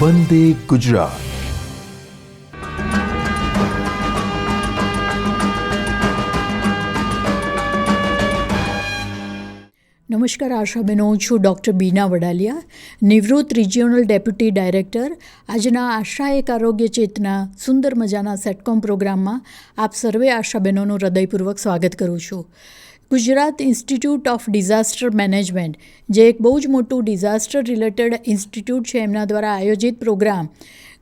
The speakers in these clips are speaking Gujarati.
વંદે ગુજરાત. નમસ્કાર આશાબેનો, છું ડૉક્ટર બીના વડાલિયા, નિવૃત્ત રિજિયોનલ ડેપ્યુટી ડાયરેક્ટર. આજના આશા એક આરોગ્ય ચેતના સુંદર મજાના સેટકોમ પ્રોગ્રામમાં આપ સર્વે આશાબેનોનું હૃદયપૂર્વક સ્વાગત કરું છું. Gujarat institute of disaster management, જે એક બહુ જ મોટું ડિઝાસ્ટર રિલેટેડ ઇન્સ્ટિટ્યૂટ છે, એમના દ્વારા આયોજિત પ્રોગ્રામ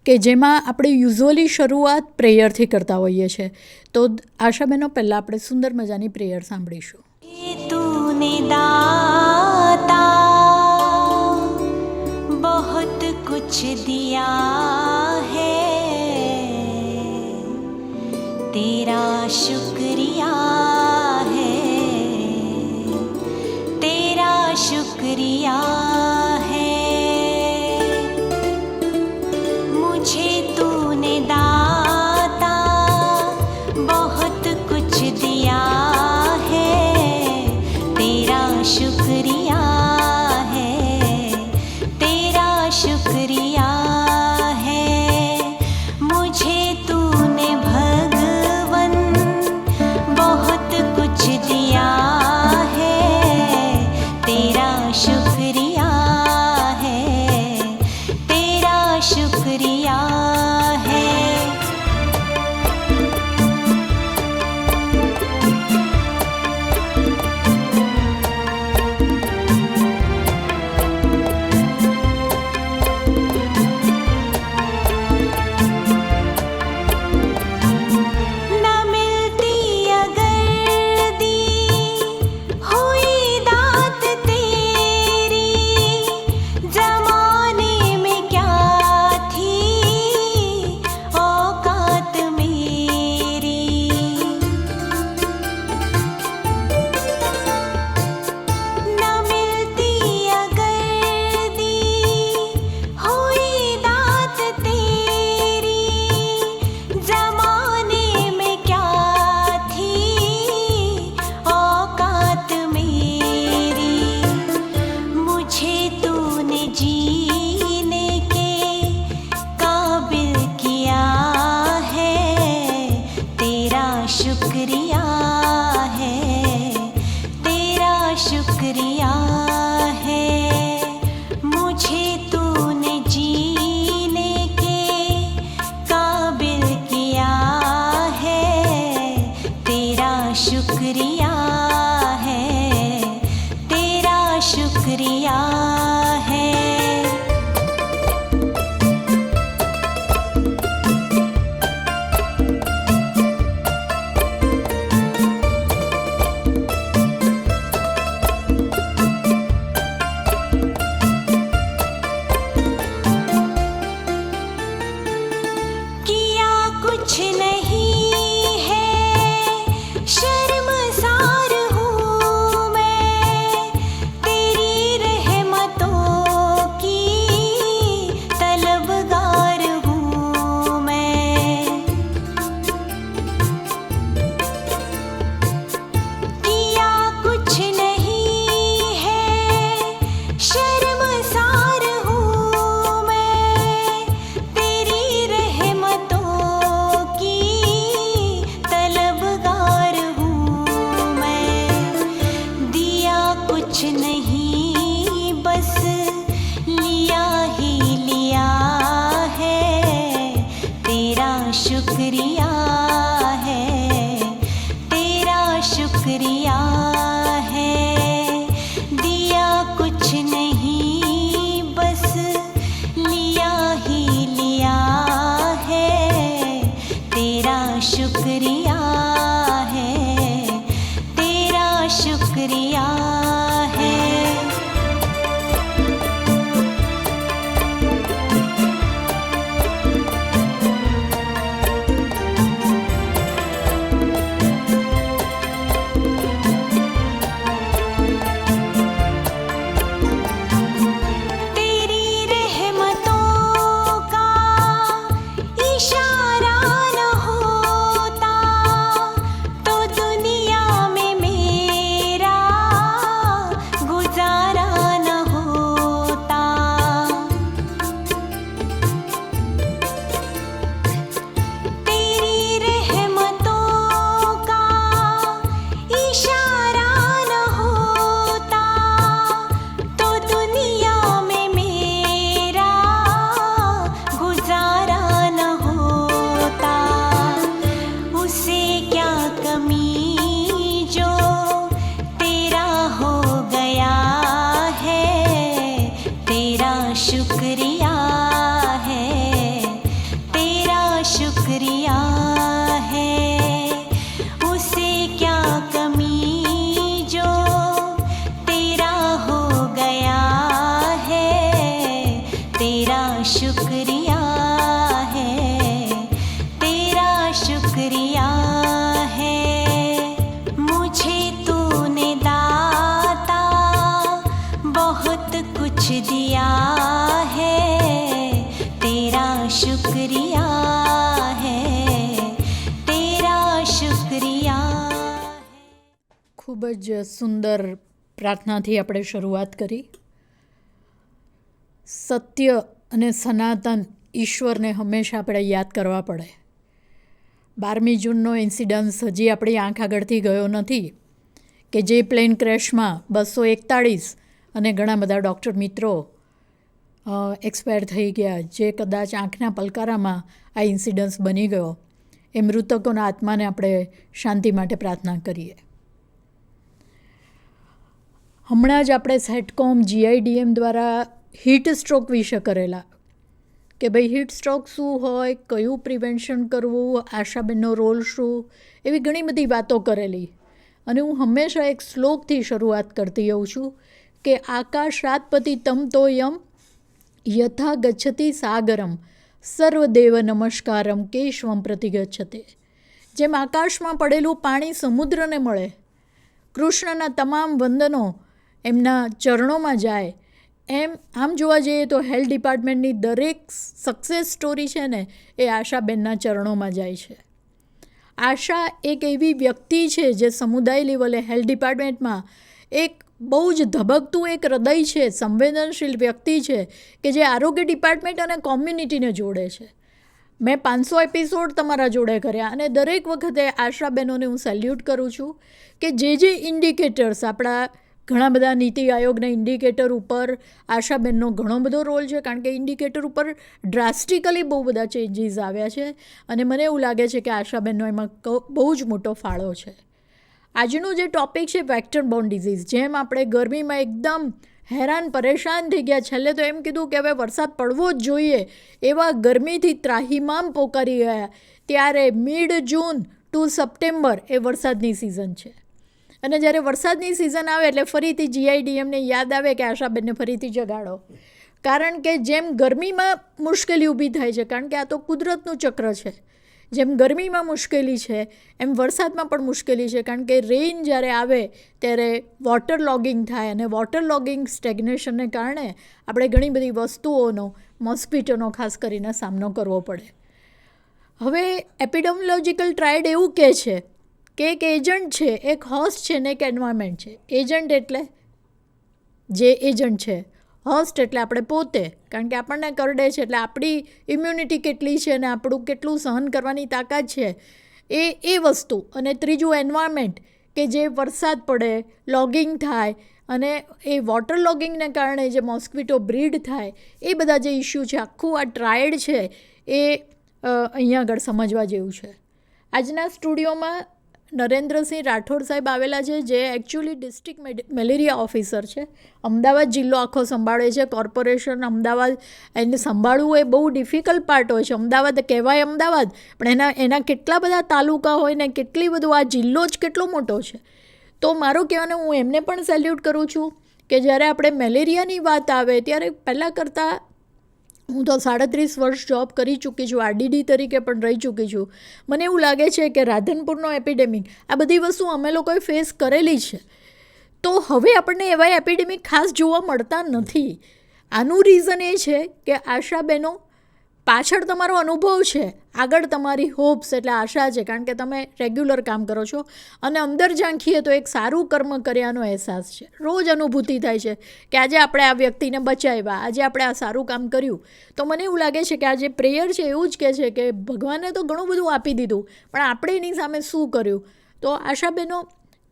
કે જેમાં આપણે યુઝ્યુઅલી શરૂઆત પ્રેયરથી કરતા હોઈએ છીએ. તો આશાબેનો, પહેલાં આપણે સુંદર મજાની પ્રેયર સાંભળીશું. तूने दाता बहुत कुछ दिया है, तेरा शुक्रिया है, तेरा शुक्रिया है. मुझे तूने दाता बहुत कुछ दिया है, शुक्रिया है, तेरा शुक्रिया है. मुझे तूने भगवन बहुत कुछ दिया है, तेरा शुक्रिया है, तेरा शुक्रिया है. है, उसे क्या कमी जो तेरा हो गया है, तेरा शुक्रिया है, तेरा शुक्रिया है। मुझे तूने दाता बहुत कुछ दिया है, तेरा शुक्रिया है, तेरा शुक्रिया। ખૂબ જ સુંદર પ્રાર્થનાથી આપણે શરૂઆત કરી. સત્ય અને સનાતન ઈશ્વરને હંમેશા આપણે યાદ કરવા પડે. 12મી જૂનનો ઇન્સિડન્સ હજી આપણી આંખ આગળથી ગયો નથી કે જે પ્લેન ક્રેશમાં 241 અને ઘણા બધા ડૉક્ટર મિત્રો એક્સપાયર થઈ ગયા, જે કદાચ આંખના પલકારામાં આ ઇન્સિડન્સ બની ગયો. એ મૃતકોના આત્માને આપણે શાંતિ માટે પ્રાર્થના કરીએ. હમણાં જ આપણે સેટકોમ GIDM દ્વારા હીટ સ્ટ્રોક વિશે કરેલા કે ભાઈ હીટ સ્ટ્રોક શું હોય, કયું પ્રિવેન્શન કરવું, આશાબેનનો રોલ શું, એવી ઘણી બધી વાતો કરેલી. અને હું હંમેશા એક શ્લોકથી શરૂઆત કરતી હોઉં છું કે આકાશાત્પતિ તમ તોયમ યથા ગચ્છતિ સાગરમ સર્વદેવ નમસ્કારમ કેશવમ પ્રતિગચ્છતે. જેમ આકાશમાં પડેલું પાણી સમુદ્રને મળે, કૃષ્ણના તમામ વંદનો એમના ચરણોમાં જાય, એમ આમ જોવા જઈએ તો હેલ્થ ડિપાર્ટમેન્ટની દરેક સક્સેસ સ્ટોરી છે ને એ આશાબેનના ચરણોમાં જાય છે. આશા એક એવી વ્યક્તિ છે જે સમુદાય લેવલે હેલ્થ ડિપાર્ટમેન્ટમાં એક બહુ જ ધબકતું એક હૃદય છે, સંવેદનશીલ વ્યક્તિ છે કે જે આરોગ્ય ડિપાર્ટમેન્ટ અને કોમ્યુનિટીને જોડે છે. મેં 500 એપિસોડ તમારા જોડે કર્યા અને દરેક વખતે આશાબેનોને હું સેલ્યુટ કરું છું કે જે ઇન્ડિકેટર્સ આપણા ઘણા બધા નીતિ આયોગના ઇન્ડિકેટર ઉપર આશાબેનનો ઘણો બધો રોલ છે, કારણ કે ઇન્ડિકેટર ઉપર ડ્રાસ્ટિકલી બહુ બધા ચેન્જીસ આવ્યા છે અને મને એવું લાગે છે કે આશાબેનનો એમાં બહુ જ મોટો ફાળો છે. આજનું જે ટૉપિક છે વેક્ટર બોર્ન ડિઝીઝ, જેમ આપણે ગરમીમાં એકદમ હેરાન પરેશાન થઈ ગયા, છેલ્લે તો એમ કીધું કે હવે વરસાદ પડવો જ જોઈએ, એવા ગરમીથી ત્રાહિમામ પોકારી ગયા, ત્યારે મિડ જૂન ટુ સપ્ટેમ્બર એ વરસાદની સિઝન છે. અને જ્યારે વરસાદની સિઝન આવે એટલે ફરીથી GIDMને યાદ આવે કે આશાબેનને ફરીથી જગાડો, કારણ કે જેમ ગરમીમાં મુશ્કેલી ઊભી થાય છે, કારણ કે આ તો કુદરતનું ચક્ર છે, જેમ ગરમીમાં મુશ્કેલી છે એમ વરસાદમાં પણ મુશ્કેલી છે, કારણ કે રેઇન જ્યારે આવે ત્યારે વોટર લોગિંગ થાય અને વોટર લોગિંગ સ્ટેગ્નેશનને કારણે આપણે ઘણી બધી વસ્તુઓનો, મોસ્કિટોનો ખાસ કરીને સામનો કરવો પડે. હવે એપિડેમિયોલોજિકલ ટ્રાયડ એવું કહે છે કે એક એજન્ટ છે, એક હોસ્ટ છે ને એક એન્વાયરમેન્ટ છે. એજન્ટ એટલે જે એજન્ટ છે, હોસ્ટ એટલે આપણે પોતે, કારણ કે આપણને કરડે છે એટલે આપણી ઇમ્યુનિટી કેટલી છે અને આપણું કેટલું સહન કરવાની તાકાત છે એ વસ્તુ. અને ત્રીજું એન્વાયરમેન્ટ કે જે વરસાદ પડે, લોગિંગ થાય અને એ વોટર લોગિંગને કારણે જે મોસ્કિટો બ્રીડ થાય, એ બધા જે ઇસ્યુ છે, આખું આ ટ્રાયડ છે એ અહીંયા આગળ સમજવા જેવું છે. આજના સ્ટુડિયોમાં નરેન્દ્રસિંહ રાઠોડ સાહેબ આવેલા છે, જે એકચ્યુઅલી ડિસ્ટ્રિક્ટ મેલેરિયા ઓફિસર છે. અમદાવાદ જિલ્લો આખો સંભાળે છે. કોર્પોરેશન અમદાવાદ એને સંભાળવું એ બહુ ડિફિકલ્ટ પાર્ટ હોય છે. અમદાવાદ કહેવાય અમદાવાદ, પણ એના કેટલા બધા તાલુકા હોય ને કેટલી બધું, આ જિલ્લો જ કેટલો મોટો છે. તો મારું કહેવાનું, હું એમને પણ સેલ્યુટ કરું છું કે જ્યારે આપણે મેલેરિયાની વાત આવે ત્યારે પહેલાં કરતાં હું તો 37 વર્ષ જોબ કરી ચૂકી છું, RDD તરીકે પણ રહી ચૂકી છું. મને એવું લાગે છે કે રાધનપુરનો એપિડેમિક, આ બધી વસ્તુ અમે લોકોએ ફેસ કરેલી છે. તો હવે આપણને એવા એપિડેમિક ખાસ જોવા મળતા નથી. આનું રીઝન એ છે કે આશાબેનો પાછળ તમારો અનુભવ છે, આગળ તમારી હોપ્સ એટલે આશા છે, કારણ કે તમે રેગ્યુલર કામ કરો છો અને અંદર ઝાંખીએ તો એક સારું કર્મ કર્યાનો અહેસાસ છે. રોજ અનુભૂતિ થાય છે કે આજે આપણે આ વ્યક્તિને બચાવ્યા, આજે આપણે આ સારું કામ કર્યું. તો મને એવું લાગે છે કે આ જે પ્રેયર છે એવું જ કહે છે કે ભગવાને તો ઘણું બધું આપી દીધું, પણ આપણે એની સામે શું કર્યું. તો આશાબેનો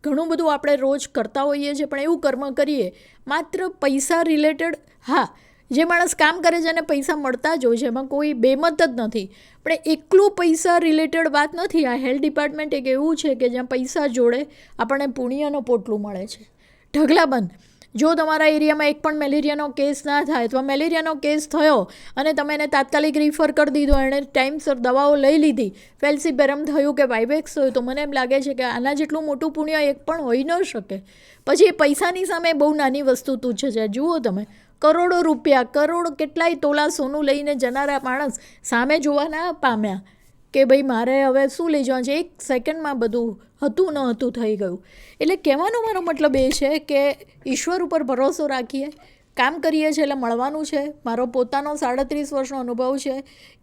ઘણું બધું આપણે રોજ કરતા હોઈએ છીએ, પણ એવું કર્મ કરીએ માત્ર પૈસા રિલેટેડ. હા, જે માણસ કામ કરે છે એને પૈસા મળતા જ હોય છે, એમાં કોઈ બેમત જ નથી, પણ એકલું પૈસા રિલેટેડ વાત નથી. આ હેલ્થ ડિપાર્ટમેન્ટ એક એવું છે કે જ્યાં પૈસા જોડે આપણને પુણ્યનો પોટલું મળે છે. ઢગલાબંધ જો તમારા એરિયામાં એક પણ મેલેરિયાનો કેસ ના થાય અથવા મેલેરિયાનો કેસ થયો અને તમે એને તાત્કાલિક રિફર કરી દીધો, એણે ટાઈમસર દવાઓ લઈ લીધી, ફેલ્સીબેરમ થયું કે વાઇવેક્સ થયું, તો મને એમ લાગે છે કે આના જેટલું મોટું પુણ્ય એક પણ હોઈ ન શકે. પછી એ પૈસાની સામે બહુ નાની વસ્તુ તુચ્છ છે. જુઓ તમે, કરોડો રૂપિયા, કરોડ કેટલાય તોલા સોનું લઈને જનારા માણસ સામે જોવા ના પામ્યા કે ભાઈ મારે હવે શું લઈ જવાનું છે, એક સેકન્ડમાં બધું હતું ન હતું થઈ ગયું. એટલે કહેવાનો મારો મતલબ એ છે કે ઈશ્વર ઉપર ભરોસો રાખીએ, કામ કરીએ છીએ એટલે મળવાનું છે. મારો પોતાનો 37 વર્ષનો અનુભવ છે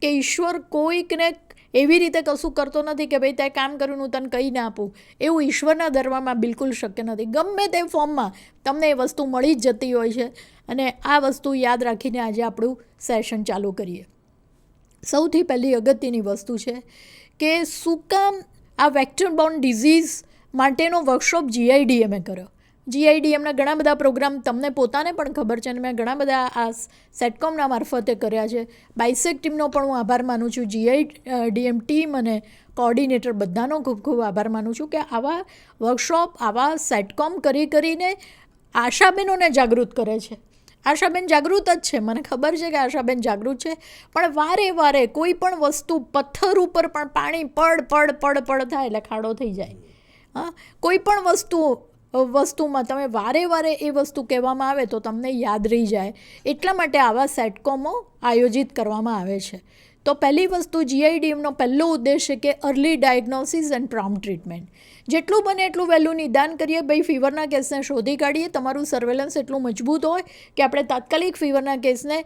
કે ઈશ્વર કોઈકને એવી રીતે કશું કરતો નથી કે ભાઈ તે કામ કર્યું હું તને કહી ના આપું. એવું ઈશ્વરના દરબારમાં બિલકુલ શક્ય નથી. ગમે તે ફોર્મમાં તમને એ વસ્તુ મળી જ જતી હોય છે. અને આ વસ્તુ યાદ રાખીને આજે આપણું સેશન ચાલુ કરીએ. સૌથી પહેલી અગત્યની વસ્તુ છે કે શું કામ આ વેક્ટર બોર્ન ડિઝીઝ માટેનો વર્કશોપ GIDMએ કર્યો. GIDMના ઘણા બધા પ્રોગ્રામ તમને પોતાને પણ ખબર છે અને મેં ઘણા બધા આ સેટકોમના મારફતે કર્યા છે. બાયસેક ટીમનો પણ હું આભાર માનું છું, GIDM ટીમ અને કોઓર્ડિનેટર બધાનો ખૂબ ખૂબ આભાર માનું છું કે આવા વર્કશોપ, આવા સેટકોમ કરીને આશાબેનોને જાગૃત કરે છે. આશાબેન જાગૃત જ છે, મને ખબર છે કે આશાબેન જાગૃત છે, પણ વારે વારે કોઈ પણ વસ્તુ, પથ્થર ઉપર પણ પાણી પડ પડ પડ પડ થાય એટલે ખાડો થઈ જાય. હા, કોઈ પણ વસ્તુમાં તમે વારે વારે એ વસ્તુ કહેવામાં આવે તો તમને યાદ રહી જાય. એટલા માટે આવા સેટકોમો આયોજિત કરવામાં આવે છે. તો પહેલી વસ્તુ, GIDMનો પહેલો ઉદ્દેશ છે કે early diagnosis and prompt treatment. જેટલું બને એટલું વહેલું નિદાન કરીએ. ભાઈ ફીવરના કેસને શોધી કાઢીએ. તમારું સર્વેલન્સ એટલું મજબૂત હોય કે આપણે તાત્કાલિક ફીવરના કેસને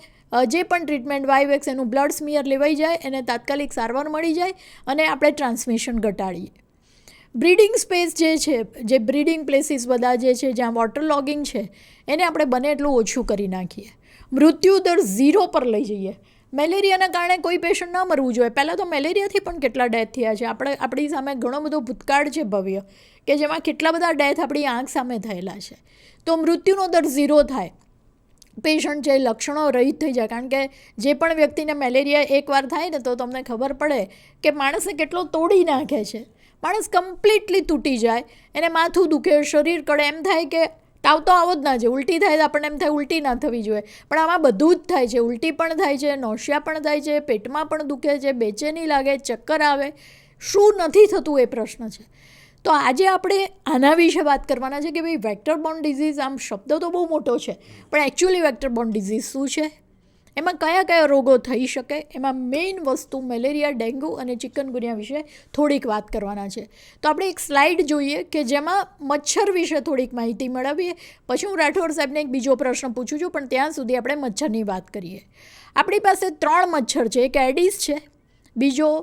જે પણ ટ્રીટમેન્ટ વાઇવેક્સ, એનું બ્લડ સ્મિયર લેવાઈ જાય, એને તાત્કાલિક સારવાર મળી જાય અને આપણે ટ્રાન્સમિશન ઘટાડીએ. બ્રીડિંગ સ્પેસ જે છે, જે બ્રીડિંગ પ્લેસીસ બધા જે છે જ્યાં વોટર લોગિંગ છે, એને આપણે બને એટલું ઓછું કરી નાખીએ. મૃત્યુ દર 0 પર લઈ જઈએ. મેલેરિયાના કારણે કોઈ પેશન્ટ ન મરવું જોઈએ. પહેલાં તો મેલેરિયાથી પણ કેટલા ડેથ થયા છે. આપણી સામે ઘણો બધો ભૂતકાળ છે ભવ્ય, કે જેમાં કેટલા બધા ડેથ આપણી આંખ સામે થયેલા છે. તો મૃત્યુનો દર 0 થાય, પેશન્ટ છે લક્ષણો રહિત થઈ જાય. કારણ કે જે પણ વ્યક્તિને મેલેરિયા એકવાર થાય ને તો તમને ખબર પડે કે માણસને કેટલો તોડી નાખે છે. માણસ કમ્પ્લીટલી તૂટી જાય, એને માથું દુખે, શરીર કળે, એમ થાય કે તાવ તો આવો જ ના છે. ઉલટી થાય તો આપણને એમ થાય ઉલટી ના થવી જોઈએ, પણ આમાં બધું જ થાય છે. ઉલટી પણ થાય છે, નોશિયા પણ થાય છે, પેટમાં પણ દુખે છે, બેચેની લાગે, ચક્કર આવે. શું નથી થતું એ પ્રશ્ન છે. તો આજે આપણે આના વિશે વાત કરવાના છે કે ભાઈ વેક્ટર બોર્ન ડિઝીઝ, આમ શબ્દ તો બહુ મોટો છે, પણ એકચ્યુઅલી વેક્ટર બોર્ન ડિઝીઝ શું છે, એમાં કયા કયા રોગો થઈ શકે, એમાં મેઇન વસ્તુ મેલેરિયા, ડેન્ગ્યુ અને ચિકનગુનિયા વિશે થોડીક વાત કરવાના છે. તો આપણે એક સ્લાઇડ જોઈએ કે જેમાં મચ્છર વિશે થોડીક માહિતી મેળવીએ. પછી હું રાઠોડ સાહેબને એક બીજો પ્રશ્ન પૂછું છું, પણ ત્યાં સુધી આપણે મચ્છરની વાત કરીએ. આપણી પાસે 3 મચ્છર છે. એક એડિસ છે, બીજો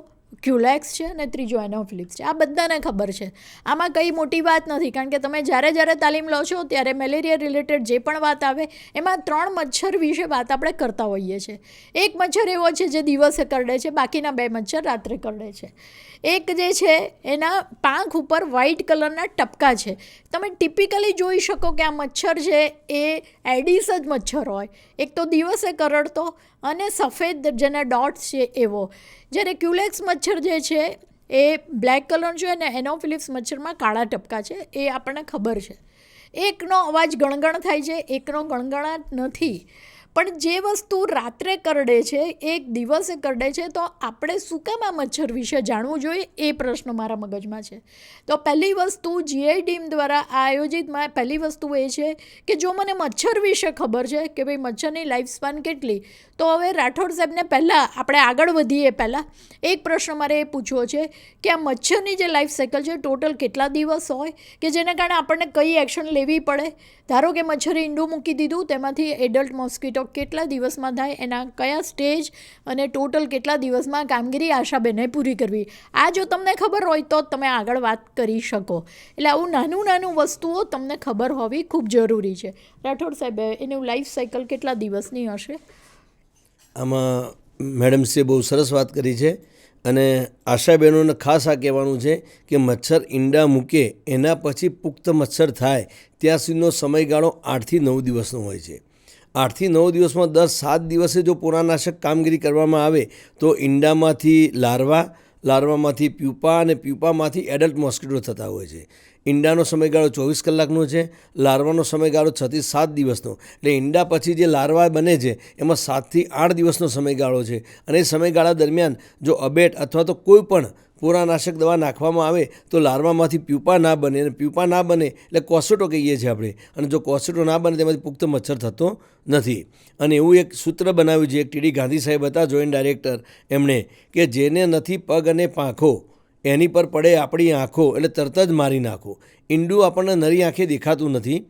ક્યુલેક્સ છે અને ત્રીજો એનોફિલિસ છે. આ બધાને ખબર છે. આમાં કંઈ મોટી વાત નથી, કારણ કે તમે જ્યારે તાલીમ લો છો ત્યારે મેલેરિયા રિલેટેડ જે પણ વાત આવે એમાં 3 મચ્છર વિશે વાત આપણે કરતા હોઈએ છીએ. એક મચ્છર એવો છે જે દિવસે કરડે છે, બાકીના 2 મચ્છર રાત્રે કરડે છે. એક જે છે એના પાંખ ઉપર વ્હાઇટ કલરના ટપકા છે. તમે ટિપિકલી જોઈ શકો કે આ મચ્છર છે એ એડિસ જ મચ્છર હોય. એક તો દિવસે કરડતો અને સફેદ જેના ડોટ્સ છે એવો. જ્યારે ક્યુલેક્સ મચ્છર જે છે એ બ્લેક કલર છે અને એનોફિલિસ મચ્છરમાં કાળા ટપકા છે, એ આપણને ખબર છે. એકનો અવાજ ગણગણ થાય છે, એકનો ગણગણાટ નથી. પણ જે વસ્તુ રાત્રે કરડે છે, એક દિવસે કરડે છે, તો આપણે શું કામ આ મચ્છર વિશે જાણવું જોઈએ, એ પ્રશ્ન મારા મગજમાં છે. તો પહેલી વસ્તુ GIDM દ્વારા આયોજિતમાં પહેલી વસ્તુ એ છે કે જો મને મચ્છર વિશે ખબર છે કે ભાઈ મચ્છરની લાઈફ સ્પાન કેટલી, તો હવે રાઠોડ સાહેબને પહેલાં આપણે આગળ વધીએ પહેલાં એક પ્રશ્ન મારે એ પૂછવો છે કે આ મચ્છરની જે લાઈફ સાયકલ છે ટોટલ કેટલા દિવસ હોય કે જેના કારણે આપણને કઈ એક્શન લેવી પડે. ધારો કે મચ્છરે ઈંડું મૂકી દીધું, તેમાંથી એડલ્ટ મોસ્કીટો કેટલા દિવસમાં થાય, એના કયા સ્ટેજ અને ટોટલ કેટલા દિવસમાં કામગીરી આશાબેને પૂરી કરવી. આ જો તમને ખબર હોય તો તમે આગળ વાત કરી શકો. એટલે આવું નાનું વસ્તુઓ તમને ખબર હોવી ખૂબ જરૂરી છે. રાઠોડ સાહેબ, એનું લાઈફ સાયકલ કેટલા દિવસની હશે? આમાં મેડમશ્રીએ બહુ સરસ વાત કરી છે અને આશાબહેનોને ખાસ આ કહેવાનું છે કે મચ્છર ઈંડા મૂકે એના પછી પુખ્ત મચ્છર થાય ત્યાં સુધીનો સમયગાળો 8 થી 9 દિવસનો હોય છે. 8 થી 9 દિવસમાં દર 7 દિવસે જો પોરાનાશક કામગીરી કરવામાં આવે તો ઈંડામાંથી લાર્વા, લાર્વામાંથી પ્યુપા અને પ્યુપામાંથી એડલ્ટ મોસ્કિટો થતા હોય છે. ઈંડાનો સમયગાળો 24 કલાકનો છે, લાર્વાનો સમયગાળો 6 થી 7 દિવસનો. એટલે ઈંડા પછી જે લાર્વા બને છે એમાં 7 થી 8 દિવસનો સમયગાળો છે. અને એ સમયગાળા દરમિયાન જો અબેટ અથવા તો કોઈ પણ પોરાનાશક દવા નાખવામાં આવે તો લાર્વામાંથી પ્યુપા ના બને, અને પ્યુપા ના બને એટલે કોસેટો કહીએ છીએ આપણે. અને જો કોસેટો ના બને તેમાંથી પુખ્ત મચ્છર થતો નથી. અને એવું એક સૂત્ર બનાવ્યું છે, એક ટીડી ગાંધી સાહેબ હતા જોઈન્ટ ડાયરેક્ટર, એમણે કે જેને નથી પગ અને પાંખો એની પર પડે આપણી આંખો એટલે તરત જ મારી નાખો. ઈંડું આપણને નરી આંખે દેખાતું નથી.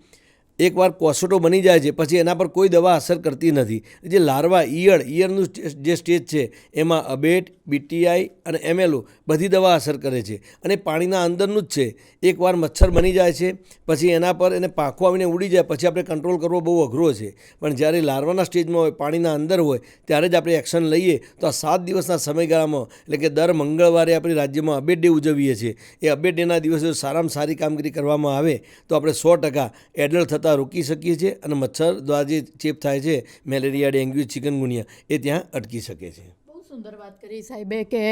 એકવાર કોસેટો બની જાય છે પછી એના પર કોઈ દવા અસર કરતી નથી. જે લાર્વા ઈયળનું જે સ્ટેજ છે એમાં અબેટ, બીટીઆઈ અને એમએલઓ બધી દવા અસર કરે છે. અને પાણીના અંદરનું જ છે. એકવાર મચ્છર બની જાય છે પછી એના પર એને પાંખો આવીને ઉડી જાય પછી આપણે કંટ્રોલ કરવો બહુ અઘરો છે. પણ જ્યારે લાર્વાના સ્ટેજમાં હોય, પાણીના અંદર હોય, ત્યારે જ આપણે એક્શન લઈએ તો આ 7 દિવસના સમયગાળામાં, એટલે કે દર મંગળવારે આપણે રાજ્યમાં અબેટ ડે ઉજવીએ છીએ, એ અબેટ ડેના દિવસે સારામાં સારી કામગીરી કરવામાં આવે તો આપણે 100% એડલ્ટ થતાં રોકી શકીએ છીએ અને મચ્છર દ્વારા જે ચેપ થાય છે મેલેરિયા, ડેન્ગ્યુ, ચિકનગુનિયા એ ત્યાં અટકી શકે છે. બહુ સુંદર વાત કરી સાહેબે કે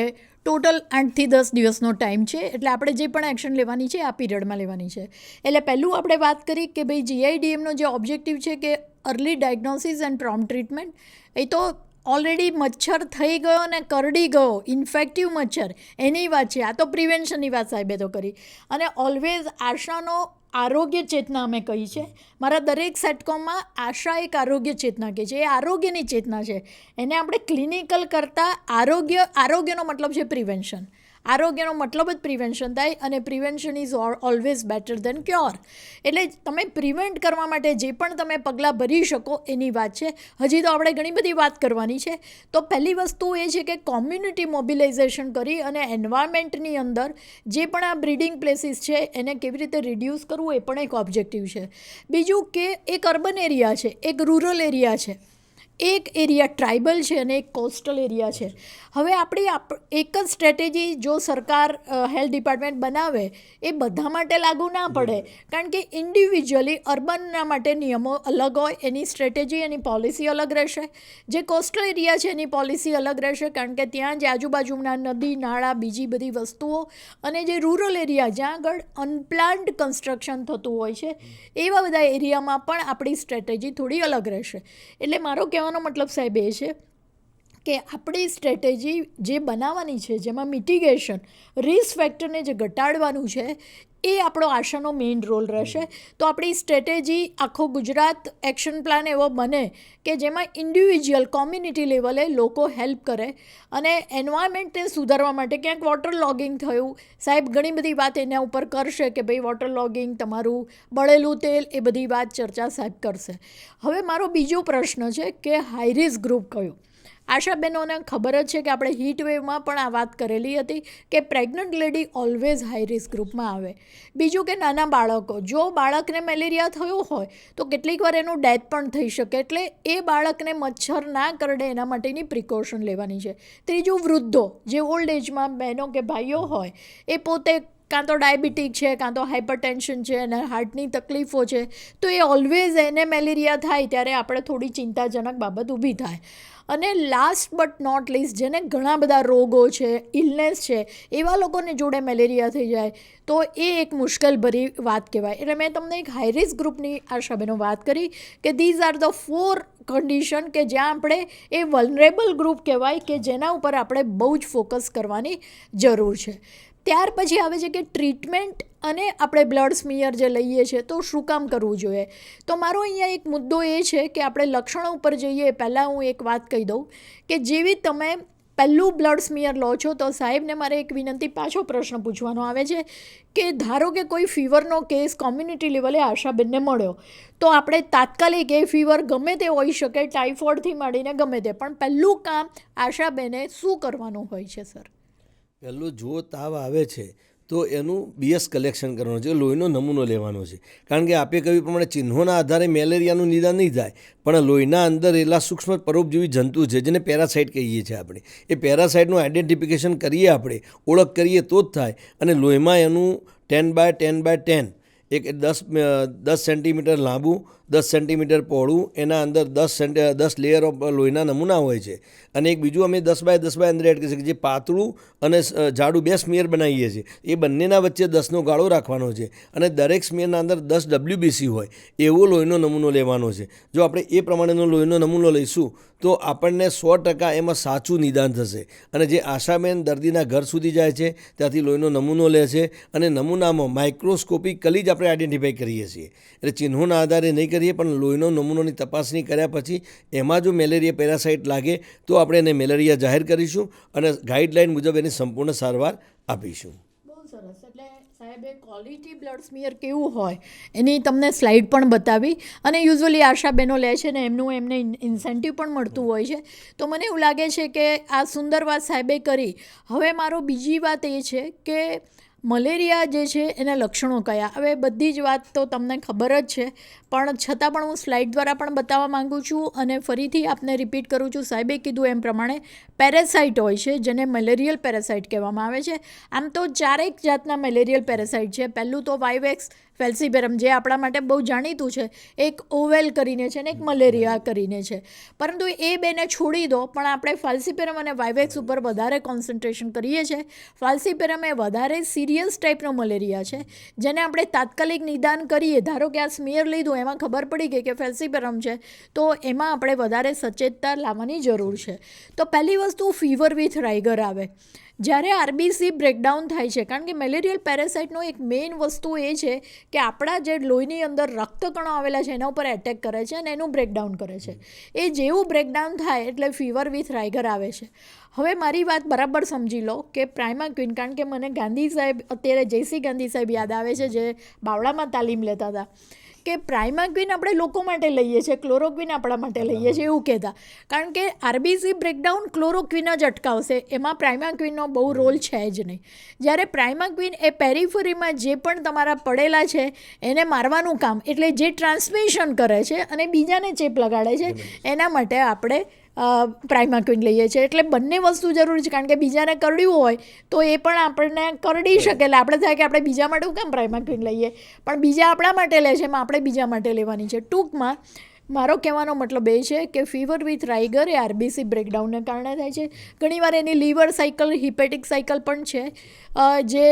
ટોટલ 8 થી 10 દિવસનો ટાઈમ છે. એટલે આપણે જે પણ એક્શન લેવાની છે આ પીરિયડમાં લેવાની છે. એટલે પહેલું આપણે વાત કરી કે ભાઈ GIDMનો જે ઓબ્જેક્ટિવ છે કે early diagnosis and prompt treatment, એ તો ઓલરેડી મચ્છર થઈ ગયો ને કરડી ગયો, ઇન્ફેક્ટિવ મચ્છર, એની વાત છે. આ તો પ્રિવેન્શનની વાત સાહેબે તો કરી. અને ઓલવેઝ આશાનો આરોગ્ય ચેતના અમે કહી છે. મારા દરેક સેટકોમમાં આશા એક આરોગ્ય ચેતના કહે છે. એ આરોગ્યની ચેતના છે. એને આપણે ક્લિનિકલ કરતાં આરોગ્યનો મતલબ છે પ્રિવેન્શન. આરોગ્યનો મતલબ જ પ્રિવેન્શન થાય, અને prevention is always better than cure. એટલે તમે પ્રિવેન્ટ કરવા માટે જે પણ તમે પગલાં ભરી શકો એની વાત છે. હજી તો આપણે ઘણી બધી વાત કરવાની છે. તો પહેલી વસ્તુ એ છે કે કોમ્યુનિટી મોબિલાઇઝેશન કરી અને એન્વાયરમેન્ટની અંદર જે પણ આ બ્રીડિંગ પ્લેસીસ છે એને કેવી રીતે રિડ્યુસ કરવું એ પણ એક ઓબ્જેક્ટિવ છે. બીજું કે એક અર્બન એરિયા છે, એક રૂરલ એરિયા છે, એક એરિયા ટ્રાઇબલ છે અને એક કોસ્ટલ એરિયા છે. હવે આપણી એક જ સ્ટ્રેટેજી જો સરકાર હેલ્થ ડિપાર્ટમેન્ટ બનાવે એ બધા માટે લાગુ ના પડે, કારણ કે ઇન્ડિવિજ્યુઅલી અર્બનના માટે નિયમો અલગ હોય, એની સ્ટ્રેટેજી, એની પોલિસી અલગ રહેશે. જે કોસ્ટલ એરિયા છે એની પોલિસી અલગ રહેશે, કારણ કે ત્યાં જે આજુબાજુના નદી, નાળા, બીજી બધી વસ્તુઓ, અને જે રૂરલ એરિયા જ્યાં આગળ અનપ્લાન્ડ કન્સ્ટ્રક્શન થતું હોય છે એવા બધા એરિયામાં પણ આપણી સ્ટ્રેટેજી થોડી અલગ રહેશે. એટલે મારો કહેવાનો મતલબ સાહેબ એ છે કે આપણી સ્ટ્રેટેજી જે બનાવવાની છે જેમાં મિટિગેશન, રિસ્ક ફેક્ટરને જે ઘટાડવાનું છે એ આપણો આશાનો મેઇન રોલ રહેશે. તો આપણી સ્ટ્રેટેજી આખો ગુજરાત એક્શન પ્લાન એવો બને કે જેમાં ઇન્ડિવિજ્યુઅલ કોમ્યુનિટી લેવલે લોકો હેલ્પ કરે અને એન્વાયરમેન્ટને સુધારવા માટે. ક્યાંક વોટર લોગિંગ થયું, સાહેબ ઘણી બધી વાત એના ઉપર કરશે કે ભાઈ વોટર લોગિંગ, તમારું બળેલું તેલ, એ બધી વાત ચર્ચા સાહેબ કરશે. હવે મારો બીજો પ્રશ્ન છે કે હાઈ રિસ્ક ગ્રુપ કયું? આશાબેનોને ખબર જ છે કે આપણે હીટ વેવમાં પણ આ વાત કરેલી હતી કે pregnant lady always high risk ગ્રુપમાં આવે. બીજું કે નાના બાળકો, જો બાળકને મેલેરિયા થયો હોય તો કેટલીક વાર એનું ડેથ પણ થઈ શકે, એટલે એ બાળકને મચ્છર ના કરડે એના માટેની પ્રિકોશન લેવાની છે. ત્રીજું વૃદ્ધો, જે ઓલ્ડ એજમાં બહેનો કે ભાઈઓ હોય એ પોતે કાં તો ડાયાબિટીક છે, કાં તો હાઇપરટેન્શન છે અને હાર્ટની તકલીફો છે, તો એ ઓલવેઝ એને મેલેરિયા થાય ત્યારે આપણે થોડી ચિંતાજનક બાબત ઊભી થાય. અને લાસ્ટ બટ નોટ લીસ્ટ, જેને ઘણા બધા રોગો છે, ઇલનેસ છે, એવા લોકોને જોડે મેલેરિયા થઈ જાય તો એ એક મુશ્કેલભરી વાત કહેવાય. એટલે મેં તમને એક હાઈ રિસ્ક ગ્રુપની આશાબેનો વાત કરી કે ધીઝ આર ધ 4 કન્ડિશન કે જ્યાં આપણે એ વલ્નરેબલ ગ્રુપ કહેવાય કે જેના ઉપર આપણે બહુ જ ફોકસ કરવાની જરૂર છે. ત્યાર પછી આવે છે કે ટ્રીટમેન્ટ અને આપણે બ્લડ સ્મિયર જે લઈએ છીએ તો શું કામ કરવું જોઈએ. તો મારો અહીંયા એક મુદ્દો એ છે કે આપણે લક્ષણો ઉપર જઈએ પહેલાં હું એક વાત કહી દઉં કે જેવી તમે પહેલું બ્લડ સ્મિયર લો છો તો સાહેબને મારે એક વિનંતી, પાછો પ્રશ્ન પૂછવાનો આવે છે કે ધારો કે કોઈ ફીવરનો કેસ કોમ્યુનિટી લેવલે આશાબેનને મળ્યો તો આપણે તાત્કાલિક એ ફીવર ગમે તે હોઈ શકે, ટાઇફોઇડથી માંડીને ગમે તે, પણ પહેલું કામ આશાબેને શું કરવાનું હોય છે સર? પહેલું જો તાવ આવે છે તો એનું BS કલેક્શન કરવાનું છે, લોહીનો નમૂનો લેવાનો છે. કારણ કે આપે કહ્યું પ્રમાણે ચિહ્નોના આધારે મેલેરિયાનું નિદાન નહીં થાય, પણ લોહીના અંદર રહેલા સૂક્ષ્મ પરોપજીવી જંતુ છે જેને પેરાસાઇટ કહીએ છીએ આપણે, એ પેરાસાઇટનું આઈડેન્ટિફિકેશન કરીએ, આપણે ઓળખ કરીએ તો જ થાય. અને લોહીમાં એનું 10 by 10 by 10 એક 10 સેન્ટીમીટર લાંબુ, 10 સેન્ટીમીટર પહોળું, એના અંદર 10 લેયર ઓફ લોહીના નમૂના હોય છે. અને એક બીજું અમે 10 બાય 10 અંદર એડ કરીએ છીએ, જે પાતળું અને જાડું 2 સ્મિયર બનાવીએ છીએ. એ બંનેના વચ્ચે 10નો ગાળો રાખવાનો છે અને દરેક સ્મિયરના અંદર 10 WBC હોય એવો લોહીનો નમૂનો લેવાનો છે. જો આપણે એ પ્રમાણેનો લોહીનો નમૂનો લઈશું તો આપણને 100% એમાં સાચું નિદાન થશે. અને જે આશાબેન દર્દીના ઘર સુધી જાય છે, ત્યાંથી લોહીનો નમૂનો લે છે અને નમૂનામાં માઇક્રોસ્કોપિકલી જ આપણે આઈડેન્ટિફાઈ કરીએ છીએ. એટલે ચિહ્નોના આધારે નહીં કરીએ, પણ લોહીનો નમૂનોની તપાસણી કર્યા પછી એમાં જો મેલેરિયા પેરાસાઇટ લાગે તો આપણે એને મેલેરિયા જાહેર કરીશું અને ગાઈડલાઇન મુજબ એની સંપૂર્ણ સારવાર આપીશું. બહુ સરસ. એટલે સાહેબે ક્વોલિટી બ્લડ સ્મિયર કેવું હોય એની તમને સ્લાઇડ પણ બતાવી, અને યુઝ્યુઅલી આશાબેનો લે છે ને એમને ઇન્સેન્ટિવ પણ મળતું હોય છે. તો મને એવું લાગે છે કે આ સુંદર વાત સાહેબે કરી. હવે મારો બીજી વાત એ છે કે મલેરિયા જે છે એના લક્ષણો કયા. હવે બધી જ વાત તો તમને ખબર જ છે, પણ છતાં પણ હું સ્લાઇડ દ્વારા પણ બતાવવા માગું છું અને ફરીથી આપને રિપીટ કરું છું. સાહેબે કીધું એમ પ્રમાણે પેરાસાઇટ હોય છે, જેને મેલેરિયલ પેરાસાઇટ કહેવામાં આવે છે. આમ તો 4 જાતના મેલેરિયલ પેરાસાઇટ છે. પહેલું તો વાઇવેક્સ ફેલ્સીપેરમ, જે આપણા માટે બહુ જાણીતું છે. એક ઓવેલ કરીને છે અને એક મલેરિયા કરીને છે. પરંતુ એ બેને છોડી દો, પણ આપણે ફાલ્સીપેરમ અને વાઇવેક્સ ઉપર વધારે કોન્સન્ટ્રેશન કરીએ છીએ. ફાલ્સીપેરમ એ વધારે સિરિયસ ટાઈપનો મલેરિયા છે, જેને આપણે તાત્કાલિક નિદાન કરીએ. ધારો કે આ સ્મિયર લીધું, એમાં ખબર પડી ગઈ કે ફેલ્સીપેરમ છે, તો એમાં આપણે વધારે સચેતતા લાવવાની જરૂર છે. તો પહેલી વસ્તુ ફીવર વિથ રાઇગર આવે. જ્યારે આરબીસી બ્રેકડાઉન થાય છે, કારણ કે મેલેરિયલ પેરાસાઇટનો એક મેઇન વસ્તુ એ છે કે આપણા જે લોહીની અંદર રક્તકણો આવેલા છે એના ઉપર એટેક કરે છે અને એનું બ્રેકડાઉન કરે છે. એ જેવું બ્રેકડાઉન થાય એટલે ફીવર વિથ રાઇગર આવે છે. હવે મારી વાત બરાબર સમજી લો કે પ્રાઇમાક્વિન, કારણ કે મને ગાંધી સાહેબ, અત્યારે જયસિંહ ગાંધી સાહેબ યાદ આવે છે, જે બાવળામાં તાલીમ લેતા હતા, કે પ્રાઇમાક્વિન આપણે લોકો માટે લઈએ છીએ, ક્લોરોક્વિન આપણા માટે લઈએ છીએ એવું કહેતા. કારણ કે આરબીસી બ્રેકડાઉન ક્લોરોક્વિન જ અટકાવશે, એમાં પ્રાઇમાક્વિનનો બહુ રોલ છે જ નહીં. જ્યારે પ્રાઇમાક્વિન એ પેરિફરીમાં જે પણ તમારા પડેલા છે એને મારવાનું કામ, એટલે જે ટ્રાન્સમિશન કરે છે અને બીજાને ચેપ લગાડે છે, એના માટે આપણે પ્રાઇમાક્વિન લઈએ છીએ. એટલે બંને વસ્તુ જરૂરી છે, કારણ કે બીજાને કરડ્યું હોય તો એ પણ આપણને કરડી શકે. એટલે આપણે થાય કે આપણે બીજા માટે કેમ પ્રાઇમાક્વિન લઈએ, પણ બીજા આપણા માટે લે છે, એમાં આપણે બીજા માટે લેવાની છે. ટૂંકમાં મારો કહેવાનો મતલબ એ છે કે ફીવર વિથ રાઇગર એ આરબીસી બ્રેકડાઉનને કારણે થાય છે. ઘણીવાર એની લીવર સાયકલ, હિપેટિક સાયકલ પણ છે, જે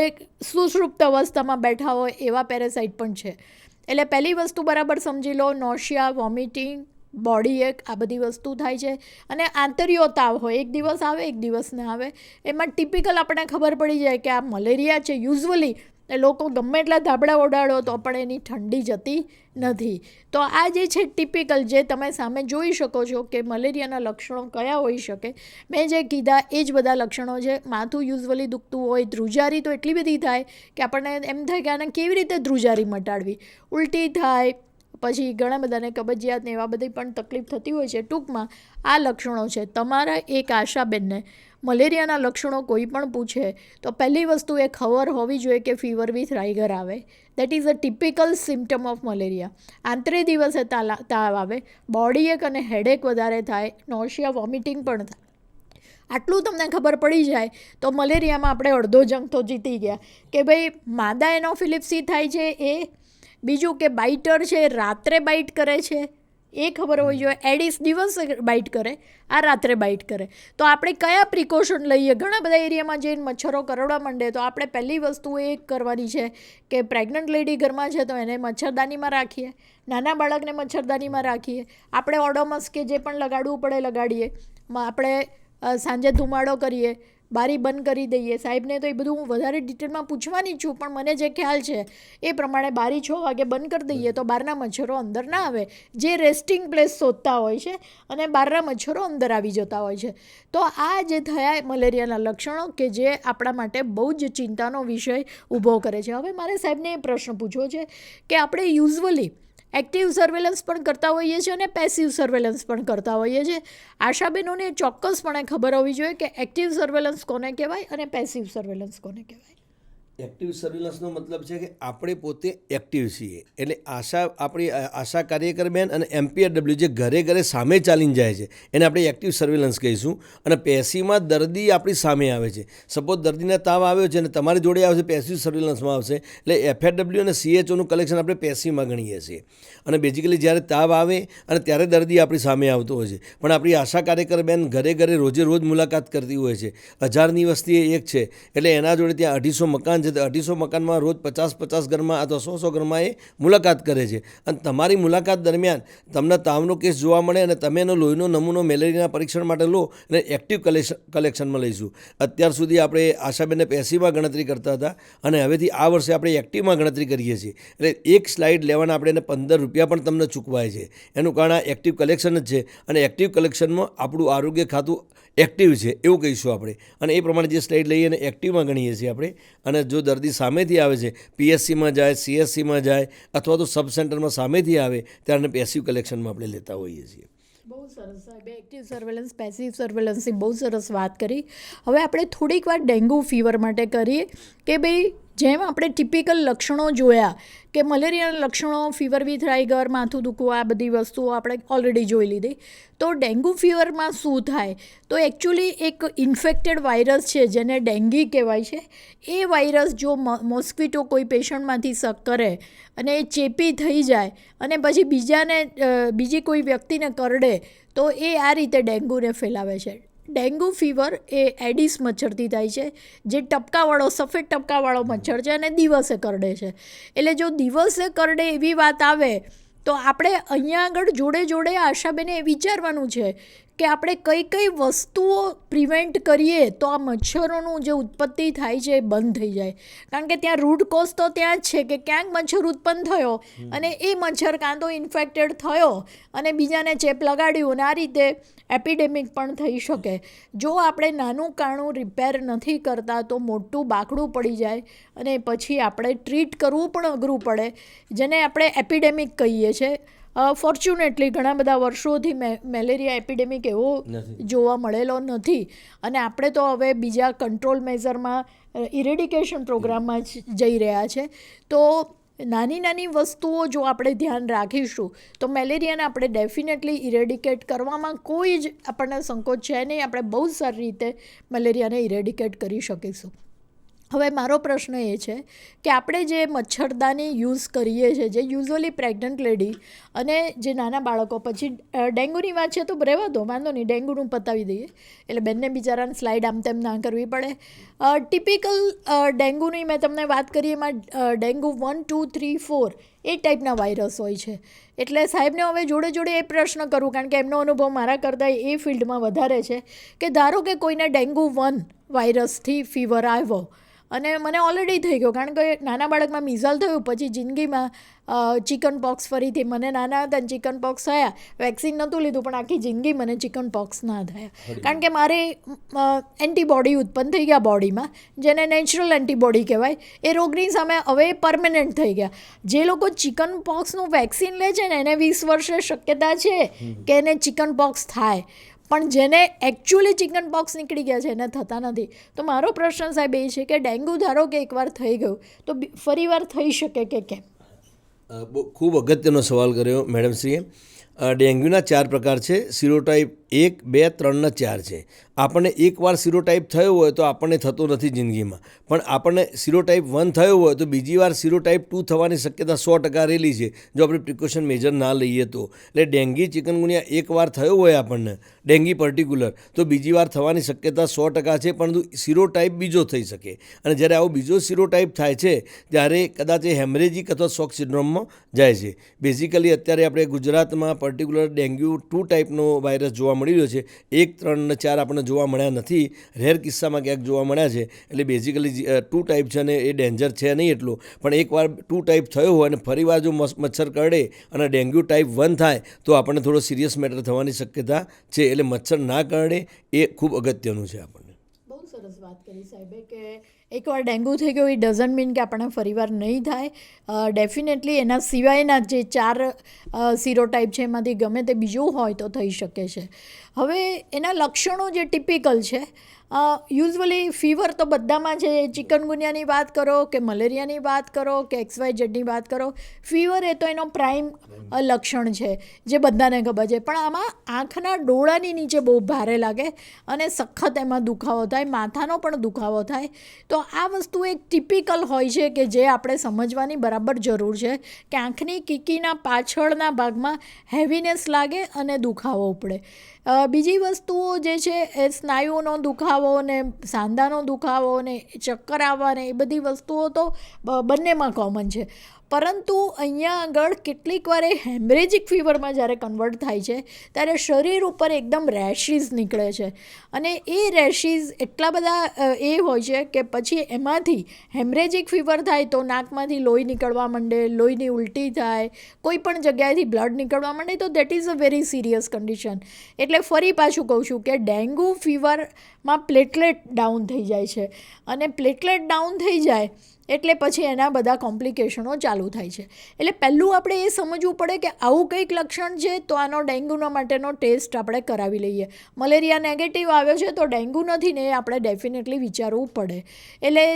સુષુપ્ત અવસ્થામાં બેઠા હોય એવા પેરાસાઇટ પણ છે. એટલે પહેલી વસ્તુ બરાબર સમજી લો, નોશિયા, વોમિટિંગ, બોડી એક, આ બધી વસ્તુ થાય છે. અને આંતરિયો તાવ હોય, એક દિવસ આવે એક દિવસ ના આવે, એમાં ટિપિકલ આપણને ખબર પડી જાય કે આ મલેરિયા છે. યુઝ્યુઅલી એ લોકો ગમે એટલા ધાબળા ઓડાડો તો પણ એની ઠંડી જતી નથી. તો આ જે છે ટિપિકલ, જે તમે સામે જોઈ શકો છો કે મલેરિયાના લક્ષણો કયા હોઈ શકે. મેં જે કીધા એ જ બધા લક્ષણો છે. માથું યુઝ્યુઅલી દુખતું હોય, ધ્રુજારી તો એટલી બધી થાય કે આપણને એમ થાય કે આને કેવી રીતે ધ્રુજારી મટાડવી. ઉલટી થાય, પછી ઘણા બધાને કબજિયાત ને એવા બધી પણ તકલીફ થતી હોય છે. ટૂંકમાં આ લક્ષણો છે. તમારા એક આશાબેનને મલેરિયાના લક્ષણો કોઈ પણ પૂછે તો પહેલી વસ્તુ એ ખબર હોવી જોઈએ કે ફીવર વિથ રાઇગર આવે. That is a typical symptom of malaria. આંતરે દિવસે તાવ આવે, બોડી એક અને હેડેક વધારે થાય, નોશિયા, વોમિટિંગ પણ થાય. આટલું તમને ખબર પડી જાય તો મલેરિયામાં આપણે અડધો જંગ તો જીતી ગયા. કે ભાઈ માદા એનોફિલિપ્સી થાય છે એ, બીજું કે બાઇટર છે રાત્રે બાઇટ કરે છે એ ખબર હોવી જોઈએ. એડિસ દિવસે બાઇટ કરે, આ રાત્રે બાઇટ કરે. તો આપણે કયા પ્રિકોશન લઈએ? ઘણા બધા એરિયામાં જઈને મચ્છરો કરડવા માંડે તો આપણે પહેલી વસ્તુ એ કરવાની છે કે પ્રેગ્નન્ટ લેડી ઘરમાં છે તો એને મચ્છરદાનીમાં રાખીએ, નાના બાળકને મચ્છરદાનીમાં રાખીએ, આપણે ઓડોમસ કે જે પણ લગાડવું પડે લગાડીએ, આપણે સાંજે ધુમાડો કરીએ, બારી બંધ કરી દઈએ. સાહેબને તો એ બધું હું વધારે ડિટેલમાં પૂછવાની જ છું, પણ મને જે ખ્યાલ છે એ પ્રમાણે બારી 6 વાગે બંધ કરી દઈએ તો બહારના મચ્છરો અંદર ના આવે, જે રેસ્ટિંગ પ્લેસ શોધતા હોય છે અને બહારના મચ્છરો અંદર આવી જતા હોય છે. તો આ જે થયા મલેરિયાના લક્ષણો કે જે આપણા માટે બહુ જ ચિંતાનો વિષય ઊભો કરે છે. હવે મારે સાહેબને એ પ્રશ્ન પૂછવો છે કે આપણે યુઝ્યુઅલી એક્ટિવ સર્વેલન્સ પણ કરતા હોઈએ છીએ અને પેસિવ સર્વેલન્સ પણ કરતા હોઈએ છીએ. આશાબેનોને ચોક્કસપણે ખબર હોવી જોઈએ કે એક્ટિવ સર્વેલન્સ કોને કહેવાય અને પેસિવ સર્વેલન્સ કોને કહેવાય. એક્ટિવ સર્વેલન્સનો મતલબ છે કે આપણે પોતે એક્ટિવ છીએ, એટલે આપણી આશા કાર્યકર બેન અને MPRW જે ઘરે ઘરે સામે ચાલીને જાય છે એને આપણે એક્ટિવ સર્વેલન્સ કહીશું. અને પેસીમાં દર્દી આપણી સામે આવે છે. સપોઝ દર્દીને તાવ આવ્યો છે અને તમારી જોડે આવશે, પેસિવ સર્વેલન્સમાં આવશે. એટલે FRW અને CHOનું કલેક્શન આપણે પેસીમાં ગણીએ છીએ. અને બેઝિકલી જ્યારે તાવ આવે અને ત્યારે દર્દી આપણી સામે આવતો હોય છે. પણ આપણી આશા કાર્યકર બેન ઘરે ઘરે રોજે રોજ મુલાકાત કરતી હોય છે. 1000ની વસ્તી એક છે, એટલે એના જોડે ત્યાં 250 મકાન છે, તો 250 મકાનમાં રોજ 50 ઘરમાં અથવા 100 ઘરમાં એ મુલાકાત કરે છે. અને તમારી મુલાકાત દરમિયાન તમને તાવનો કેસ જોવા મળે અને તમે એનો લોહીનો નમૂનો મેલેરિયાના પરીક્ષણ માટે લો અને એક્ટિવ કલેક્શનમાં લઈશું. અત્યાર સુધી આપણે આશાબેનને પેસીમાં ગણતરી કરતા હતા અને હવેથી આ વર્ષે આપણે એક્ટિવમાં ગણતરી કરીએ છીએ. એટલે એક સ્લાઇડ લેવાના આપણે એને 15 રૂપિયા પણ તમને ચૂકવાય છે. એનું કારણ આ એક્ટિવ કલેક્શન જ છે. અને એક્ટિવ કલેક્શનમાં આપણું આરોગ્ય ખાતું એક્ટિવ છે એવું કહીશું આપણે. અને એ પ્રમાણે જે સ્લાઇડ લઈએ અને એક્ટિવમાં ગણીએ છીએ આપણે. અને જો દર્દી સામેથી આવે છે, PSCમાં જાય, CSCમાં જાય અથવા તો સબ સેન્ટરમાં સામેથી આવે ત્યારે પેસિવ કલેક્શનમાં આપણે લેતા હોઈએ છીએ. બહુ સરસ સાહેબે એક્ટિવ સર્વેલન્સ પેસિવ સર્વેલન્સની બહુ સરસ વાત કરી. હવે આપણે થોડીક વાર ડેન્ગ્યુ ફીવર માટે કરીએ કે ભાઈ જેમ આપણે ટિપિકલ લક્ષણો જોયા કે મલેરિયાના લક્ષણો ફીવર વિથ રાઈગર, માથું દુખવું, આ બધી વસ્તુઓ આપણે ઓલરેડી જોઈ લીધી. તો ડેન્ગ્યુ ફીવરમાં શું થાય? તો એકચ્યુઅલી એક ઇન્ફેક્ટેડ વાયરસ છે જેને ડેન્ગી કહેવાય છે. એ વાયરસ જો મોસ્કિટો કોઈ પેશન્ટમાંથી સક કરે અને એ ચેપી થઈ જાય અને પછી બીજી કોઈ વ્યક્તિને કરડે તો એ આ રીતે ડેન્ગ્યુને ફેલાવે છે. ડેન્ગ્યુ ફીવર એ એડિસ મચ્છરથી થાય છે, જે સફેદ ટપકાવાળો મચ્છર છે અને દિવસે કરડે છે. એટલે જો દિવસે કરડે એવી વાત આવે તો આપણે અહીંયા આગળ જોડે આશાબેને એ વિચારવાનું છે કે આપણે કઈ કઈ વસ્તુઓ પ્રિવેન્ટ કરીએ તો આ મચ્છરોનું જે ઉત્પત્તિ થાય છે એ બંધ થઈ જાય. કારણ કે ત્યાં રૂટ કોઝ તો ત્યાં જ છે કે ક્યાંક મચ્છર ઉત્પન્ન થયો અને એ મચ્છર કાં તો ઇન્ફેક્ટેડ થયો અને બીજાને ચેપ લગાડ્યું અને આ રીતે એપિડેમિક પણ થઈ શકે. જો આપણે નાનું કાણું રિપેર નથી કરતા તો મોટું બાકડું પડી જાય અને પછી આપણે ટ્રીટ કરવું પણ અઘરું પડે, જેને આપણે એપિડેમિક કહીએ છીએ. ફોર્ચ્યુનેટલી ઘણા બધા વર્ષોથી મેલેરિયા એપિડેમિક એવો જોવા મળેલો નથી. અને આપણે તો હવે બીજા કંટ્રોલ મેઝરમાં ઇરેડિકેશન પ્રોગ્રામમાં જઈ રહ્યા છે. તો નાની વસ્તુઓ જો આપણે ધ્યાન રાખીશું તો મેલેરિયાને આપણે ડેફિનેટલી ઇરેડિકેટ કરવામાં કોઈ જ આપણને સંકોચ છે નહીં. આપણે બહુ સારી રીતે મેલેરિયાને ઇરેડિકેટ કરી શકીશું. હવે મારો પ્રશ્ન એ છે કે આપણે જે મચ્છરદાની યુઝ કરીએ છીએ, જે યુઝ્યુઅલી પ્રેગ્નન્ટ લેડી અને જે નાના બાળકો, પછી ડેન્ગ્યુની વાત છે તો રહેવા દો, વાંધો નહીં, ડેન્ગ્યુનું પતાવી દઈએ એટલે બંને બિચારાને સ્લાઇડ આમ તેમ ના કરવી પડે. ટિપિકલ ડેન્ગ્યુની મેં તમને વાત કરી, એમાં ડેન્ગ્યુ 1, 2, 3, 4 એ ટાઈપના વાયરસ હોય છે. એટલે સાહેબને હવે જોડે એ પ્રશ્ન કરું, કારણ કે એમનો અનુભવ મારા કરતાં એ ફિલ્ડમાં વધારે છે, કે ધારો કે કોઈને ડેન્ગ્યુ 1 વાયરસથી ફીવર આવ્યો અને મને ઓલરેડી થઈ ગયો, કારણ કે નાના બાળકમાં મિઝાલ થયું, પછી જિંદગીમાં ચિકન પોક્સ ફરીથી, મને નાના હતા ચિકન પોક્સ થયા, વેક્સિન નહોતું લીધું પણ આખી જિંદગી મને ચિકન પોક્સ ના થયા, કારણ કે મારે એન્ટીબોડી ઉત્પન્ન થઈ ગયા બોડીમાં, જેને નેચરલ એન્ટીબોડી કહેવાય. એ રોગની સામે હવે પરમેનન્ટ થઈ ગયા. જે લોકો ચિકન પોક્સનું વેક્સિન લે છે ને એને 20 વર્ષે શક્યતા છે કે એને ચિકન પોક્સ થાય, પણ જેને એકચ્યુઅલી ચિકન પોક્સ નીકળી ગયા છે એને થતા નથી. તો મારો પ્રશ્ન સાહેબ એ છે કે ડેન્ગ્યુ ધારો કે એકવાર થઈ ગયું તો ફરી વાર થઈ શકે કે કેમ? ખૂબ અગત્યનો સવાલ કર્યો મેડમશ્રીએ. ડેન્ગ્યુના 4 પ્રકાર છે. સિરોટાઈપ 1, 2, 3 અને 4 છે. આપણને એકવાર સિરોટાઈપ થયો હોય તો આપણને થતો નથી જિંદગીમાં, પણ આપણને સિરોટાઈપ 1 થયો હોય તો બીજી વાર સિરોટાઈપ 2 થવાની શક્યતા 100% રહેલી છે, જો આપણે પ્રિકોશન મેજર ના લઈએ તો. એટલે ડેન્ગી ચિકનગુનિયા એકવાર થયો હોય આપણને, ડેન્ગી પર્ટિક્યુલર, તો બીજી વાર થવાની શક્યતા 100% છે, પરંતુ સિરોટાઈપ બીજો થઈ શકે. અને જ્યારે આવો બીજો સિરોટાઈપ થાય છે ત્યારે કદાચ એ હેમરેજિક અથવા શોક સિન્ડ્રોમમાં જાય છે. બેઝિકલી અત્યારે આપણે ગુજરાતમાં પર્ટિક્યુલર ડેન્ગ્યુ 2 ટાઈપનો વાયરસ જોવા મળી રહ્યો છે. 1, 3 અને 4 આપણને જોવા મળ્યા નથી, રેર કિસ્સામાં ક્યાંક જોવા મળ્યા છે. એટલે બેઝિકલી 2 ટાઈપ છે અને એ ડેન્જર છે નહીં એટલું, પણ એકવાર 2 ટાઈપ થયો હોય અને ફરીવાર જો મચ્છર કરડે અને ડેન્ગ્યુ ટાઈપ 1 થાય તો આપણને થોડો સિરિયસ મેટર થવાની શક્યતા છે. એટલે મચ્છર ના કરડે એ ખૂબ અગત્યનું છે આપણને. બહુ સરસ વાત કરી સાહેબે કે એકવાર ડેન્ગ્યુ થઈ ગયો એ ડઝન્ટ મીન કે આપણને ફરીવાર નહીં થાય. ડેફિનેટલી એના સિવાયના જે 4 સિરોટાઈપ છે એમાંથી ગમે તે બીજું હોય તો થઈ શકે છે. હવે એના લક્ષણો જે ટિપિકલ છે, યુઝવલી ફીવર તો બધામાં છે. ચિકનગુનિયાની વાત કરો કે મલેરિયાની વાત કરો કે XYZ વાત કરો, ફીવર એ તો એનો પ્રાઇમ લક્ષણ છે જે બધાને ખબર છે. પણ આમાં આંખના ડોળાની નીચે બહુ ભારે લાગે અને સખત એમાં દુખાવો થાય, માથાનો પણ દુખાવો થાય. તો આ વસ્તુ એક ટિપિકલ હોય છે કે જે આપણે સમજવાની બરાબર જરૂર છે કે આંખની કીકીના પાછળના ભાગમાં હેવીનેસ લાગે અને દુખાવો ઉપડે. બીજી વસ્તુઓ જે છે એ સ્નાયુઓનો દુખાવો ને સાંધાનો દુખાવો ને ચક્કર આવવા ને એ બધી વસ્તુઓ તો બંનેમાં કોમન છે. પરંતુ અહીંયા આગળ કેટલીક વાર એ હેમરેજિક ફીવરમાં જ્યારે કન્વર્ટ થાય છે ત્યારે શરીર ઉપર એકદમ રેશિસ નીકળે છે અને એ રેશિસ એટલા બધા એ હોય છે કે પછી એમાંથી હેમરેજિક ફીવર થાય તો નાકમાંથી લોહી નીકળવા માંડે, લોહીની ઉલટી થાય, કોઈ પણ જગ્યાએથી બ્લડ નીકળવા માંડે, તો that is a very serious condition. એટલે ફરી પાછું કહું છું કે ડેન્ગ્યુ ફીવરમાં પ્લેટલેટ ડાઉન થઈ જાય છે અને પ્લેટલેટ ડાઉન થઈ જાય એટલે પછી એના બધા કોમ્પ્લિકેશનો ચાલુ થાય છે. એટલે પહેલું આપણે એ સમજવું પડે કે આવું કંઈક લક્ષણ છે તો આનો ડેન્ગ્યુના માટેનો ટેસ્ટ આપણે કરાવી લઈએ. મલેરિયા નેગેટિવ આવ્યો છે તો ડેન્ગ્યુ નથી ને એ આપણે ડેફિનેટલી વિચારવું પડે. એટલે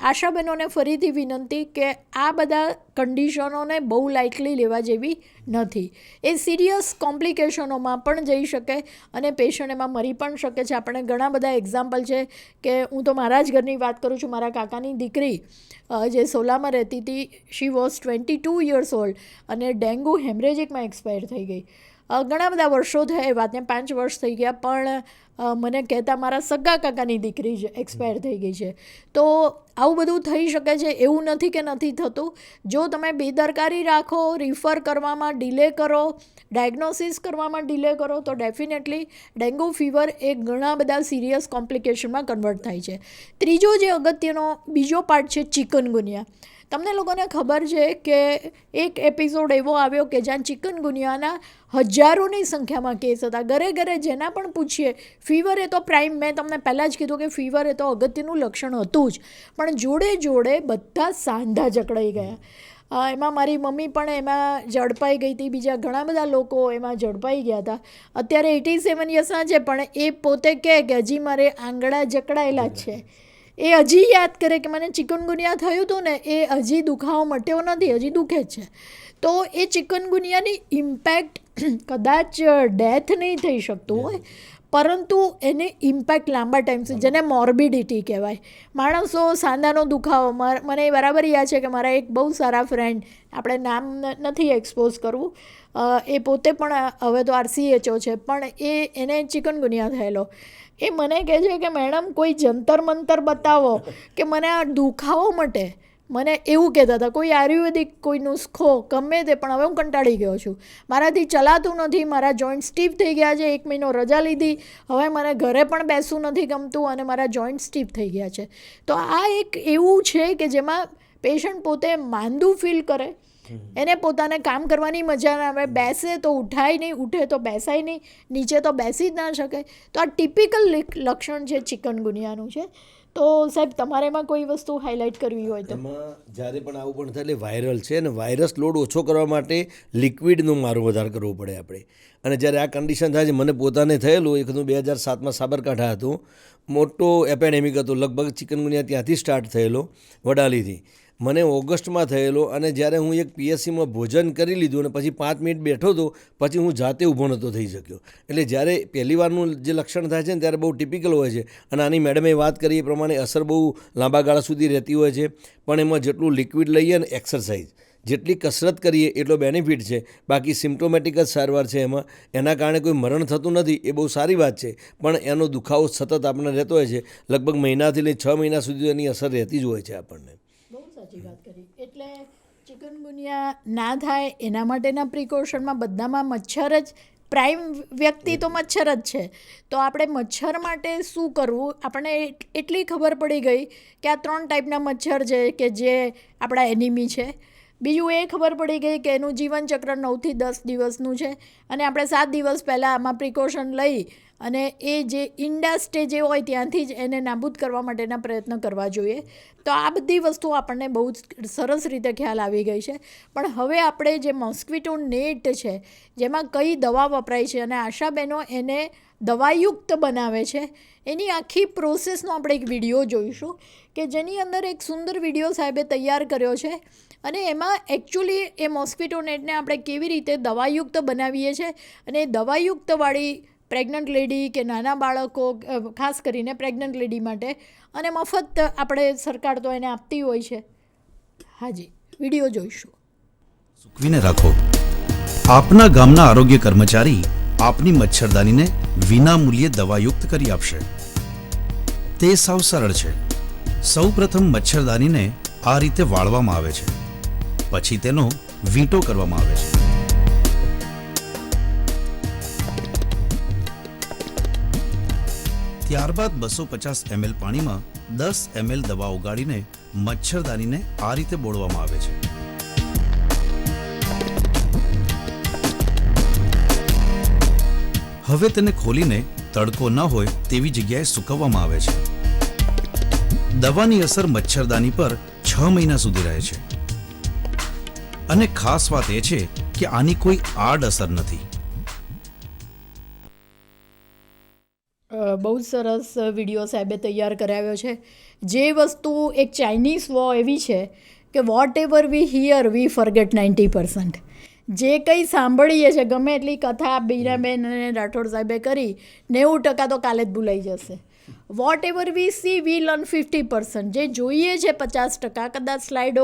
આશાબહેનોને ફરીથી વિનંતી કે આ બધા કન્ડિશનોને બહુ લાઇટલી લેવા જેવી નથી. એ સિરિયસ કોમ્પ્લિકેશનોમાં પણ જઈ શકે અને પેશન્ટ એમાં મરી પણ શકે છે. આપણે ઘણા બધા એક્ઝામ્પલ છે કે હું તો મારા જ ઘરની વાત કરું છું. મારા કાકાની દીકરી જે સોલામાં રહેતી હતી, શી વોઝ 22 years old અને ડેન્ગ્યુ હેમરેજિકમાં એક્સપાયર થઈ ગઈ. ઘણા બધા વર્ષો થયા એ વાતને, 5 વર્ષ થઈ ગયા, પણ મને કહેતા મારા સગા કાકાની દીકરી જ એક્સપાયર થઈ ગઈ છે. તો આવું બધું થઈ શકે છે, એવું નથી કે નથી થતું. જો તમે બેદરકારી રાખો, રિફર કરવામાં ડિલે કરો, ડાયગ્નોસિસ કરવામાં ડિલે કરો તો ડેફિનેટલી ડેન્ગ્યુ ફીવર એ ઘણા બધા સિરિયસ કોમ્પ્લિકેશનમાં કન્વર્ટ થાય છે. ત્રીજો જે અગત્યનો બીજો પાર્ટ છે ચિકનગુનિયા. તમને લોકોને ખબર છે કે એક એપિસોડ એવો આવ્યો કે જ્યાં ચિકનગુનિયાના હજારોની સંખ્યામાં કેસ હતા. ઘરે ઘરે જેના પણ પૂછીએ, ફીવર એ તો પ્રાઇમ, મેં તમને પહેલાં જ કીધું કે ફીવર એ તો અગત્યનું લક્ષણ હતું જ, પણ જોડે જોડે બધા સાંધા જકડાઈ ગયા. એમાં મારી મમ્મી પણ એમાં ઝડપાઈ ગઈ હતી, બીજા ઘણા બધા લોકો એમાં ઝડપાઈ ગયા હતા. અત્યારે 87 યર્સના છે પણ એ પોતે કહે કે હજી મારે આંગળા જકડાયેલા જ છે. એ હજી યાદ કરે કે મને ચિકનગુનિયા થયું હતું ને, એ હજી દુખાવો મટ્યો નથી, હજી દુખે જ છે. તો એ ચિકનગુનિયાની ઇમ્પેક્ટ કદાચ ડેથ નહીં થઈ શકતું હોય, પરંતુ એને ઇમ્પેક્ટ લાંબા ટાઈમ, જેને મોર્બિડિટી કહેવાય. માણસો સાંધાનો દુખાવો, મને બરાબર યાદ છે કે મારા એક બહુ સારા ફ્રેન્ડ, આપણે નામ નથી એક્સપોઝ કરવું, એ પોતે પણ હવે તો RCHO છે, પણ એને ચિકનગુનિયા થયેલો. એ મને કહે છે કે મેડમ કોઈ જંતર મંતર બતાવો કે મને આ દુખાવો મટે. મને એવું કહેતા હતા, કોઈ આયુર્વેદિક, કોઈ નુસ્ખો, ગમે તે, પણ હવે હું કંટાળી ગયો છું, મારાથી ચલાતું નથી, મારા જોઈન્ટ સ્ટીફ થઈ ગયા છે, 1 મહિનો રજા લીધી, હવે મને ઘરે પણ બેસવું નથી ગમતું અને મારા જોઈન્ટ સ્ટીફ થઈ ગયા છે. તો આ એક એવું છે કે જેમાં પેશન્ટ પોતે માંદું ફીલ કરે, એને પોતાને કામ કરવાની મજા ના આવે, બેસે તો ઉઠાય નહીં, ઉઠે તો બેસાય નહીં, નીચે તો બેસી જ ના શકે. તો આ ટિપિકલ લક્ષણ છે ચિકનગુનિયાનું છે. તો સાહેબ તમારે એમાં કોઈ વસ્તુ હાઇલાઇટ કરવી હોય તો? એમાં જ્યારે પણ આવું પણ થાય એટલે વાયરલ છે અને વાયરસ લોડ ઓછો કરવા માટે લિક્વિડનું મારું વધારે કરવું પડે આપણે. અને જ્યારે આ કન્ડિશન થાય છે, મને પોતાને થયેલું, એક 2007માં સાબરકાંઠા હતું, મોટો એપેડેમિક હતો, લગભગ ચિકનગુનિયા ત્યાંથી સ્ટાર્ટ થયેલો, વડાલીથી. મને ઓગસ્ટમાં થયેલો અને જ્યારે હું એક PSCમાં ભોજન કરી લીધું અને પછી 5 મિનિટ બેઠો હતો, પછી હું જાતે ઊભો નહોતો થઈ શક્યો. એટલે જ્યારે પહેલી વારનું જે લક્ષણ થાય છે ને ત્યારે બહુ ટિપિકલ હોય છે અને આની મેડમે વાત કરી એ પ્રમાણે અસર બહુ લાંબા ગાળા સુધી રહેતી હોય છે. પણ એમાં જેટલું લિક્વિડ લઈએ ને એક્સરસાઇઝ, જેટલી કસરત કરીએ એટલો બેનિફિટ છે. બાકી સિમ્પ્ટોમેટિક જ સારવાર છે એમાં, એના કારણે કોઈ મરણ થતું નથી, એ બહુ સારી વાત છે. પણ એનો દુખાવો સતત આપણને રહેતો હોય છે, લગભગ મહિનાથી લઈ 6 મહિના સુધી એની અસર રહેતી જ હોય છે આપણને. બહુ સાચી વાત કરી. એટલે ચિકનગુનિયા ના થાય એના માટેના પ્રિકોશનમાં બધામાં મચ્છર જ પ્રાઇમ વ્યક્તિ, તો મચ્છર જ છે. તો આપણે મચ્છર માટે શું કરવું, આપણને એટલી ખબર પડી ગઈ કે આ 3 ટાઈપના મચ્છર છે કે જે આપણા એનિમી છે. બીજું એ ખબર પડી ગઈ કે એનું જીવનચક્ર 9 થી 10 દિવસનું છે અને આપણે 7 દિવસ પહેલાં આમાં પ્રિકોશન લઈ અને એ જે ઈંડા સ્ટેજ હોય ત્યાંથી જ એને નાબૂદ કરવા માટેના પ્રયત્ન કરવા જોઈએ. તો આ બધી વસ્તુઓ આપણને બહુ જ સરસ રીતે ખ્યાલ આવી ગઈ છે. પણ હવે આપણે જે મોસ્કિટો નેટ છે, જેમાં કઈ દવા વપરાય છે, અને આશાબહેનો એને દવાયુક્ત બનાવે છે એની આખી પ્રોસેસનો આપણે એક વિડીયો જોઈશું કે જેની અંદર એક સુંદર વિડીયો સાહેબે તૈયાર કર્યો છે અને એમાં એકચ્યુઅલી એ મોસ્કિટો નેટને આપણે કેવી રીતે દવાયુક્ત બનાવીએ છીએ અને એ દવાયુક્તવાળી પ્રેગ્નન્ટ લેડી કે નાના બાળકો, ખાસ કરીને પ્રેગ્નન્ટ લેડી માટે, અને મફત આપણે સરકાર તો એને આપતી હોય છે. હાજી, વિડીયો જોઈશું. સૂકવીને રાખો. આપના ગામના આરોગ્ય કર્મચારી આપની મચ્છરદાનીને વિના મૂલ્યે દવાયુક્ત કરી આપશે. તે સાવ સરળ છે. સૌ પ્રથમ મચ્છરદાનીને આ રીતે વાળવામાં આવે છે, પછી તેનો વીંટો કરવામાં આવે છે. ત્યારબાદ 250 ml પાણીમાં 10 ml દવા ઓગાળીને મચ્છરદાનીને આ રીતે બોળવામાં આવે છે. હવે તેને ખોલીને તડકો ન હોય તેવી જગ્યાએ સૂકવવામાં આવે છે. દવાની અસર મચ્છરદાની પર 6 મહિના સુધી રહે છે. અને ખાસ વાત એ છે કે આની કોઈ આડઅસર નથી. બહુ જ સરસ વિડીયો સાહેબે તૈયાર કરાવ્યો છે. જે વસ્તુ એક ચાઇનીઝ વો એવી છે કે whatever we hear we forget 90%. જે કંઈ સાંભળીએ છીએ, ગમે એટલી કથા બીનાબેન અને રાઠોડ સાહેબે કરી, 90% તો કાલે જ ભૂલાઈ જશે. Whatever we see we learn 50%. જે જોઈએ છે 50%, કદાચ સ્લાઇડો,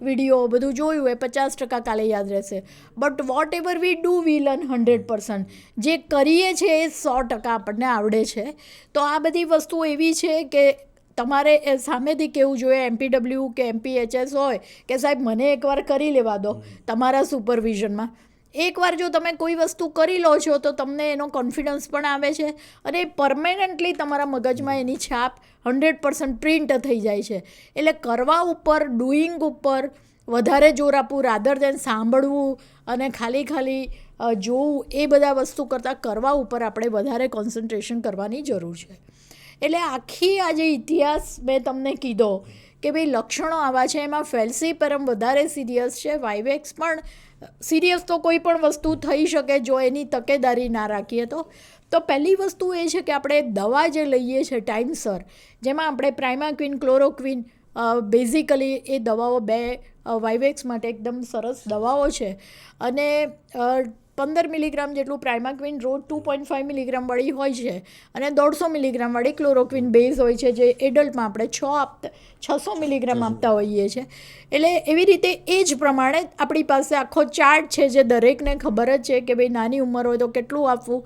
વિડીયો બધું જોયું એ 50% કાલે યાદ રહેશે. But what ever we do we learn 100%. જે કરીએ છીએ એ 100% આપણને આવડે છે. તો આ બધી વસ્તુઓ એવી છે કે તમારે એ સામેથી કહેવું જોઈએ, MPW કે MPHS હોય કે સાહેબ મને એકવાર કરી લેવા દો તમારા સુપરવિઝનમાં. એકવાર જો તમે કોઈ વસ્તુ કરી લો છો તો તમને એનો કોન્ફિડન્સ પણ આવે છે અને પરમેનન્ટલી તમારા મગજમાં એની છાપ 100% પ્રિન્ટ થઈ જાય છે. એટલે કરવા ઉપર, ડુઈંગ ઉપર વધારે જોર આપવું રાધર દેન સાંભળવું અને ખાલી જોવું, એ બધા વસ્તુ કરતાં કરવા ઉપર આપણે વધારે કોન્સન્ટ્રેશન કરવાની જરૂર છે. એટલે આખી આ જે ઇતિહાસ મેં તમને કીધો કે ભાઈ લક્ષણો આવા છે, એમાં ફેલ્સીપેરમ વધારે સિરિયસ છે, વાઇવેક્સ પણ સિરિયસ. તો કોઈ પણ વસ્તુ થઈ શકે જો એની તકેદારી ના રાખીએ તો પહેલી વસ્તુ એ છે કે આપણે દવા જે લઈએ છીએ ટાઈમસર, જેમાં આપણે પ્રાઇમાક્વિન, ક્લોરોક્વિન, બેઝિકલી એ દવાઓ 2 વાઇવેક્સ માટે એકદમ સરસ દવાઓ છે. અને 15 મિલીગ્રામ જેટલું પ્રાઇમાક્વિન રોજ 2.5 મિલીગ્રામ વાળી હોય છે અને 150 મિલીગ્રામ વાળી ક્લોરોક્વિન બેઝ હોય છે, જે એડલ્ટમાં આપણે 600 મિલીગ્રામ આપતા હોઈએ છીએ. એટલે એવી રીતે એ જ પ્રમાણે આપણી પાસે આખો ચાર્ટ છે જે દરેકને ખબર જ છે કે ભાઈ નાની ઉંમર હોય તો કેટલું આપવું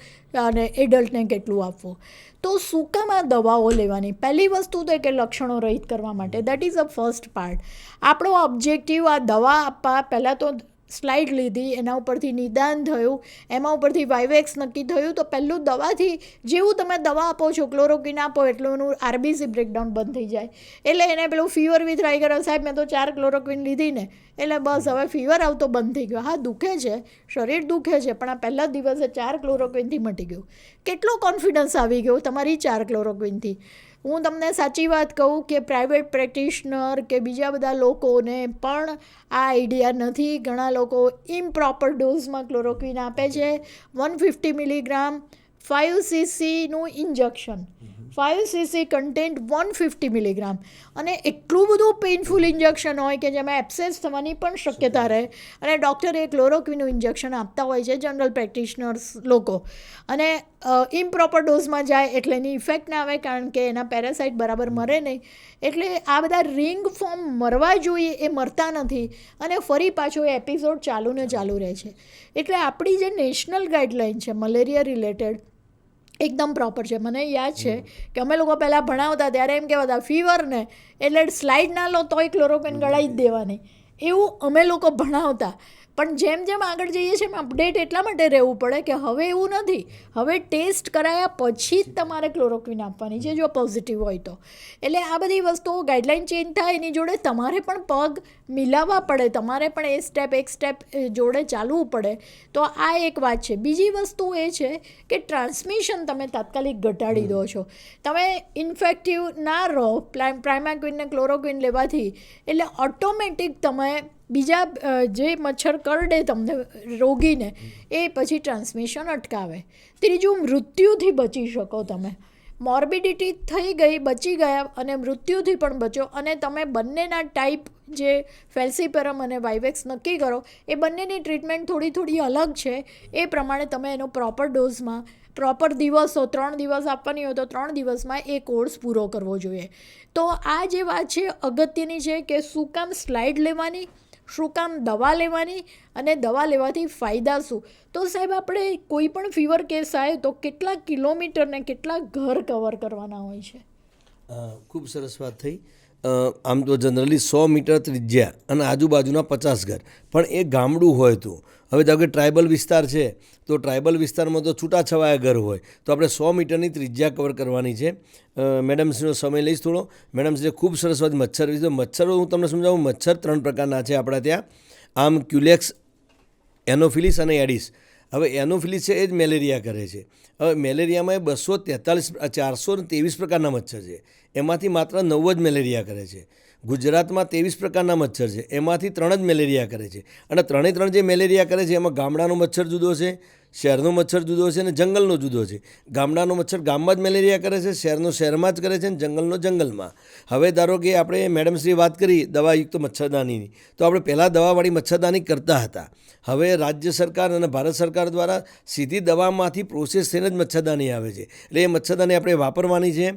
અને એડલ્ટને કેટલું આપવું. તો સૂકામાં દવાઓ લેવાની પહેલી વસ્તુ તો કે લક્ષણો રહિત કરવા માટે, that is a first part. આપણો ઓબ્જેક્ટિવ આ દવા આપવા પહેલાં તો સ્લાઇડ લીધી, એના ઉપરથી નિદાન થયું, એમાં ઉપરથી વાઇવેક્સ નક્કી થયું. તો પહેલું દવાથી જેવું તમે દવા આપો છો, ક્લોરોક્વિન આપો એટલે એનું RBC બ્રેકડાઉન બંધ થઈ જાય. એટલે એને પેલું ફીવર વિથ રાઇગર, સાહેબ મેં તો 4 ક્લોરોક્વિન લીધી ને એટલે બસ હવે ફીવર આવતો બંધ થઈ ગયો. હા, દુખે છે, શરીર દુખે છે, પણ આ પહેલા દિવસે 4 ક્લોરોક્વિનથી મટી ગયું. કેટલો કોન્ફિડન્સ આવી ગયો તમારી 4 ક્લોરોક્વિનથી. હું તમને સાચી વાત કહું કે પ્રાઇવેટ પ્રેક્ટિશનર કે બીજા બધા લોકોને પણ આ આઈડિયા નથી. ઘણા લોકો ઇમ્પ્રોપર ડોઝમાં ક્લોરોક્વિન આપે છે. 150 મિલીગ્રામ 5 ccનું ઇન્જેક્શન, 5 cc કન્ટેન્ટ 150 મિલીગ્રામ, અને એટલું બધું પેઇનફુલ ઇન્જેક્શન હોય કે જેમાં એબ્સેસ થવાની પણ શક્યતા રહે. અને ડૉક્ટર એ ક્લોરોક્વિનનું ઇન્જેક્શન આપતા હોય છે જનરલ પ્રેક્ટિશનર્સ લોકો. અને ઇમ્પ્રોપર ડોઝમાં જાય એટલે એની ઇફેક્ટ ના આવે, કારણ કે એના પેરાસાઇટ બરાબર મરે નહીં. એટલે આ બધા રિંગ ફોર્મ મરવા જોઈએ એ મરતા નથી અને ફરી પાછો એ એપિસોડ ચાલુ ને ચાલુ રહે છે. એટલે આપણી જે નેશનલ ગાઈડલાઇન છે મલેરિયા રિલેટેડ એકદમ પ્રોપર છે. મને યાદ છે કે અમે લોકો પહેલાં ભણાવતા ત્યારે એમ કહેવાતા ફીવર ને એટલે સ્લાઇડ ના લો તોય ક્લોરોક્વિન ગળાઈ જ દેવાની, એવું અમે લોકો ભણાવતા. પણ જેમ જેમ આગળ જઈએ છીએ એમ અપડેટ એટલા માટે રહેવું પડે કે હવે એવું નથી. હવે ટેસ્ટ કરાયા પછી જ તમારે ક્લોરોક્વિન આપવાની છે જો પોઝિટિવ હોય તો. એટલે આ બધી વસ્તુઓ ગાઈડલાઇન ચેન્જ થાય એની જોડે તમારે પણ પગ મિલાવવા પડે, તમારે પણ એક સ્ટેપ જોડે ચાલવું પડે. તો આ એક વાત છે. બીજી વસ્તુ એ છે કે ટ્રાન્સમિશન તમે તાત્કાલિક ઘટાડી દો છો. તમે ઇન્ફેક્ટિવ ના રહો પ્રાઇમાક્વિન ને ક્લોરોક્વિન લેવાથી, એટલે ઓટોમેટિક તમે બીજા જે મચ્છર કરડે તમને રોગીને એ પછી ટ્રાન્સમિશન અટકાવે. ત્રીજું, મૃત્યુથી બચી શકો તમે. મોર્બિડિટી થઈ ગઈ, બચી ગયા અને મૃત્યુથી પણ બચો. અને તમે બંનેના ટાઈપ જે ફેલ્સીપેરમ અને વાઇવેક્સ નક્કી કરો, એ બંનેની ટ્રીટમેન્ટ થોડી થોડી અલગ છે. એ પ્રમાણે તમે એનો પ્રોપર ડોઝમાં પ્રોપર દિવસો 3 દિવસ આપવાની હોય તો 3 દિવસમાં એ કોર્સ પૂરો કરવો જોઈએ. તો આ જે વાત છે અગત્યની છે કે શું કામ સ્લાઇડ લેવાની, શું કામ દવા લેવાની અને દવા લેવાથી ફાયદા શું. તો સાહેબ, આપણે કોઈ પણ ફીવર કેસ આવે તો કેટલા કિલોમીટર ને કેટલા ઘર કવર કરવાના હોય છે? ખૂબ સરસ વાત થઈ. આમ તો જનરલી 100 મીટર ત્રિજ્યા અને આજુબાજુના 50 ઘર, પણ એ ગામડું હોય તો હવે ધારો કે ટ્રાઇબલ વિસ્તાર છે તો ટ્રાઇબલ વિસ્તારમાં તો છૂટાછવાયા ઘર હોય તો આપણે 100 મીટરની ત્રિજ્યા કવર કરવાની છે. મેડમશ્રીનો સમય લઈશ થોડો. મેડમશ્રીએ ખૂબ સરસ વાત મચ્છર વિશે. મચ્છરો હું તમને સમજાવું. મચ્છર 3 પ્રકારના છે આપણા ત્યાં. આમ ક્યુલેક્સ, એનોફિલિસ અને એડિસ. હવે એનોફિલિસ છે એ જ મેલેરિયા કરે છે. હવે મેલેરિયામાં 423 પ્રકારના મચ્છર છે, એમાંથી માત્ર 9 જ મેલેરિયા કરે છે. ગુજરાતમાં 23 પ્રકારના મચ્છર છે, એમાંથી 3 જ મેલેરિયા કરે છે. અને 3 જે મેલેરિયા કરે છે એમાં ગામડાનો મચ્છર જુદો છે, શહેરનો મચ્છર જુદો છે અને જંગલનો જુદો છે. ગામડાનો મચ્છર ગામમાં જ મેલેરિયા કરે છે, શહેરનો શહેરમાં જ કરે છે અને જંગલનો જંગલમાં. હવે ધારો કે આપણે મેડમશ્રી વાત કરી દવાયુક્ત મચ્છરદાનીની, તો આપણે પહેલાં દવાવાળી મચ્છરદાની કરતા હતા. હવે રાજ્ય સરકાર અને ભારત સરકાર દ્વારા સીધી દવામાંથી પ્રોસેસ થઈને જ મચ્છરદાની આવે છે. એટલે એ મચ્છરદાની આપણે વાપરવાની છે.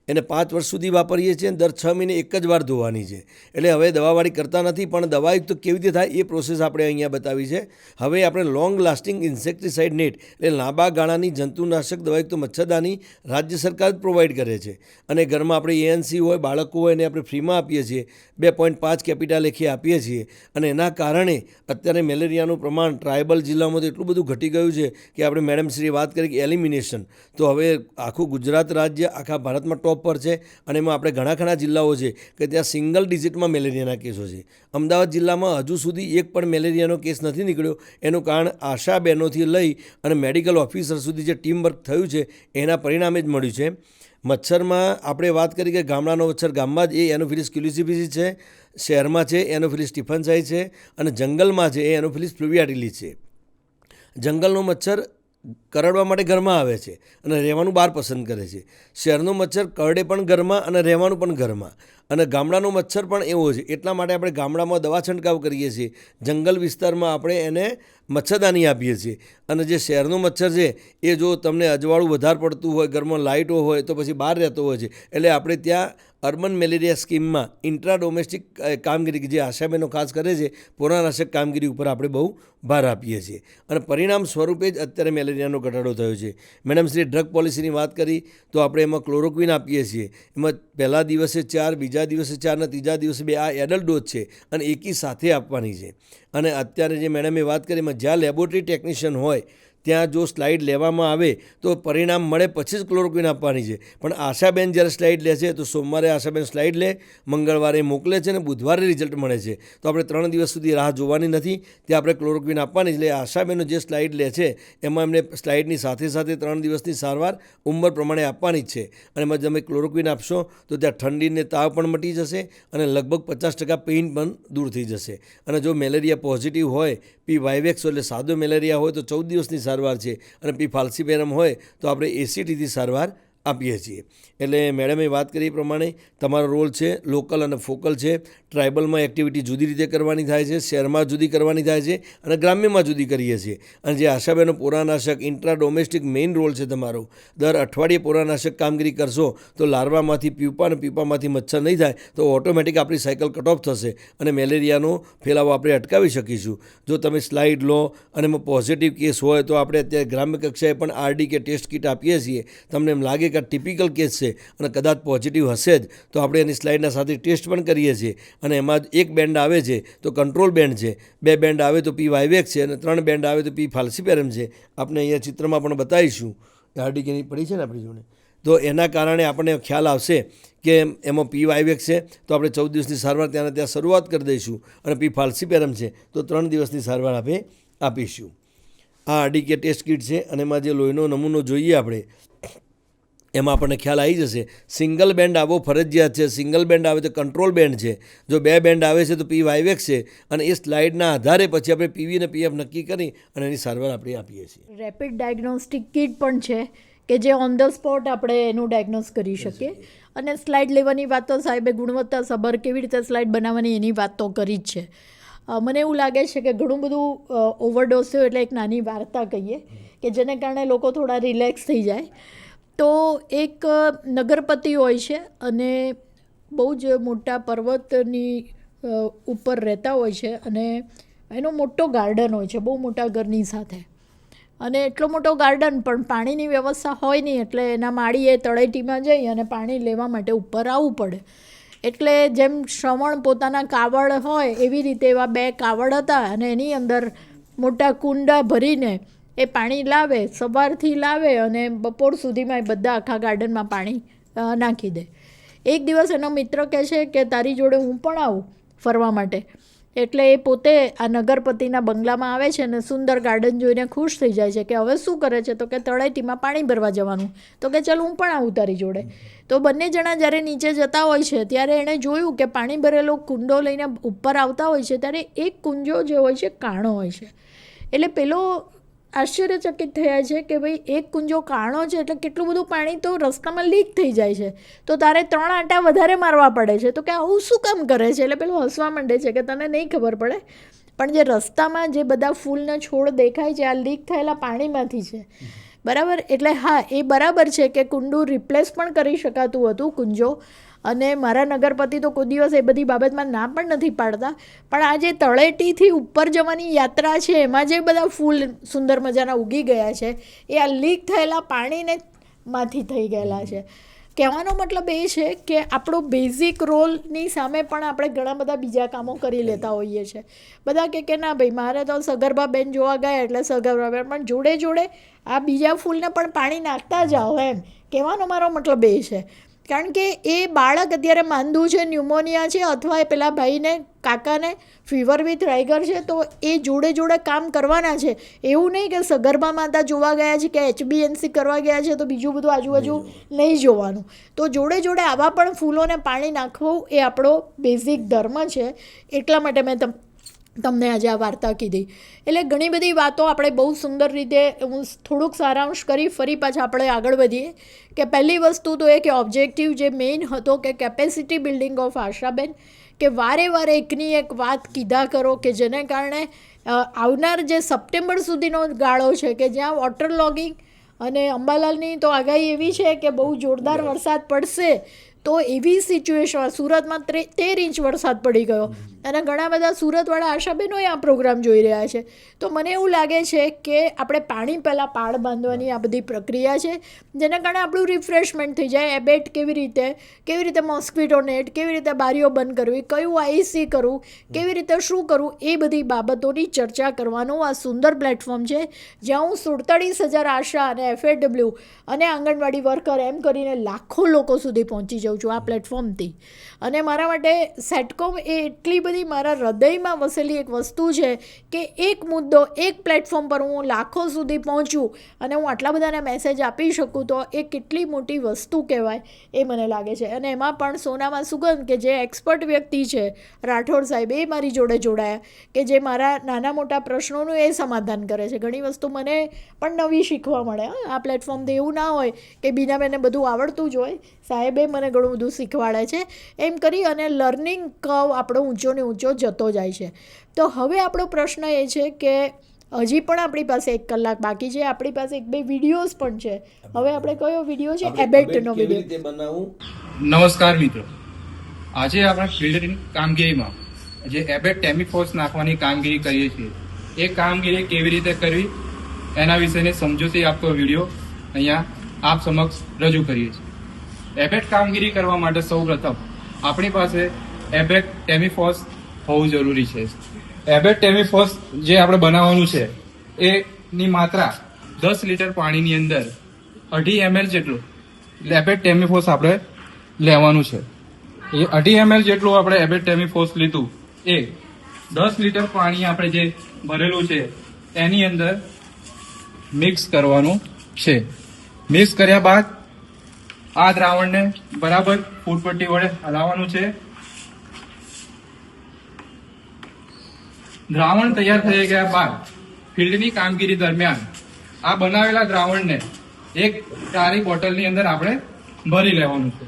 એને 5 વર્ષ સુધી વાપરીએ છીએ અને દર 6 મહિને એક જ વાર ધોવાની છે. એટલે હવે દવાવાળી કરતા નથી, પણ દવાયુક્ત કેવી રીતે થાય એ પ્રોસેસ આપણે અહીંયા બતાવી છે. હવે આપણે લોંગ લાસ્ટિંગ ઇન્સેક્ટિસાઇડ નેટ એટલે લાંબા ગાળાની જંતુનાશક દવાયુક્ત મચ્છરદાની રાજ્ય સરકાર જ પ્રોવાઈડ કરે છે. અને ઘરમાં આપણે એએનસી હોય, બાળકો હોય એને આપણે ફ્રીમાં આપીએ છીએ. 2.5 કેપિટા લેખે આપીએ છીએ. અને એના કારણે અત્યારે મેલેરિયાનું પ્રમાણ ટ્રાઇબલ જિલ્લામાં તો એટલું બધું ઘટી ગયું છે કે આપણે મેડમશ્રીએ વાત કરી કે એલિમિનેશન, તો હવે આખું ગુજરાત રાજ્ય આખા ભારતમાં ટોપ પર છે. અને એમાં આપણે ઘણા જિલ્લાઓ છે કે ત્યાં સિંગલ ડિજિટમાં મેલેરિયાના કેસો છે. અમદાવાદ જિલ્લામાં હજુ સુધી એક પણ મેલેરિયાનો કેસ નથી નીકળ્યો. એનું કારણ આશા બહેનોથી લઈ અને મેડિકલ ઓફિસર સુધી જે ટીમ વર્ક થયું છે એના પરિણામે જ મળ્યું છે. મચ્છરમાં આપણે વાત કરી કે ગામડાનો મચ્છર ગામમાં જ એ એનોફિલિસ ક્યુલિસિફિસ છે, શહેરમાં છે એનોફિલિસ સ્ટીફન્સાઈ છે અને જંગલમાં છે એ એનોફિલિસ પ્લુવિયાટિલિસ છે. જંગલનો મચ્છર કરડવા માટે ઘરમાં આવે છે અને રહેવાનું બહાર પસંદ કરે છે. શહેરનો મચ્છર કરડે પણ ઘરમાં અને રહેવાનું પણ ઘરમાં. અને ગામડાનો મચ્છર પણ એવો છે. એટલા માટે આપણે ગામડામાં દવા છંટકાવ કરીએ છીએ, જંગલ વિસ્તારમાં આપણે એને મચ્છરદાની આપીએ છીએ. અને જે શહેરનો મચ્છર છે એ જો તમને અજવાળું વધારે પડતું હોય, ઘરમાં લાઇટો હોય તો પછી બહાર રહેતો હોય છે. એટલે આપણે ત્યાં અર્બન મેલેરિયા સ્કીમમાં ઇન્ટ્રા ડોમેસ્ટિક કામગીરી જે આશાબહેનો ખાસ કરે છે, પોરાનાશક કામગીરી ઉપર આપણે બહુ ભાર આપીએ છીએ. અને પરિણામ સ્વરૂપે જ અત્યારે મેલેરિયાનો ઘટાડો થયો છે. મેડમશ્રીએ ડ્રગ પોલિસીની વાત કરી તો આપણે એમાં ક્લોરોક્વિન આપીએ છીએ. એમાં પહેલા દિવસે 4, બીજા દિવસે 4 અને ત્રીજા દિવસે 2 આ એડલ્ટ ડોઝ છે અને એકી સાથે આપવાની છે. અને અત્યારે જે મેડમે વાત કરી એમાં જ્યાં લેબોરેટરી ટેકનિશિયન હોય ત્યાં જો સ્લાઇડ લેવામાં આવે તો પરિણામ મળે પછી જ ક્લોરોક્વિન આપવાની છે. પણ આશાબેન જ્યારે સ્લાઇડ લે છે તો સોમવારે આશાબેન સ્લાઇડ લે, મંગળવારે મોકલે છે અને બુધવારે રિઝલ્ટ મળે છે. તો આપણે 3 દિવસ સુધી રાહ જોવાની નથી, ત્યાં આપણે ક્લોરોક્વિન આપવાની. એટલે આશાબેનો જે સ્લાઇડ લે છે એમાં એમને સ્લાઇડની સાથે 3 દિવસની સારવાર ઉંમર પ્રમાણે આપવાની જ છે. અને એમાં તમે ક્લોરોક્વિન આપશો તો ત્યાં ઠંડીને તાવ પણ મટી જશે અને લગભગ 50% પેઇન પણ દૂર થઈ જશે. અને જો મેલેરિયા પોઝિટિવ હોય, પી વાઇવેક્સ એટલે સાદો મેલેરિયા હોય તો 14 દિવસની સારવાર છે અને પી ફાલ્સીપેરમ હોય તો આપણે એસીટીથી સારવાર આપીએ છીએ. એટલે મેડમે વાત કરી એ પ્રમાણે તમારો રોલ છે લોકલ અને ફોકલ છે. ટ્રાઇબલમાં એક્ટિવિટી જુદી રીતે કરવાની થાય છે, શહેરમાં જુદી કરવાની થાય છે અને ગ્રામ્યમાં જુદી કરીએ છીએ. અને જે આશાબહેનો પોરાનાશક ઇન્ટ્રા ડોમેસ્ટિક મેઇન રોલ છે તમારો. દર અઠવાડિયે પોરાનાશક કામગીરી કરશો તો લાર્વામાંથી પ્યુપા અને પ્યુપામાંથી મચ્છર નહીં થાય તો ઓટોમેટિક આપણી સાયકલ કટ ઓફ થશે અને મેલેરિયાનો ફેલાવો આપણે અટકાવી શકીશું. જો તમે સ્લાઇડ લો અને એમાં પોઝિટિવ કેસ હોય તો આપણે અત્યારે ગ્રામ્ય કક્ષાએ પણ આરડી કે ટેસ્ટ કિટ આપીએ છીએ. તમને એમ લાગે કે ટિપિકલ કેસ છે અને કદાચ પોઝિટિવ હશે જ તો આપણે એની સ્લાઇડના સાથે ટેસ્ટ પણ કરીએ છીએ. અને એમાં 1 બેન્ડ આવે છે તો કંટ્રોલ બેન્ડ છે, 2 બેન્ડ આવે તો પી વાઇવેક્સ છે અને 3 બેન્ડ આવે તો પી ફાલ્સીપેરમ છે. આપણે અહીંયા ચિત્રમાં પણ બતાવીશું. આરડીકેની પડી છે ને આપણી જોડે, તો એના કારણે આપણને ખ્યાલ આવશે કે એમાં પી વાઇવેક્સ છે તો આપણે 14 દિવસની સારવાર ત્યાં શરૂઆત કરી દઈશું. અને પી ફાલ્સીપેરમ છે તો 3 દિવસની સારવાર આપણે આપીશું. આ આરડીકે ટેસ્ટ કિટ છે અને એમાં જે લોહીનો નમૂનો જોઈએ આપણે એમાં આપણને ખ્યાલ આવી જશે. સિંગલ બેન્ડ આવવો ફરજિયાત છે. સિંગલ બેન્ડ આવે તો કંટ્રોલ બેન્ડ છે. જો 2 બેન્ડ આવે છે તો P-Vivex છે. અને એ સ્લાઇડના આધારે પછી આપણે PV અને PF નક્કી કરી અને એની સારવાર આપણે આપીએ છીએ. રેપિડ ડાયગ્નોસ્ટિક કિટ પણ છે કે જે ઓન ધ સ્પોટ આપણે એનું ડાયગ્નોસ કરી શકીએ. અને સ્લાઇડ લેવાની વાત તો સાહેબે ગુણવત્તાસભર કેવી રીતે સ્લાઇડ બનાવવાની એની વાત તો કરી જ છે. મને એવું લાગે છે કે ઘણું બધું ઓવરડોઝ થયું એટલે એક નાની વાર્તા કહીએ કે જેને કારણે લોકો થોડા રિલેક્સ થઈ જાય. તો એક નગરપતિ હોય છે અને બહુ જ મોટા પર્વતની ઉપર રહેતા હોય છે અને એનો મોટો ગાર્ડન હોય છે બહુ મોટા ઘરની સાથે. અને એટલો મોટો ગાર્ડન પણ પાણીની વ્યવસ્થા હોય નહીં એટલે એના માળીએ તળેટીમાં જઈ અને પાણી લેવા માટે ઉપર આવવું પડે. એટલે જેમ શ્રવણ પોતાના કાવડ હોય એવી રીતે એવા 2 કાવડ હતા અને એની અંદર મોટા કુંડા ભરીને એ પાણી લાવે, સવારથી લાવે અને બપોર સુધીમાં એ બધા આખા ગાર્ડનમાં પાણી નાખી દે. એક દિવસ એનો મિત્ર કહે છે કે તારી જોડે હું પણ આવું ફરવા માટે. એટલે એ પોતે આ નગરપતિના બંગલામાં આવે છે અને સુંદર ગાર્ડન જોઈને ખુશ થઈ જાય છે કે હવે શું કરે છે તો કે તળેટીમાં પાણી ભરવા જવાનું. તો કે ચાલ હું પણ આવું તારી જોડે. તો બંને જણા જ્યારે નીચે જતા હોય છે ત્યારે એણે જોયું કે પાણી ભરેલો કુંડો લઈને ઉપર આવતા હોય છે ત્યારે એક કુંજો જે હોય છે કાણો હોય છે. એટલે પેલો આશ્ચર્યચકિત થયા છે કે ભાઈ એક કુંજો કાણો છે એટલે કેટલું બધું પાણી તો રસ્તામાં લીક થઈ જાય છે તો તારે 3 આંટા વધારે મારવા પડે છે. તો કે આવું શું કામ કરે છે? એટલે પેલું હસવા માંડે છે કે તને નહીં ખબર પડે પણ જે રસ્તામાં જે બધા ફૂલના છોડ દેખાય છે આ લીક થયેલા પાણીમાંથી છે. બરાબર. એટલે હા એ બરાબર છે કે કુંડું રિપ્લેસ પણ કરી શકાતું હતું કુંજો. અને મારા નગરપતિ તો કોઈ દિવસ એ બધી બાબતમાં ના પણ નથી પાડતા. પણ આ જે તળેટીથી ઉપર જવાની યાત્રા છે એમાં જે બધા ફૂલ સુંદર મજાના ઉગી ગયા છે એ આ લીક થયેલા પાણીને માંથી થઈ ગયેલા છે. કહેવાનો મતલબ એ છે કે આપણો બેઝિક રોલની સામે પણ આપણે ઘણા બધા બીજા કામો કરી લેતા હોઈએ છીએ. બધા કે ના ભાઈ મારે તો સગર્ભા બેન જોવા ગયા એટલે સગર્ભા બેન પણ જોડે જોડે આ બીજા ફૂલને પણ પાણી નાખતા જાઓ એમ કહેવાનો મારો મતલબ એ છે. કારણ કે એ બાળક અત્યારે માંદું છે, ન્યુમોનિયા છે અથવા એ પેલા ભાઈને કાકાને ફીવર વિથ રાઇગર છે તો એ જોડે જોડે કામ કરવાના છે. એવું નહીં કે સગર્ભા માતા જોવા ગયા છે કે HbA1c કરવા ગયા છે તો બીજું બધું આજુબાજુ નહીં જોવાનું. તો જોડે જોડે આવા પણ ફૂલોને પાણી નાખવું એ આપણો બેઝિક ધર્મ છે. એટલા માટે મેં તમને આજે આ વાર્તા કીધી. એટલે ઘણી બધી વાતો આપણે બહુ સુંદર રીતે હું થોડુંક સારાંશ કરી ફરી પાછા આપણે આગળ વધીએ. કે પહેલી વસ્તુ તો એ કે ઓબ્જેક્ટિવ જે મેઇન હતો કે કેપેસિટી બિલ્ડિંગ ઓફ આશાબેન કે વારે વારે એકની એક વાત કીધા કરો કે જેને કારણે આવનાર જે સપ્ટેમ્બર સુધીનો ગાળો છે કે જ્યાં વોટર લોગિંગ અને અંબાલાલની તો આગાહી એવી છે કે બહુ જોરદાર વરસાદ પડશે. તો એવી સિચ્યુએશન સુરતમાં 13 ઇંચ વરસાદ પડી ગયો અને ઘણા બધા સુરતવાળા આશાબેનો આ પ્રોગ્રામ જોઈ રહ્યા છે. તો મને એવું લાગે છે કે આપણે પાણી પહેલાં પાળ બાંધવાની આ બધી પ્રક્રિયા છે જેના કારણે આપણું રિફ્રેશમેન્ટ થઈ જાય. એબેટ કેવી રીતે મોસ્કિટો નેટ કેવી રીતે બારીઓ બંધ કરવી, કયું આઈસી કરવું, કેવી રીતે શું કરવું એ બધી બાબતોની ચર્ચા કરવાનું આ સુંદર પ્લેટફોર્મ છે જ્યાં હું 47,000 આશા અને FAW અને આંગણવાડી વર્કર એમ કરીને લાખો લોકો સુધી પહોંચી જાઉં છું આ પ્લેટફોર્મથી. અને મારા માટે સેટકોમ એ એટલી બધી મારા હૃદયમાં વસેલી એક વસ્તુ છે કે એક મુદ્દો એક પ્લેટફોર્મ પર હું લાખો સુધી પહોંચું અને હું આટલા બધાને મેસેજ આપી શકું તો એ કેટલી મોટી વસ્તુ કહેવાય એ મને લાગે છે. અને એમાં પણ સોનામાં સુગંધ કે જે એક્સપર્ટ વ્યક્તિ છે રાઠોડ સાહેબ એ મારી જોડે જોડાયા કે જે મારા નાના મોટા પ્રશ્નોનું એ સમાધાન કરે છે. ઘણી વસ્તુ મને પણ નવી શીખવા મળે. આ પ્લેટફોર્મથી એવું ના હોય કે બીનાબેનને બધું આવડતું જ હોય. સાહેબે મને ઘણું બધું શીખવાડે છે. એમ કરી અને લર્નિંગ કર્વ આપણો ઊંચો ને ઊંચો જતો જાય છે. તો હવે આપણો પ્રશ્ન એ છે કે હજી પણ આપણી પાસે 1 કલાક બાકી છે. આપણી પાસે 1-2 વિડીયોઝ પણ છે. હવે આપણે કયો વિડીયો છે? એબેટનો વિડીયો. નમસ્કાર મિત્રો, આજે આપણે ફિલ્ડ કામગીરીમાં જે એબેટ ટેમિફોસ નાખવાની કામગીરી કરીએ છીએ એ કામગીરી કેવી રીતે કરવી એના વિશેની સમજૂતી આપતો વિડીયો અહીંયા આપ સમક્ષ રજૂ કરીએ છીએ. એબેટ કામગીરી કરવા માટે સૌપ્રથમ આપણી પાસે એબેટ ટેમિફોસ હોવું જરૂરી છે. એબેટ ટેમિફોસ જે આપણે બનાવવાનું છે એની માત્રા 10 લીટર પાણીની અંદર 2.5 ml જેટલું એબેટ ટેમિફોસ આપણે લેવાનું છે. એ 2.5 ml જેટલું આપણે એબેટ ટેમિફોસ લીધું એ 10 લીટર પાણી આપણે જે ભરેલું છે એની અંદર મિક્સ કરવાનું છે. મિક્સ કર્યા બાદ આ દ્રાવણને બરાબર ફૂટપટ્ટી વડે હલાવવાનું છે. દ્રાવણ તૈયાર થઈ ગયા બાદ ફિલ્ડની કામગીરી દરમિયાન આ બનાવેલા દ્રાવણને એક કાળી બોટલની અંદર આપણે ભરી લેવાનું છે.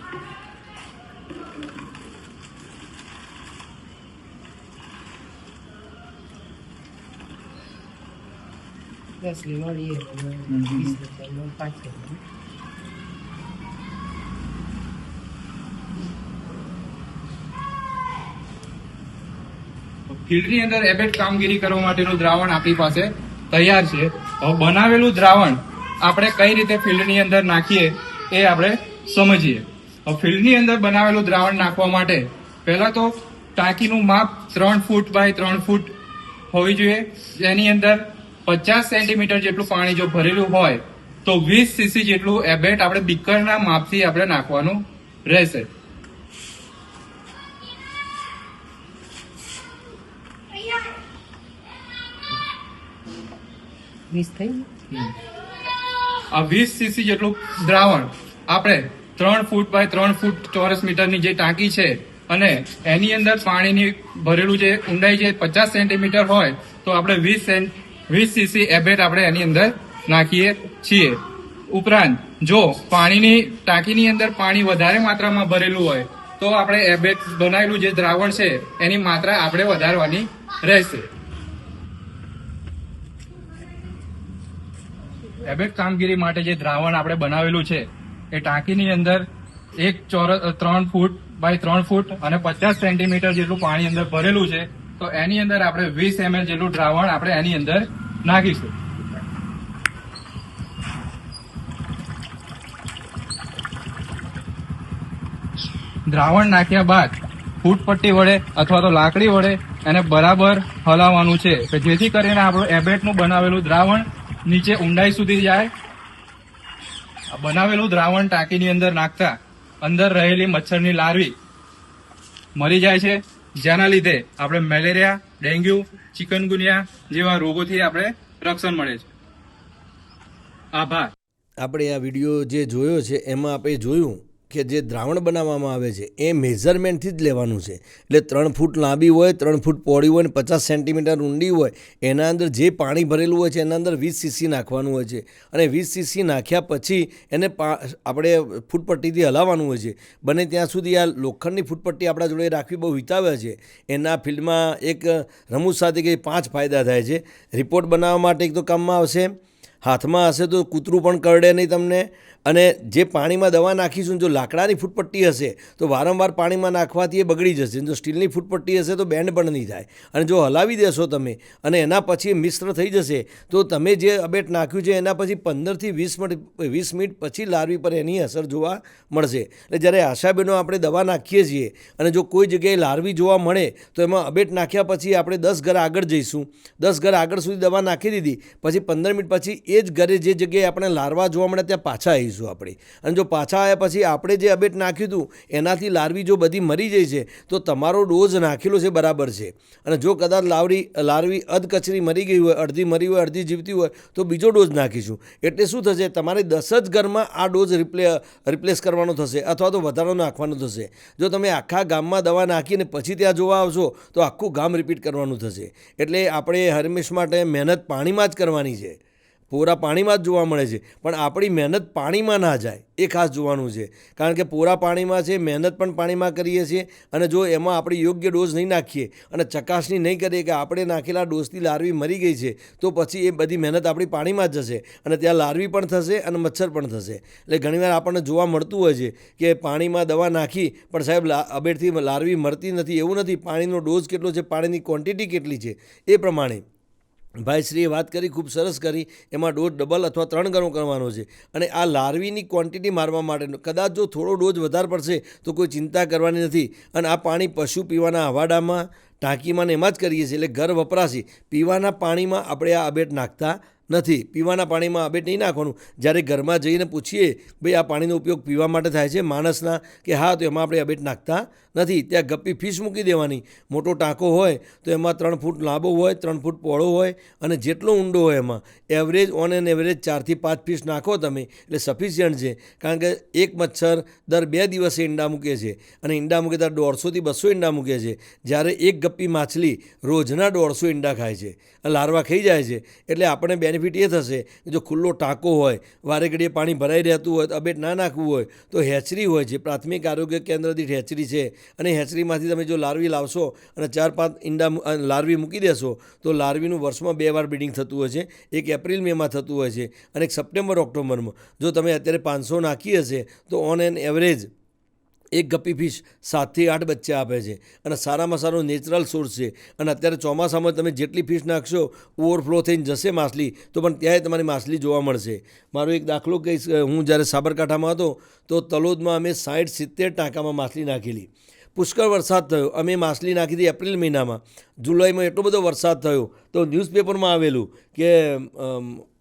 ફિલ્ડની અંદર એબેટ કામગીરી કરવા માટેનું દ્રાવણ આપણી પાસે તૈયાર છે. હવે બનાવેલું દ્રાવણ આપણે કઈ રીતે ફિલ્ડની અંદર નાખીએ એ આપણે સમજીએ. હવે ફિલ્ડની અંદર બનાવેલું દ્રાવણ નાખવા માટે પહેલા તો ટાંકીનું માપ 3 ફૂટ બાય 3 ફૂટ હોવી જોઈએ. જેની અંદર 50 સેન્ટીમીટર જેટલું પાણી જો ભરેલું હોય તો 20 સીસી જેટલું એબેટ આપણે બીકરના માપથી આપણે નાખવાનું રહેશે. આ 20 સીસી જેટલું દ્રાવણ આપણે 3 ફૂટ બાય 3 ફૂટ ચોરસ મીટરની જે ટાંકી છે અને એની અંદર પાણીની ભરેલું જે ઊંડાઈ જે 50 સેન્ટીમીટર હોય તો આપણે 20 સીસી એબેટ આપણે એની અંદર નાખીએ છીએ. ઉપરાંત જો પાણીની ટાંકીની અંદર પાણી વધારે માત્રામાં ભરેલું હોય તો આપણે એબેટ બનાવેલું જે દ્રાવણ છે એની માત્રા આપણે વધારવાની રહેશે. એબેટ કામગીરી માટે જે દ્રાવણ આપણે બનાવેલું છે એ ટાંકીની અંદર 3 ફૂટ બાય 3 ફૂટ અને 50 સેન્ટીમીટર જેટલું પાણી અંદર ભરેલું છે. તો એની અંદર આપણે 20 ml જેટલું દ્રાવણ આપણે એની અંદર નાખીશું. દ્રાવણ નાખ્યા બાદ ફૂટપટ્ટી વડે અથવા તો લાકડી વડે એને બરાબર હલાવવાનું છે કે જેથી કરીને આપણું એબેટનું બનાવેલું દ્રાવણ નીચે ઊંડાઈ સુધી જાય. બનાવેલું દ્રાવણ ટાંકીની અંદર નાખતા અંદર રહેલી મચ્છરની લાર્વી મરી જાય છે, જેના લીધે આપણે મેલેરિયા, ડેન્ગ્યુ, ચિકનગુનિયા જેવા રોગોથી આપણે રક્ષણ મળે છે. આભાર. આપણે આ વિડીયો જે જોયો છે એમાં આપણે જોયું કે જે દ્રાવણ બનાવવામાં આવે છે એ મેઝરમેન્ટથી જ લેવાનું છે. એટલે 3 ફૂટ લાંબી હોય, 3 ફૂટ પહોળી હોય અને 50 સેન્ટીમીટર ઊંડી હોય. એના અંદર જે પાણી ભરેલું હોય છે એના અંદર 20 સીસી નાખવાનું હોય છે અને 20 સીસી નાખ્યા પછી એને આપણે ફૂટપટ્ટીથી હલાવવાનું હોય છે. બને ત્યાં સુધી આ લોખંડની ફૂટપટ્ટી આપણા જોડે રાખવી બહુ હિતાવહ છે. એના ફિલ્ડમાં એક રમૂજ સાથે કે 5 ફાયદા થાય છે. રિપોર્ટ બનાવવા માટે એક તો કામમાં આવશે, હાથમાં હશે તો કૂતરું પણ કરડે નહીં તમને, અને જે પાણીમાં દવા નાખીશું જો લાકડાની ફૂટપટ્ટી હશે તો વારંવાર પાણીમાં નાખવાથી એ બગડી જશે. જો સ્ટીલની ફૂટપટ્ટી હશે તો બેન્ડ પણ નહીં થાય. અને જો હલાવી દેશો તમે અને એના પછી મિશ્ર થઈ જશે તો તમે જે અબેટ નાખ્યું છે એના પછી 15 થી 20 મિનિટ પછી લાર્વી પર એની અસર જોવા મળશે. એટલે જ્યારે આશાબેનો આપણે દવા નાખીએ છીએ અને જો કોઈ જગ્યાએ લાર્વી જોવા મળે તો એમાં અબેટ નાખ્યા પછી આપણે 10 ઘર આગળ જઈશું. 10 ઘર આગળ સુધી દવા નાખી દીધી પછી 15 મિનિટ પછી એ જ ઘરે જે જગ્યાએ આપણે લાર્વા જોવા મળે ત્યાં પાછા આવીશું આપણે. અને જો પાછા આવ્યા પછી આપણે જે અબેટ નાખ્યું હતું એનાથી લાર્વી જો બધી મરી જાય છે તો તમારો ડોઝ નાખેલો છે બરાબર છે. અને જો કદાચ લાર્વી અધકચરી મરી ગઈ હોય, અડધી મરી હોય, અડધી જીવતી હોય તો બીજો ડોઝ નાખીશું. એટલે શું થશે, તમારે 10 જ ઘરમાં આ ડોઝ રિપ્લેસ કરવાનો થશે અથવા તો વધારો નાખવાનો થશે. જો તમે આખા ગામમાં દવા નાખીને પછી ત્યાં જોવા આવશો તો આખું ગામ રિપીટ કરવાનું થશે. એટલે આપણે હંમેશ માટે મહેનત પાણીમાં જ કરવાની છે. પૂરા પાણીમાં જ જોવા મળે છે પણ આપણી મહેનત પાણીમાં ના જાય એ ખાસ જોવાનું છે. કારણ કે પૂરા પાણીમાં છે, મહેનત પણ પાણીમાં કરીએ છીએ અને જો એમાં આપણે યોગ્ય ડોઝ નહીં નાખીએ અને ચકાસણી નહીં કરીએ કે આપણે નાખેલા ડોઝથી લાર્વી મરી ગઈ છે તો પછી એ બધી મહેનત આપણી પાણીમાં જ જશે અને ત્યાં લાર્વી પણ થશે અને મચ્છર પણ થશે. એટલે ઘણીવાર આપણને જોવા મળતું હોય છે કે પાણીમાં દવા નાખી પણ સાહેબ અબેટથી લાર્વી મરતી નથી. એવું નથી. પાણીનો ડોઝ કેટલો છે, પાણીની ક્વોન્ટિટી કેટલી છે એ પ્રમાણે ભાઈશ્રીએ વાત કરી, ખૂબ સરસ કરી. એમાં ડોઝ ડબલ અથવા 3 ગણો કરવાનો છે. અને આ લાર્વીની ક્વોન્ટિટી મારવા માટે કદાચ જો થોડો ડોઝ વધારે પડશે તો કોઈ ચિંતા કરવાની નથી. અને આ પાણી પશુ પીવાના હવાડામાં, ટાંકીમાં એમાં જ કરીએ છીએ. એટલે ઘર વપરાશી પીવાના પાણીમાં આપણે આ અબેટ નાખતા નથી. પીવાના પાણીમાં અબેટ નહીં નાખવાનું. જ્યારે ઘરમાં જઈને પૂછીએ ભાઈ આ પાણીનો ઉપયોગ પીવા માટે થાય છે માણસના કે હા, તો એમાં આપણે અબેટ નાખતા નથી. ત્યાં ગપ્પી ફિશ મૂકી દેવાની. મોટો ટાંકો હોય તો એમાં 3 ફૂટ લાંબો હોય, 3 ફૂટ પહોળો હોય અને જેટલો ઊંડો હોય એમાં એવરેજ ઓન એન એવરેજ 4 થી 5 ફિશ નાખો તમે એટલે સફિશિયન્ટ છે. કારણ કે એક મચ્છર દર 2 દિવસે ઈંડા મૂકે છે અને ઈંડા મૂકે ત્યારે 150 થી 200 ઈંડા મૂકે છે. જ્યારે એક ગપ્પી માછલી રોજના 150 ઈંડા ખાય છે અને લાર્વા ખાઈ જાય છે. એટલે આપણે બેનિફિટ એ થશે કે જો ખુલ્લો ટાંકો હોય, વારે ઘડીએ પાણી ભરાઈ રહેતું હોય, અબેટ ના નાખવું હોય તો હેચરી હોય છે, પ્રાથમિક આરોગ્ય કેન્દ્ર દીઠ હેચરી છે અને હેચરીમાંથી તમે જો લાર્વી લાવશો અને 4-5 ઈંડા લાર્વી મૂકી દેશો તો લાર્વીનું વર્ષમાં 2 વાર બ્રીડિંગ થતું હોય છે. એક એપ્રિલ મેમાં થતું હોય છે અને એક સપ્ટેમ્બર ઓક્ટોબરમાં. જો તમે અત્યારે 500 નાખી હશે તો ઓન એન એવરેજ એક ગપ્પી ફિશ 7 થી 8 બચ્ચા આપે છે અને સારામાં સારો નેચરલ સોર્સ છે. અને અત્યારે ચોમાસામાં તમે જેટલી ફિશ નાખશો ઓવરફ્લો થઈને જશે માછલી તો પણ ત્યાંય તમારી માછલી જોવા મળશે. મારો એક દાખલો કહીશ. હું જ્યારે સાબરકાંઠામાં હતો તો તલોદમાં અમે 60-70 ટાંકામાં માછલી નાખેલી. પુષ્કળ વરસાદ થયો. અમે માછલી નાખી હતી એપ્રિલ મહિનામાં. જુલાઈમાં એટલો બધો વરસાદ થયો તો ન્યૂઝપેપરમાં આવેલું કે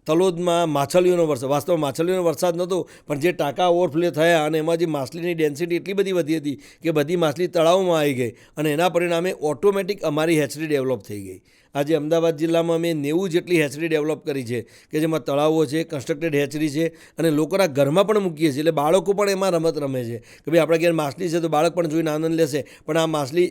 તલોદમાં માછલીઓનો વરસાદ. વાસ્તવમાં માછલીઓનો વરસાદ નહોતો પણ જે ટાંકા ઓવરફ્લો થયા અને એમાં જે માછલીની ડેન્સિટી એટલી બધી વધી હતી કે બધી માછલી તળાવમાં આવી ગઈ અને એના પરિણામે ઓટોમેટિક અમારી હેચરી ડેવલપ થઈ ગઈ. આજે અમદાવાદ જિલ્લામાં અમે 90 જેટલી હેચરી ડેવલપ કરી છે કે જેમાં તળાવો છે, કન્સ્ટ્રક્ટેડ હેચરી છે અને લોકોના ઘરમાં પણ મૂકીએ છીએ. એટલે બાળકો પણ એમાં રમત રમે છે કે ભાઈ આપણા ઘેર માછલી છે તો બાળક પણ જોઈને આનંદ લેશે. પણ આ માછલી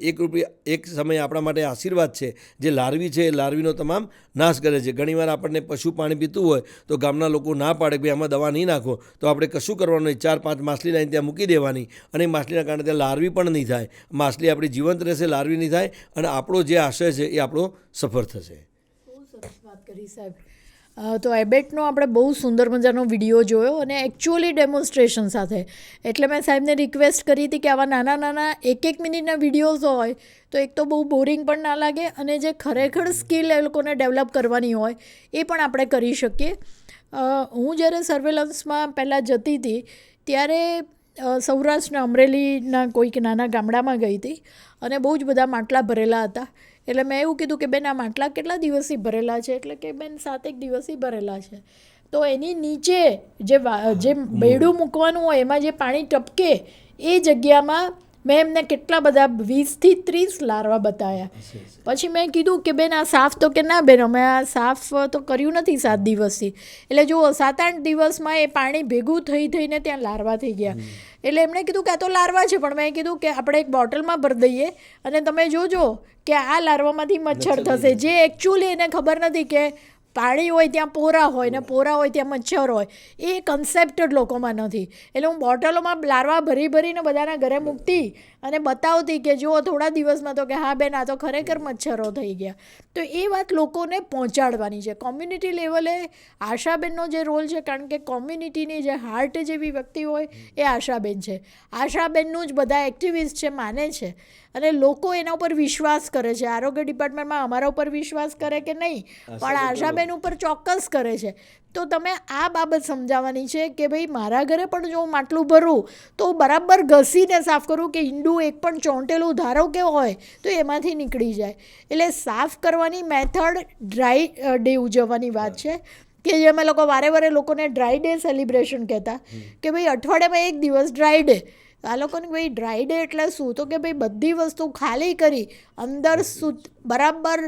એક સમયે આપણા માટે આશીર્વાદ છે. જે લાર્વી છે એ લાર્વીનો તમામ નાશ કરે છે. ઘણીવાર આપણને પશુ પાણી પીતું હોય તો ગામના લોકો ના પાડે કે ભાઈ આમાં દવા નહીં નાખો તો આપણે કશું કરવાનું નહીં. 4-5 માછલી લાવીને ત્યાં મૂકી દેવાની અને માછલીના કારણે ત્યાં લાર્વી પણ નહીં થાય. માછલી આપણી જીવંત રહેશે, લાર્વી નહીં થાય અને આપણો જે આશય છે એ આપણો સફળ થશે. બહુ સરસ વાત કરી સાહેબ. તો એબેટનો આપણે બહુ સુંદર મજાનો વિડીયો જોયો અને એકચ્યુઅલી ડેમોન્સ્ટ્રેશન સાથે. એટલે મેં સાહેબને રિક્વેસ્ટ કરી હતી કે આવા નાના નાના 1-1 મિનિટના વિડીયોઝ હોય તો એક તો બહુ બોરિંગ પણ ના લાગે અને જે ખરેખર સ્કિલ એ લોકોને ડેવલપ કરવાની હોય એ પણ આપણે કરી શકીએ. હું જ્યારે સર્વેલન્સમાં પહેલાં જતી હતી ત્યારે સૌરાષ્ટ્રના અમરેલીના કોઈક નાના ગામડામાં ગઈ હતી અને બહુ જ બધા માટલા ભરેલા હતા. એટલે મેં એવું કીધું કે બેન આ માટલા કેટલા દિવસથી ભરેલા છે? એટલે કે બેન 7-1 દિવસથી ભરેલા છે. તો એની નીચે જે બેડું મૂકવાનું હોય એમાં જે પાણી ટપકે એ જગ્યામાં મેં એમને કેટલા બધા 20 થી 30 લાર્વા બતાવ્યા. પછી મેં કીધું કે બેન આ સાફ તો કે ના બેન અમે આ સાફ તો કર્યું નથી 7 દિવસથી. એટલે જુઓ 7-8 દિવસમાં એ પાણી ભેગું થઈને ત્યાં લાર્વા થઈ ગયા. એટલે એમણે કીધું કે આ તો લાર્વા છે પણ મેં કીધું કે આપણે એક બોટલમાં ભરી દઈએ અને તમે જોજો કે આ લાર્વામાંથી મચ્છર થશે. જે એકચ્યુઅલી એને ખબર નથી કે પાણી હોય ત્યાં પોરા હોય ને પોરા હોય ત્યાં મચ્છર હોય. એ કન્સેપ્ટ જ લોકોમાં નથી. એટલે હું બોટલોમાં લાર્વા ભરીને બધાના ઘરે મૂકતી અને બતાવતી કે જુઓ થોડા દિવસમાં તો કે હા બેન આ તો ખરેખર મચ્છરો થઈ ગયા. તો એ વાત લોકોને પહોંચાડવાની છે. કોમ્યુનિટી લેવલે આશાબેનનો જે રોલ છે, કારણ કે કોમ્યુનિટીની જે હાર્ટ જેવી વ્યક્તિ હોય એ આશાબેન છે. આશાબેનનું જ બધા એક્ટિવિસ્ટ છે, માને છે અને લોકો એના ઉપર વિશ્વાસ કરે છે. આરોગ્ય ડિપાર્ટમેન્ટમાં અમારા ઉપર વિશ્વાસ કરે કે નહીં પણ આશાબેન ઉપર ચોક્કસ કરે છે. તો તમે આ બાબત સમજાવવાની છે કે ભાઈ મારા ઘરે પણ જો હું માટલું ભરું તો બરાબર ઘસીને સાફ કરું કે ઈંડું એક પણ ચોંટેલું ધારો કે હોય તો એમાંથી નીકળી જાય. એટલે સાફ કરવાની મેથડ ડ્રાય ડે ઉજવવાની વાત છે કે જે અમે લોકો વારે લોકોને ડ્રાય ડે સેલિબ્રેશન કહેતા કે ભાઈ અઠવાડિયામાં 1 દિવસ ડ્રાય ડે. આ લોકોને ભાઈ ડ્રાય ડે એટલે શું? તો કે ભાઈ બધી વસ્તુ ખાલી કરી અંદર બરાબર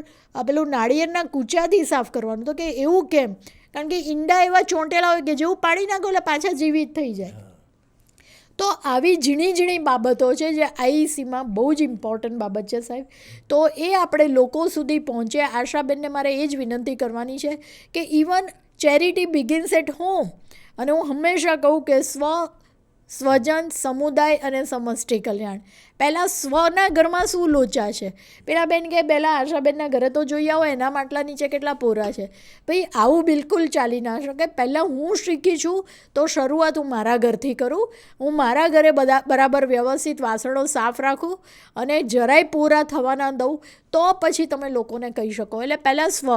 પેલું નાળિયેરના કૂચાથી સાફ કરવાનું. તો કે એવું કેમ? કારણ કે ઈંડા એવા ચોંટેલા હોય કે જેવું પાણી નાખો એટલે પાછા જીવિત થઈ જાય. તો આવી ઝીણી બાબતો છે જે આઈસીમાં બહુ જ ઇમ્પોર્ટન્ટ બાબત છે સાહેબ. તો એ આપણે લોકો સુધી પહોંચે. આશાબેનને મારે એ જ વિનંતી કરવાની છે કે even charity begins at home. અને હું હંમેશા કહું કે સ્વજન, સમુદાય અને સમષ્ટિ કલ્યાણ. પહેલાં સ્વના ઘરમાં શું લોચા છે? પેલા બેન કે પહેલાં આશાબેનના ઘરે તો જોઈ આવો એના માટલા નીચે કેટલા પોરા છે. ભાઈ આવું બિલકુલ ચાલી ના શકે. પહેલાં હું શીખી છું તો શરૂઆત હું મારા ઘરથી કરું. હું મારા ઘરે બરાબર વ્યવસ્થિત વાસણો સાફ રાખું અને જરાય પોરા થવા ના દઉં તો પછી તમે લોકોને કહી શકો. એટલે પહેલાં સ્વ,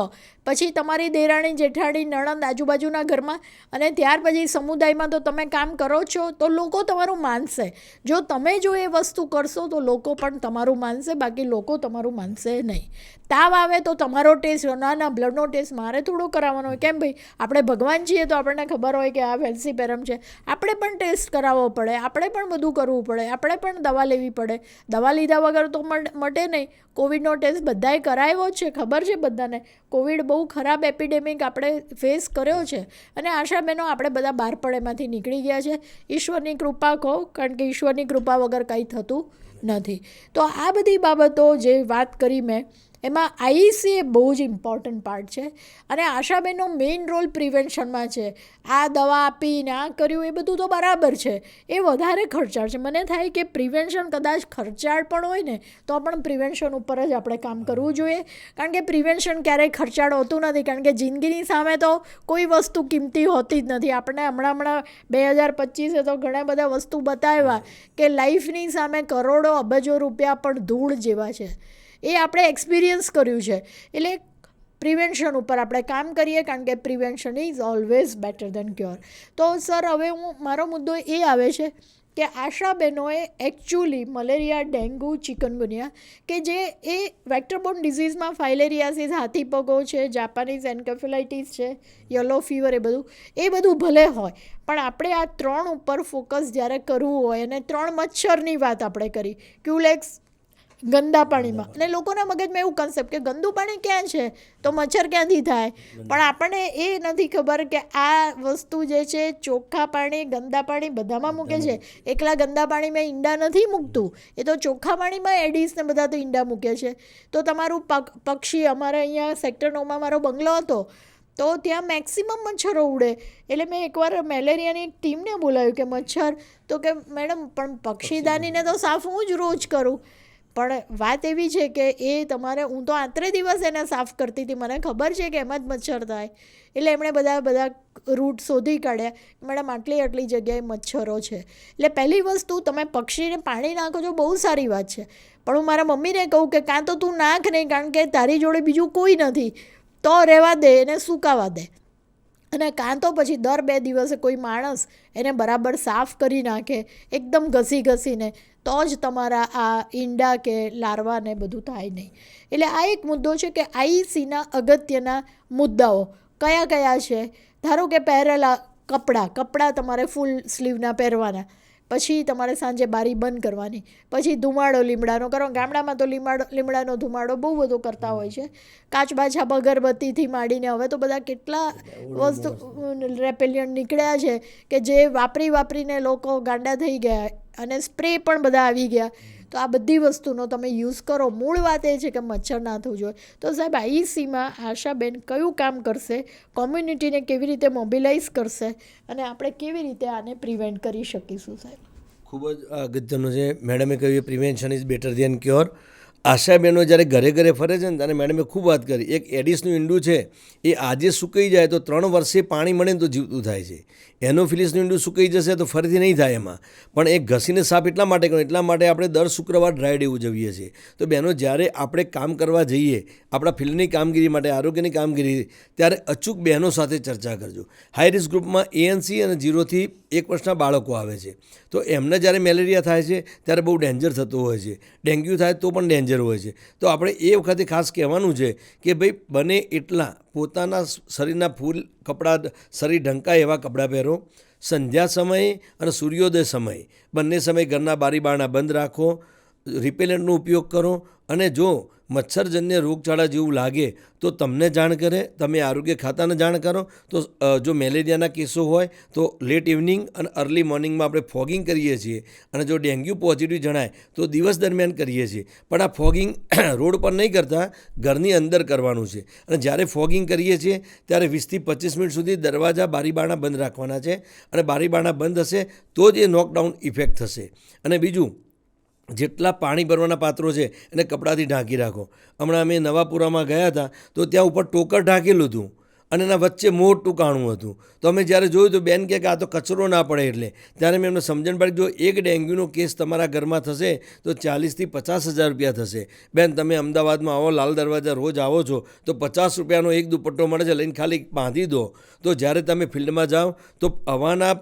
પછી તમારી દેરાણી, જેઠાણી, નણંદ આજુબાજુના ઘરમાં અને ત્યાર પછી સમુદાયમાં તો તમે કામ કરો છો તો લોકો તમારું માનશે. જો તમે જો એ વસ્તુ કરશો કરશો તો લોકો પણ તમારું માનશે, બાકી લોકો તમારું માનશે નહીં. તાવ આવે તો તમારો ટેસ્ટ, ના બ્લડનો ટેસ્ટ મારે થોડો કરાવવાનો હોય. કેમ ભાઈ, આપણે ભગવાન છીએ તો આપણને ખબર હોય કે આ વેલ્સીપેરમ છે, આપણે પણ ટેસ્ટ કરાવવો પડે, આપણે પણ બધું કરવું પડે, આપણે પણ દવા લેવી પડે. દવા લીધા વગર તો મટે નહીં. કોવિડનો ટેસ્ટ બધાએ કરાવ્યો જ છે, ખબર છે બધાને. કોવિડ બહુ ખરાબ એપિડેમિક આપણે ફેસ કર્યો છે, અને આશાબેનો આપણે બધા બહાર પણ એમાંથી નીકળી ગયા છે. ઈશ્વરની કૃપા કહો, કારણ કે ઈશ્વરની કૃપા વગર કંઈ થતું નથી. તો આ બધી બાબતો જે વાત કરી મેં, એમાં આઈસી એ બહુ જ ઇમ્પોર્ટન્ટ પાર્ટ છે. અને આશાબેનનો મેઇન રોલ પ્રિવેન્શનમાં છે. આ દવા આપીને આ કર્યું એ બધું તો બરાબર છે, એ વધારે ખર્ચાળ છે. મને થાય કે પ્રિવેન્શન કદાચ ખર્ચાળ પણ હોય ને તો પણ પ્રિવેન્શન ઉપર જ આપણે કામ કરવું જોઈએ, કારણ કે પ્રિવેન્શન ક્યારેય ખર્ચાળ હોતું નથી. કારણ કે જિંદગીની સામે તો કોઈ વસ્તુ કિંમતી હોતી જ નથી. આપણે હમણાં 2025 તો ઘણા બધા વસ્તુ બતાવ્યા કે લાઈફની સામે કરોડો અબજો રૂપિયા પણ ધૂળ જેવા છે. એ આપણે એક્સપિરિયન્સ કર્યું છે. એટલે પ્રિવેન્શન ઉપર આપણે કામ કરીએ, કારણ કે prevention is always better than cure. તો સર, હવે મારો મુદ્દો એ આવે છે કે આશાબેનોએ એકચ્યુઅલી મલેરિયા, ડેન્ગ્યુ, ચિકનગુનિયા કે જે એ વેક્ટરબોર્ન ડિઝીઝમાં ફાઇલેરિયાસિસ, હાથીપગો છે, જાપાનીઝ એન્કેફેલાઇટીસ છે, યલો ફીવર, એ બધું ભલે હોય, પણ આપણે આ 3 ઉપર ફોકસ જ્યારે કરવું હોય, અને 3 મચ્છરની વાત આપણે કરી, ક્યુલેક્સ, ગંદા પાણીમાં, અને લોકોના મગજમાં એવું કન્સેપ્ટ કે ગંદુ પાણી ક્યાં છે તો મચ્છર ક્યાંથી થાય, પણ આપણને એ નથી ખબર કે આ વસ્તુ જે છે ચોખ્ખા પાણી, ગંદા પાણી બધામાં મૂકે છે. એકલા ગંદા પાણીમાં ઈંડા નથી મૂકતું, એ તો ચોખ્ખા પાણીમાં એડિસ ને બધા તો ઈંડા મૂકે છે. તો તમારું પક્ષી, અમારે અહીંયા સેક્ટર 9માં મારો બંગલો હતો, તો ત્યાં મેક્સિમમ મચ્છરો ઉડે. એટલે મેં એકવાર મેલેરિયાની એક ટીમને બોલાવ્યું કે મચ્છર, તો કે મેડમ પણ પક્ષીદાનીને તો સાફ હું જ રોજ કરું. પણ વાત એવી છે કે એ તમારે, હું તો 3 દિવસ એને સાફ કરતી હતી, મને ખબર છે કે એમાં જ મચ્છર થાય. એટલે એમણે બધા રૂટ શોધી કાઢ્યા, મેડમ આટલી જગ્યાએ મચ્છરો છે. એટલે પહેલી વસ્તુ, તમે પક્ષીને પાણી નાખો છો, બહુ સારી વાત છે, પણ હું મારા મમ્મીને કહું કે કાં તો તું નાખ નહીં, કારણ કે તારી જોડે બીજું કોઈ નથી, તો રહેવા દે, એને સુકાવા દે. અને કાં તો પછી દર 2 દિવસે કોઈ માણસ એને બરાબર સાફ કરી નાખે, એકદમ ઘસીને, તો જ તમારા આ ઈંડા કે લાર્વાને બધું થાય નહીં. એટલે આ એક મુદ્દો છે કે આઈસીના અગત્યના મુદ્દાઓ કયા છે. ધારો કે પહેરેલા કપડાં તમારે ફૂલ સ્લીવના પહેરવાના, પછી તમારે સાંજે બારી બંધ કરવાની, પછી ધુમાડો લીમડાનો કરો. ગામડામાં તો લીમડાનો ધુમાડો બહુ બધો કરતા હોય છે. કાચબાછા અગરબત્તીથી માંડીને હવે તો બધા કેટલા વસ્તુ રેપેલિયન્ટ નીકળ્યા છે કે જે વાપરીને લોકો ગાંડા થઈ ગયા, અને સ્પ્રે પણ બધા આવી ગયા. તો આ બધી વસ્તુનો તમે યુઝ કરો. મૂળ વાત એ છે કે મચ્છર ના થવું જોઈએ. તો સાહેબ, આઈસીમાં આશાબેન કયું કામ કરશે, કોમ્યુનિટીને કેવી રીતે મોબિલાઇઝ કરશે, અને આપણે કેવી રીતે આને પ્રિવેન્ટ કરી શકીશું સાહેબ? ખૂબ જ અગત્યનું છે. મેડમે કહ્યું prevention is better than cure. આશાબેનો જ્યારે ઘરે ફરે છે ને ત્યારે મેડમે ખૂબ વાત કરી. એક એડિસનું ઈંડું છે, એ આજે સુકાઈ જાય તો 3 વર્ષે પાણી મળે ને તો જીવતું થાય છે. એનોફિલિસનું ઈંડું સુકાઈ જશે તો ફરીથી નહીં થાય એમાં. પણ એ ઘસીને સાફ એટલા માટે કરો, એટલા માટે આપણે દર શુક્રવાર ડ્રાય ડે ઉજવીએ છીએ. તો બહેનો, જ્યારે આપણે કામ કરવા જઈએ આપણા ફિલ્ડની કામગીરી માટે, આરોગ્યની કામગીરી, ત્યારે અચૂક બહેનો સાથે ચર્ચા કરજો. હાઈ રિસ્ક ગ્રુપમાં ANC અને 0 થી 1 વર્ષના બાળકો આવે છે. તો એમને જ્યારે મેલેરિયા થાય છે ત્યારે બહુ ડેન્જર થતું હોય છે. ડેન્ગ્યુ થાય તો પણ ડેન્જર હોય છે. તો આપણે એ વખતે ખાસ કહેવાનું છે કે ભાઈ, બને એટલા પોતાના શરીરના ફૂલ કપડાં, શરીર ઢંકાય એવા કપડાં પહેરો. સંધ્યા સમયે અને સૂર્યોદય સમયે બંને સમયે ઘરના બારી બારણા બંધ રાખો. રિપેલન્ટનો ઉપયોગ કરો. અને જો મચ્છરજન્ય રોગચાળા જેવું લાગે તો તમને જાણ કરે, તમે આરોગ્ય ખાતાને જાણ કરો. તો જો મેલેરિયાના કેસો હોય તો લેટ ઇવનિંગ અને અર્લી મોર્નિંગમાં આપણે ફોગિંગ કરીએ છીએ. અને જો ડેન્ગ્યુ પોઝિટિવ જણાય તો દિવસ દરમિયાન કરીએ છીએ. પણ આ ફોગિંગ રોડ પર નહીં કરતા, ઘરની અંદર કરવાનું છે. અને જ્યારે ફોગિંગ કરીએ છીએ ત્યારે 20 થી 25 મિનિટ સુધી દરવાજા, બારી બારણા બંધ રાખવાના છે. અને બારી બારણા બંધ હશે તો જ એ નોકડાઉન ઇફેક્ટ થશે. અને બીજું, જેટલા પાણી ભરવાના પાત્રો છે એને કપડાથી ઢાંકી રાખો. હમણાં અમે નવાપુરામાં ગયા હતા તો ત્યાં ઉપર ટોકર ઢાંકેલું હતું, અને એના વચ્ચે મોટું કાણું હતું. તો અમે જ્યારે જોયું તો બેન કહે કે આ તો કચરો ના પડે એટલે ત્યારે મેં એમને સમજણ પાડી જો એક ડેન્ગ્યુનો કેસ તમારા ઘરમાં થશે તો 40,000 થી 50,000 રૂપિયા થશે. બેન તમે અમદાવાદમાં આવો, લાલ દરવાજા રોજ આવો છો તો 50 રૂપિયાનો એક દુપટ્ટો મળે છે, લઈને ખાલી બાંધી દો. તો જ્યારે તમે ફિલ્ડમાં જાઓ તો હવાના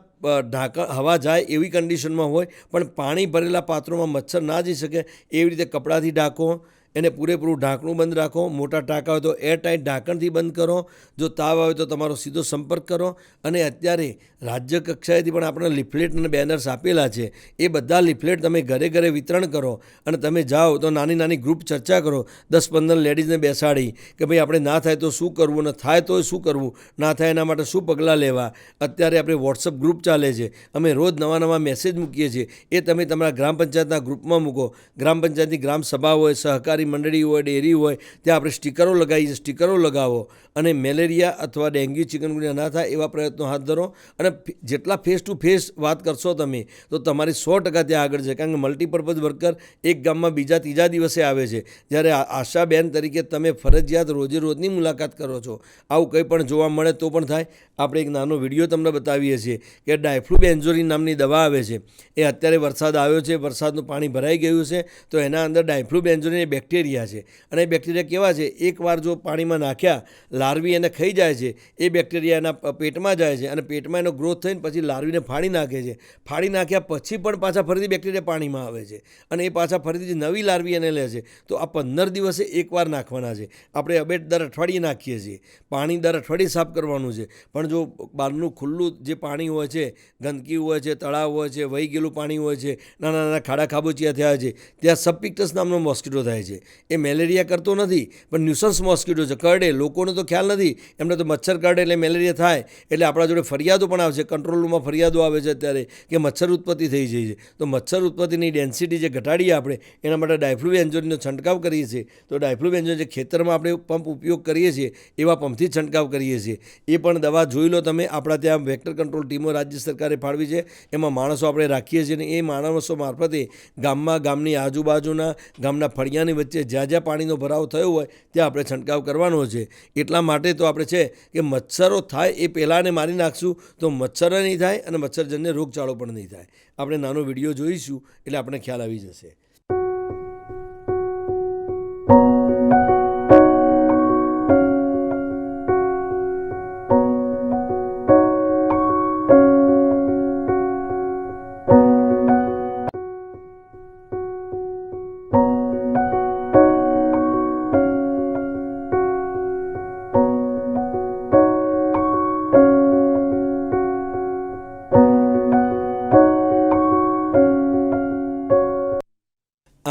હવા જાય એવી કન્ડિશનમાં હોય પણ પાણી ભરેલા પાત્રોમાં મચ્છર ના જઈ શકે એવી રીતે કપડાથી ઢાંકો, એને પૂરેપૂરું ઢાંકણું બંધ રાખો. મોટા ટાંકા હોય તો એરટાઈટ ઢાંકણથી બંધ કરો. જો તાવ આવે તો તમારો સીધો સંપર્ક કરો. અને અત્યારે રાજ્ય કક્ષાએથી પણ આપણે લીફલેટ અને બેનર્સ આપેલા છે. એ બધા લીફલેટ તમે ઘરે ઘરે વિતરણ કરો અને તમે જાઓ તો નાની નાની ગ્રુપ ચર્ચા કરો, 10-15 લેડીઝને બેસાડી કે ભાઈ આપણે ના થાય તો શું કરવું અને થાય તો શું કરવું, ના થાય એના માટે શું પગલાં લેવા. અત્યારે આપણે વોટ્સઅપ ગ્રુપ ચાલે છે, અમે રોજ નવા નવા મેસેજ મૂકીએ છીએ. એ તમે તમારા ગ્રામ પંચાયતના ગ્રુપમાં મૂકો. ગ્રામ પંચાયતની ગ્રામ સભા હોય, સહકારી મંડળી હોય, ડેરી હોય, ત્યાં આપણે સ્ટીકરો લગાવીએ, સ્ટીકરો લગાવો અને મેલેરિયા અથવા ડેન્ગ્યુ ચિકનગુનિયા ના થાય એવા પ્રયત્નો હાથ ધરો. અને જેટલા ફેસ ટુ ફેસ વાત કરશો તમે તો તમારી 100% ત્યાં આગળ છે. કારણ કે મલ્ટીપર્પઝ વર્કર એક ગામમાં બીજા ત્રીજા દિવસે આવે છે, જ્યારે આશાબેન તરીકે તમે ફરજિયાત રોજે રોજની મુલાકાત કરો છો. આવું કંઈ પણ જોવા મળે તો પણ થાય. આપણે એક નાનો વિડીયો તમને બતાવીએ છીએ કે ડાયફ્લુબેન્ઝોલિન નામની દવા આવે છે. એ અત્યારે વરસાદ આવ્યો છે, વરસાદનું પાણી ભરાઈ ગયું છે તો એના અંદર ડાયફ્લુબેન્ઝોલિન બેક્ટેરિયા છે. અને એ બેક્ટેરિયા કેવા છે, એકવાર જો પાણીમાં નાખ્યા લાર્વી એને ખાઈ જાય છે. એ બેક્ટેરિયા એના પેટમાં જાય છે અને પેટમાં એનો ગ્રોથ થઈને પછી લાર્વીને ફાડી નાખે છે. ફાડી નાખ્યા પછી પણ પાછા ફરીથી બેક્ટેરિયા પાણીમાં આવે છે અને એ પાછા ફરીથી નવી લાર્વી એને લે છે. તો આ 15 દિવસે એકવાર નાખવાના છે. આપણે અબેટ દર અઠવાડિયે નાખીએ છીએ. પાણી દર અઠવાડિયે સાફ કરવાનું છે. પણ જો બહારનું ખુલ્લું જે પાણી હોય છે, ગંદકી હોય છે, તળાવ હોય છે, વહી ગયેલું પાણી હોય છે, નાના નાના ખાડા ખાબોચિયા થયા છે, ત્યાં સબપિક્ટસ નામનો મોસ્કિટો થાય છે. એ મેલેરિયા કરતો નથી પણ ન્યુસન્સ મોસ્કિટો છે, કરડે. લોકોને તો ખ્યાલ નથી, એમને તો મચ્છર કરડે એટલે મેલેરિયા થાય. એટલે આપણા જોડે ફરિયાદો પણ આવશે, કંટ્રોલ રૂમમાં ફરિયાદો આવે છે અત્યારે કે મચ્છર ઉત્પત્તિ થઈ જાય છે. તો મચ્છર ઉત્પત્તિની ડેન્સિટી જે ઘટાડીએ આપણે એના માટે ડાયફ્લુબેન્ઝોલિનનો છંટકાવ કરીએ છીએ. તો ડાયફ્લુબેન્ઝોલિન જે ખેતરમાં આપણે પંપ ઉપયોગ કરીએ છીએ એવા પંપથી છંટકાવ કરીએ છીએ. એ પણ દવા જોઈ લો તમે, આપણા ત્યાં વેક્ટર કંટ્રોલ ટીમો રાજ્ય સરકારે ફાળવી છે. એમાં માણસો આપણે રાખીએ છીએ અને એ માણસો મારફતે ગામમાં, ગામની આજુબાજુના, ગામના ફળિયાની વચ્ચે જ્યાં જ્યાં પાણીનો ભરાવ થયો હોય ત્યાં આપણે છંટકાવ કરવાનો છે. એટલા માટે તો આપણે છે કે મચ્છરો થાય એ પહેલાં એને મારી નાખશું તો મચ્છર નહીં થાય અને મચ્છરજન્ય રોગચાળો પણ નહીં થાય. આપણે નાનો વિડીયો જોઈશું એટલે આપણે ખ્યાલ આવી જશે.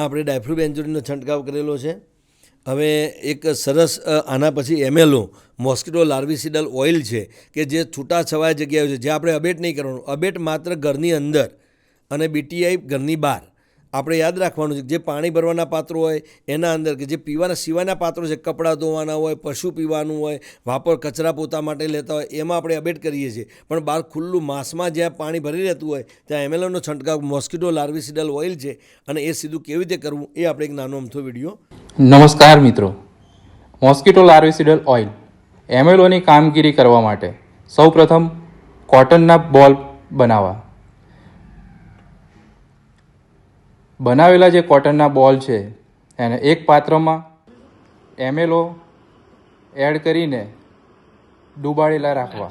આપણે ડાયફ્લુબેન્ઝોલિનનો છંટકાવ કરેલો છે. હવે એક સરસ આના પછી એમએલઓ મોસ્કિટો લાર્વિસિડલ ઓઇલ છે કે જે છૂટાછવાયા જગ્યાએ છે, જે આપણે અબેટ નહીં કરવાનું. અબેટ માત્ર ઘરની અંદર અને બીટીઆઈ ઘરની બહાર. આપણે યાદ રાખવાનું છે જે પાણી ભરવાના પાત્રો હોય એના અંદર, કે જે પીવાના સિવાયના પાત્રો છે, કપડાં ધોવાના હોય, પશુ પીવાનું હોય, વાપર કચરા પોતા માટે લેતા હોય, એમાં આપણે અબેટ કરીએ છીએ. પણ બહાર ખુલ્લું માસમાં જ્યાં પાણી ભરી રહેતું હોય ત્યાં એમએલઓનો છંટકાવ મોસ્કિટો લાર્વિસિડલ ઓઇલ છે. અને એ સીધું કેવી રીતે કરવું એ આપણે એક નાનો અમથો વિડીયો. નમસ્કાર મિત્રો, મોસ્કિટો લાર્વિસિડલ ઓઇલ એમએલઓની કામગીરી કરવા માટે સૌપ્રથમ કોટનના બોલ બનાવેલા જે કોટનના બોલ છે એને એક પાત્રમાં એમએલઓ એડ કરીને ડૂબાડેલા રાખવા.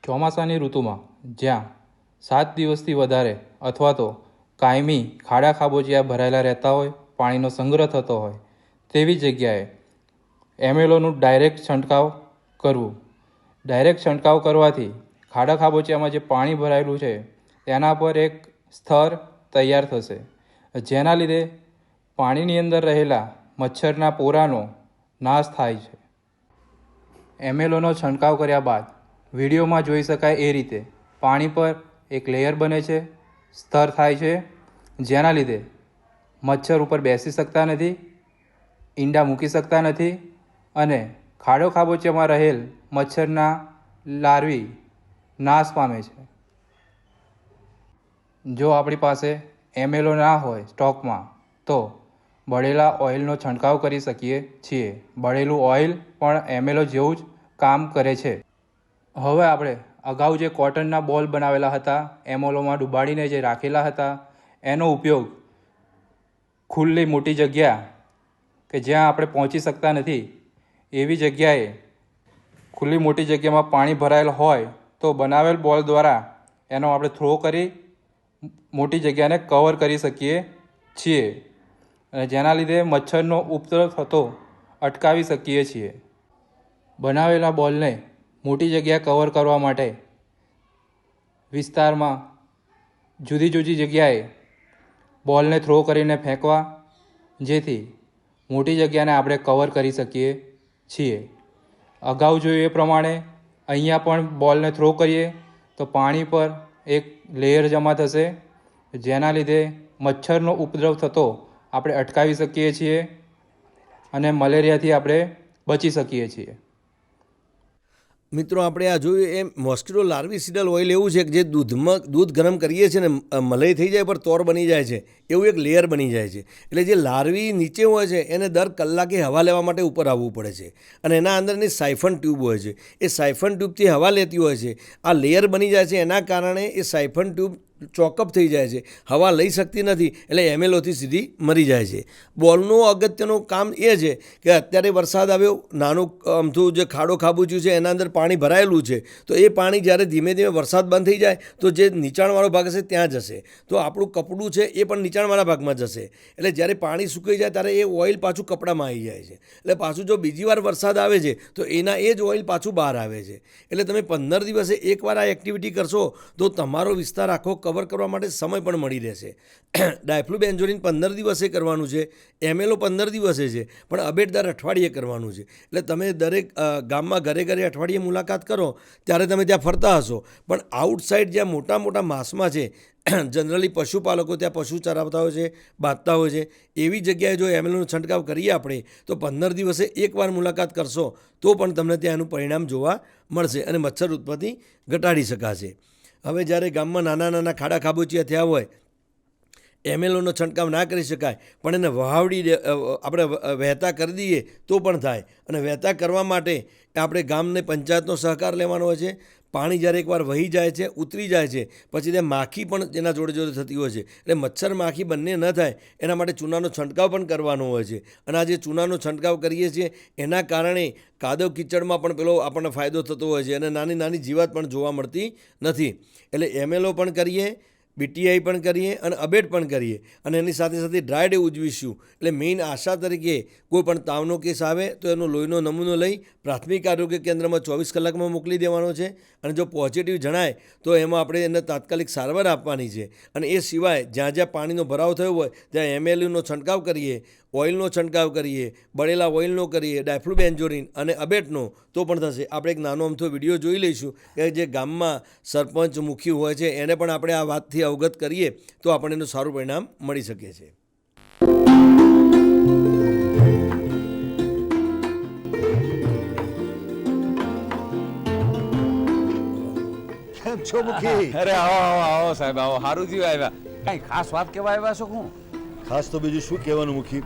ચોમાસાની ઋતુમાં જ્યાં 7 દિવસથી વધારે અથવા તો કાયમી ખાડા ખાબોચિયા ભરાયેલા રહેતા હોય, પાણીનો સંગ્રહ થતો હોય તેવી જગ્યાએ એમએલઓનું ડાયરેક્ટ છંટકાવ કરવું. ડાયરેક્ટ છંટકાવ કરવાથી ખાડા ખાબોચિયામાં જે પાણી ભરાયેલું છે તેના પર એક સ્તર તૈયાર થશે, જેના લીધે પાણીની અંદર રહેલા મચ્છરના પોરાનો નાશ થાય છે. એમએલઓનો છંટકાવ કર્યા બાદ વિડીયોમાં જોઈ શકાય એ રીતે પાણી પર એક લેયર બને છે, સ્તર થાય છે, જેના લીધે મચ્છર ઉપર બેસી શકતા નથી, ઈંડા મૂકી શકતા નથી અને ખાડો ખાબોચિયામાં રહેલ મચ્છરના લાર્વી નાશ પામે છે. જો આપણી પાસે એમએલઓ ના હોય સ્ટોકમાં તો બળેલા ઓઇલનો છંટકાવ કરી શકીએ છીએ. બળેલું ઓઇલ પણ એમએલઓ જેવું જ કામ કરે છે. હવે આપણે અગાઉ જે કોટનના બોલ બનાવેલા હતા, એમએલઓમાં ડુબાડીને જે રાખેલા હતા, એનો ઉપયોગ ખુલ્લી મોટી જગ્યા કે જ્યાં આપણે પહોંચી શકતા નથી એવી જગ્યાએ ખુલ્લી મોટી જગ્યામાં પાણી ભરાયેલ હોય તો બનાવેલ બોલ દ્વારા એનો આપણે થ્રો કરી મોટી જગ્યાને કવર કરી શકીએ છીએ અને જેના લીધે મચ્છરનો ઉપદ્રવ થતો અટકાવી શકીએ છીએ. બનાવેલા બોલને મોટી જગ્યા કવર કરવા માટે વિસ્તારમાં જુદી જુદી જગ્યાએ બોલને થ્રો કરીને ફેંકવા, જેથી મોટી જગ્યાને આપણે કવર કરી શકીએ છીએ. અગાઉ જોયું એ પ્રમાણે અહીંયા પણ બોલને થ્રો કરીએ તો પાણી પર એક લેયર જમા થશે, જેના લીધે મચ્છરનો ઉપદ્રવ થતો આપણે અટકાવી શકીએ છીએ અને મલેરિયાથી આપણે બચી શકીએ છીએ. મિત્રો, આપણે આ જોયું એ મોસ્કિટો લાર્વિસિડલ ઓઇલ એવું છે કે જે દૂધ ગરમ કરીએ છીએ ને મલાઈ થઈ જાય પર તોર બની જાય છે, એવું એક લેયર બની જાય છે. એટલે જે લાર્વી નીચે હોય છે એને દર કલાકે હવા લેવા માટે ઉપર આવવું પડે છે અને એના અંદરની સાયફન ટ્યુબ હોય છે. એ સાયફન ટ્યુબથી હવા લેતી હોય છે. આ લેયર બની જાય છે, એના કારણે એ સાયફન ટ્યુબ ચોકઅપ થઈ જાય છે, હવા લઈ શકતી નથી, એટલે એમએલઓથી સીધી મરી જાય છે. બોલનું અગત્યનું કામ એ છે કે અત્યારે વરસાદ આવ્યો, નાનું અમથું જે ખાડો ખાબોચ્યું છે એના અંદર પાણી ભરાયેલું છે, તો એ પાણી જ્યારે ધીમે ધીમે વરસાદ બંધ થઈ જાય તો જે નીચાણવાળો ભાગ હશે ત્યાં જશે, તો આપણું કપડું છે એ પણ નીચાણવાળા ભાગમાં જશે. એટલે જ્યારે પાણી સુકાઈ જાય ત્યારે એ ઓઇલ પાછું કપડામાં આવી જાય છે. એટલે પાછું જો બીજી વાર વરસાદ આવે છે તો એના એ જ ઓઇલ પાછું બહાર આવે છે. એટલે તમે 15 દિવસે એકવાર આ એક્ટિવિટી કરશો તો તમારો વિસ્તાર આખો કવર કરવા માટે સમય પણ મળી રહેશે. ડાયફ્લુબેન્ઝોલિન 15 દિવસે કરવાનું છે, એમએલઓ 15 દિવસે છે, પણ અબેટ દર અઠવાડિયે કરવાનું છે. એટલે તમે દરેક ગામમાં ઘરે ઘરે અઠવાડિયે મુલાકાત કરો ત્યારે તમે ત્યાં ફરતા હશો, પણ આઉટસાઇડ જ્યાં મોટા મોટા માસમાં છે, જનરલી પશુપાલકો ત્યાં પશુ ચરાવતા હોય છે, બાંધતા હોય છે, એવી જગ્યાએ જો એમએલઓનો છંટકાવ કરીએ આપણે તો 15 દિવસે એકવાર મુલાકાત કરશો તો પણ તમને ત્યાં એનું પરિણામ જોવા મળશે અને મચ્છર ઉત્પત્તિ ઘટાડી શકાશે. હવે જ્યારે ગામમાં નાના નાના ખાડા ખાબોચિયા થયા હોય, એમએલઓનો છંટકાવ ના કરી શકાય પણ એને આપણે વહેતા કરી દઈએ તો પણ થાય. અને વહેતા કરવા માટે આપણે ગામને પંચાયતનો સહકાર લેવાનો હોય છે. પાણી જ્યારે એકવાર વહી જાય છે, ઉતરી જાય છે, પછી ત્યાં માખી પણ એના જોડે જોડે થતી હોય છે. એટલે મચ્છર માખી બંને ન થાય એના માટે ચૂનાનો છંટકાવ પણ કરવાનો હોય છે. અને આ જે ચૂનાનો છંટકાવ કરીએ છીએ એના કારણે કાદવ કિચડમાં પણ પેલો આપણને ફાયદો થતો હોય છે અને નાની નાની જીવાત પણ જોવા મળતી નથી. એટલે એમએલઓ પણ કરીએ, બીટીઆઈ પણ કરીએ અને અબેટ પણ કરીએ અને એની સાથે સાથે ડ્રાય ડે ઉજવીશું. એટલે મેઇન આશા તરીકે કોઈ પણ તાવનો કેસ આવે તો એનો લોહીનો નમૂનો લઈ પ્રાથમિક આરોગ્ય કેન્દ્રમાં 24 કલાકમાં મોકલી દેવાનો છે અને જો પોઝિટિવ જણાય તો એમાં આપણે એને તાત્કાલિક સારવાર આપવાની છે. અને એ સિવાય જ્યાં જ્યાં પાણીનો ભરાવ થયો હોય ત્યાં એમએલયુનો છંટકાવ કરીએ, ઓઇલનો છંટકાવ કરીએ, બળેલા ઓઇલનો કરીએ, ડાયફ્લુબેન્ઝોલિન અને અબેટનો તો પણ થશે. આપણે એક નાનો અમથો વિડીયો જોઈ લઈશું કે જે ગામમાં સરપંચ મુખી હોય છે એને પણ આપણે આ વાતથી અવગત કરીએ તો આપણને એનું સારું પરિણામ મળી શકે છે. કેમ છો મુખી? અરે આવો આવો આવો સાહેબ, આવો. સારું થયું આવ્યા. કઈ ખાસ વાત કેવા આવ્યા છો? શું ખાસ તો બીજું શું કહેવાનું મુખી,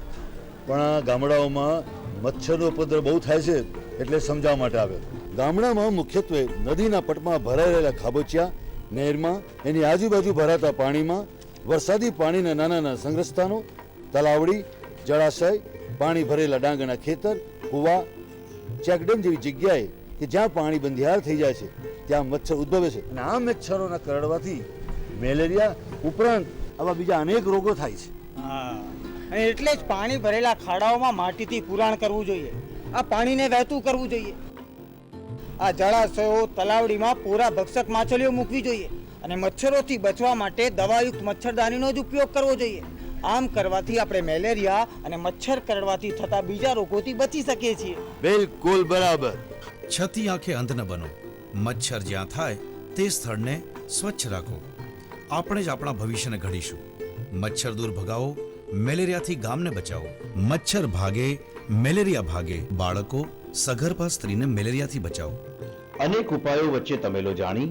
પણ આ ગામડાઓમાં મચ્છરનો ઉપદ્રવ બહુ થાય છે એટલે સમજાવવા માટે આવે. ગામડામાં મુખ્યત્વે નદીના પટમાં ભરાઈ રહેલા ખાબોચિયા, નહેરમાં, એની આજુબાજુ ભરાતા પાણીમાં, વરસાદી પાણીના નાના નાના સંગ્રહસ્થાનો, તલાવડી, જળાશય, પાણી ભરેલા ડાંગરના ખેતર, કૂવા, ચેકડેમ જેવી જગ્યાએ કે જ્યાં પાણી બંધિયાર થઈ જાય છે ત્યાં મચ્છર ઉદ્ભવે છે. અને આ મચ્છરોના કરડવાથી મેલેરિયા ઉપરાંત આવા બીજા અનેક રોગો થાય છે. હા, અને એટલે જ પાણી ભરેલા ખાડાઓમાં માટીથી પુરાણ કરવું જોઈએ. આ પાણીને વહેતું કરવું જોઈએ. આ જળાશયો, તલાવડીમાં પૂરા ભક્ષક માછલીઓ મૂકવી જોઈએ અને મચ્છરોથી બચવા માટે દવાયુક્ત મચ્છરદાનીનો જ ઉપયોગ કરવો જોઈએ. આમ કરવાથી આપણે મેલેરિયા અને મચ્છર કરડવાથી થતા બીજા રોગોથી બચી શકીએ છીએ. બિલકુલ બરાબર. છતી આંખે અંધ ન બનો. મચ્છર જ્યાં થાય તે સ્થળને સ્વચ્છ રાખો. આપણે જ આપણા ભવિષ્યને ઘડીશું. મચ્છર દૂર ભગાવો, મેલેરિયાથી ગામને બચાવો. મચ્છર ભાગે, મેલેરિયા ભાગે. બાળકો, સગર્ભા સ્ત્રીને મેલેરિયાથી બચાવો. અનેક ઉપાયો વચ્ચે તમેલો જાણી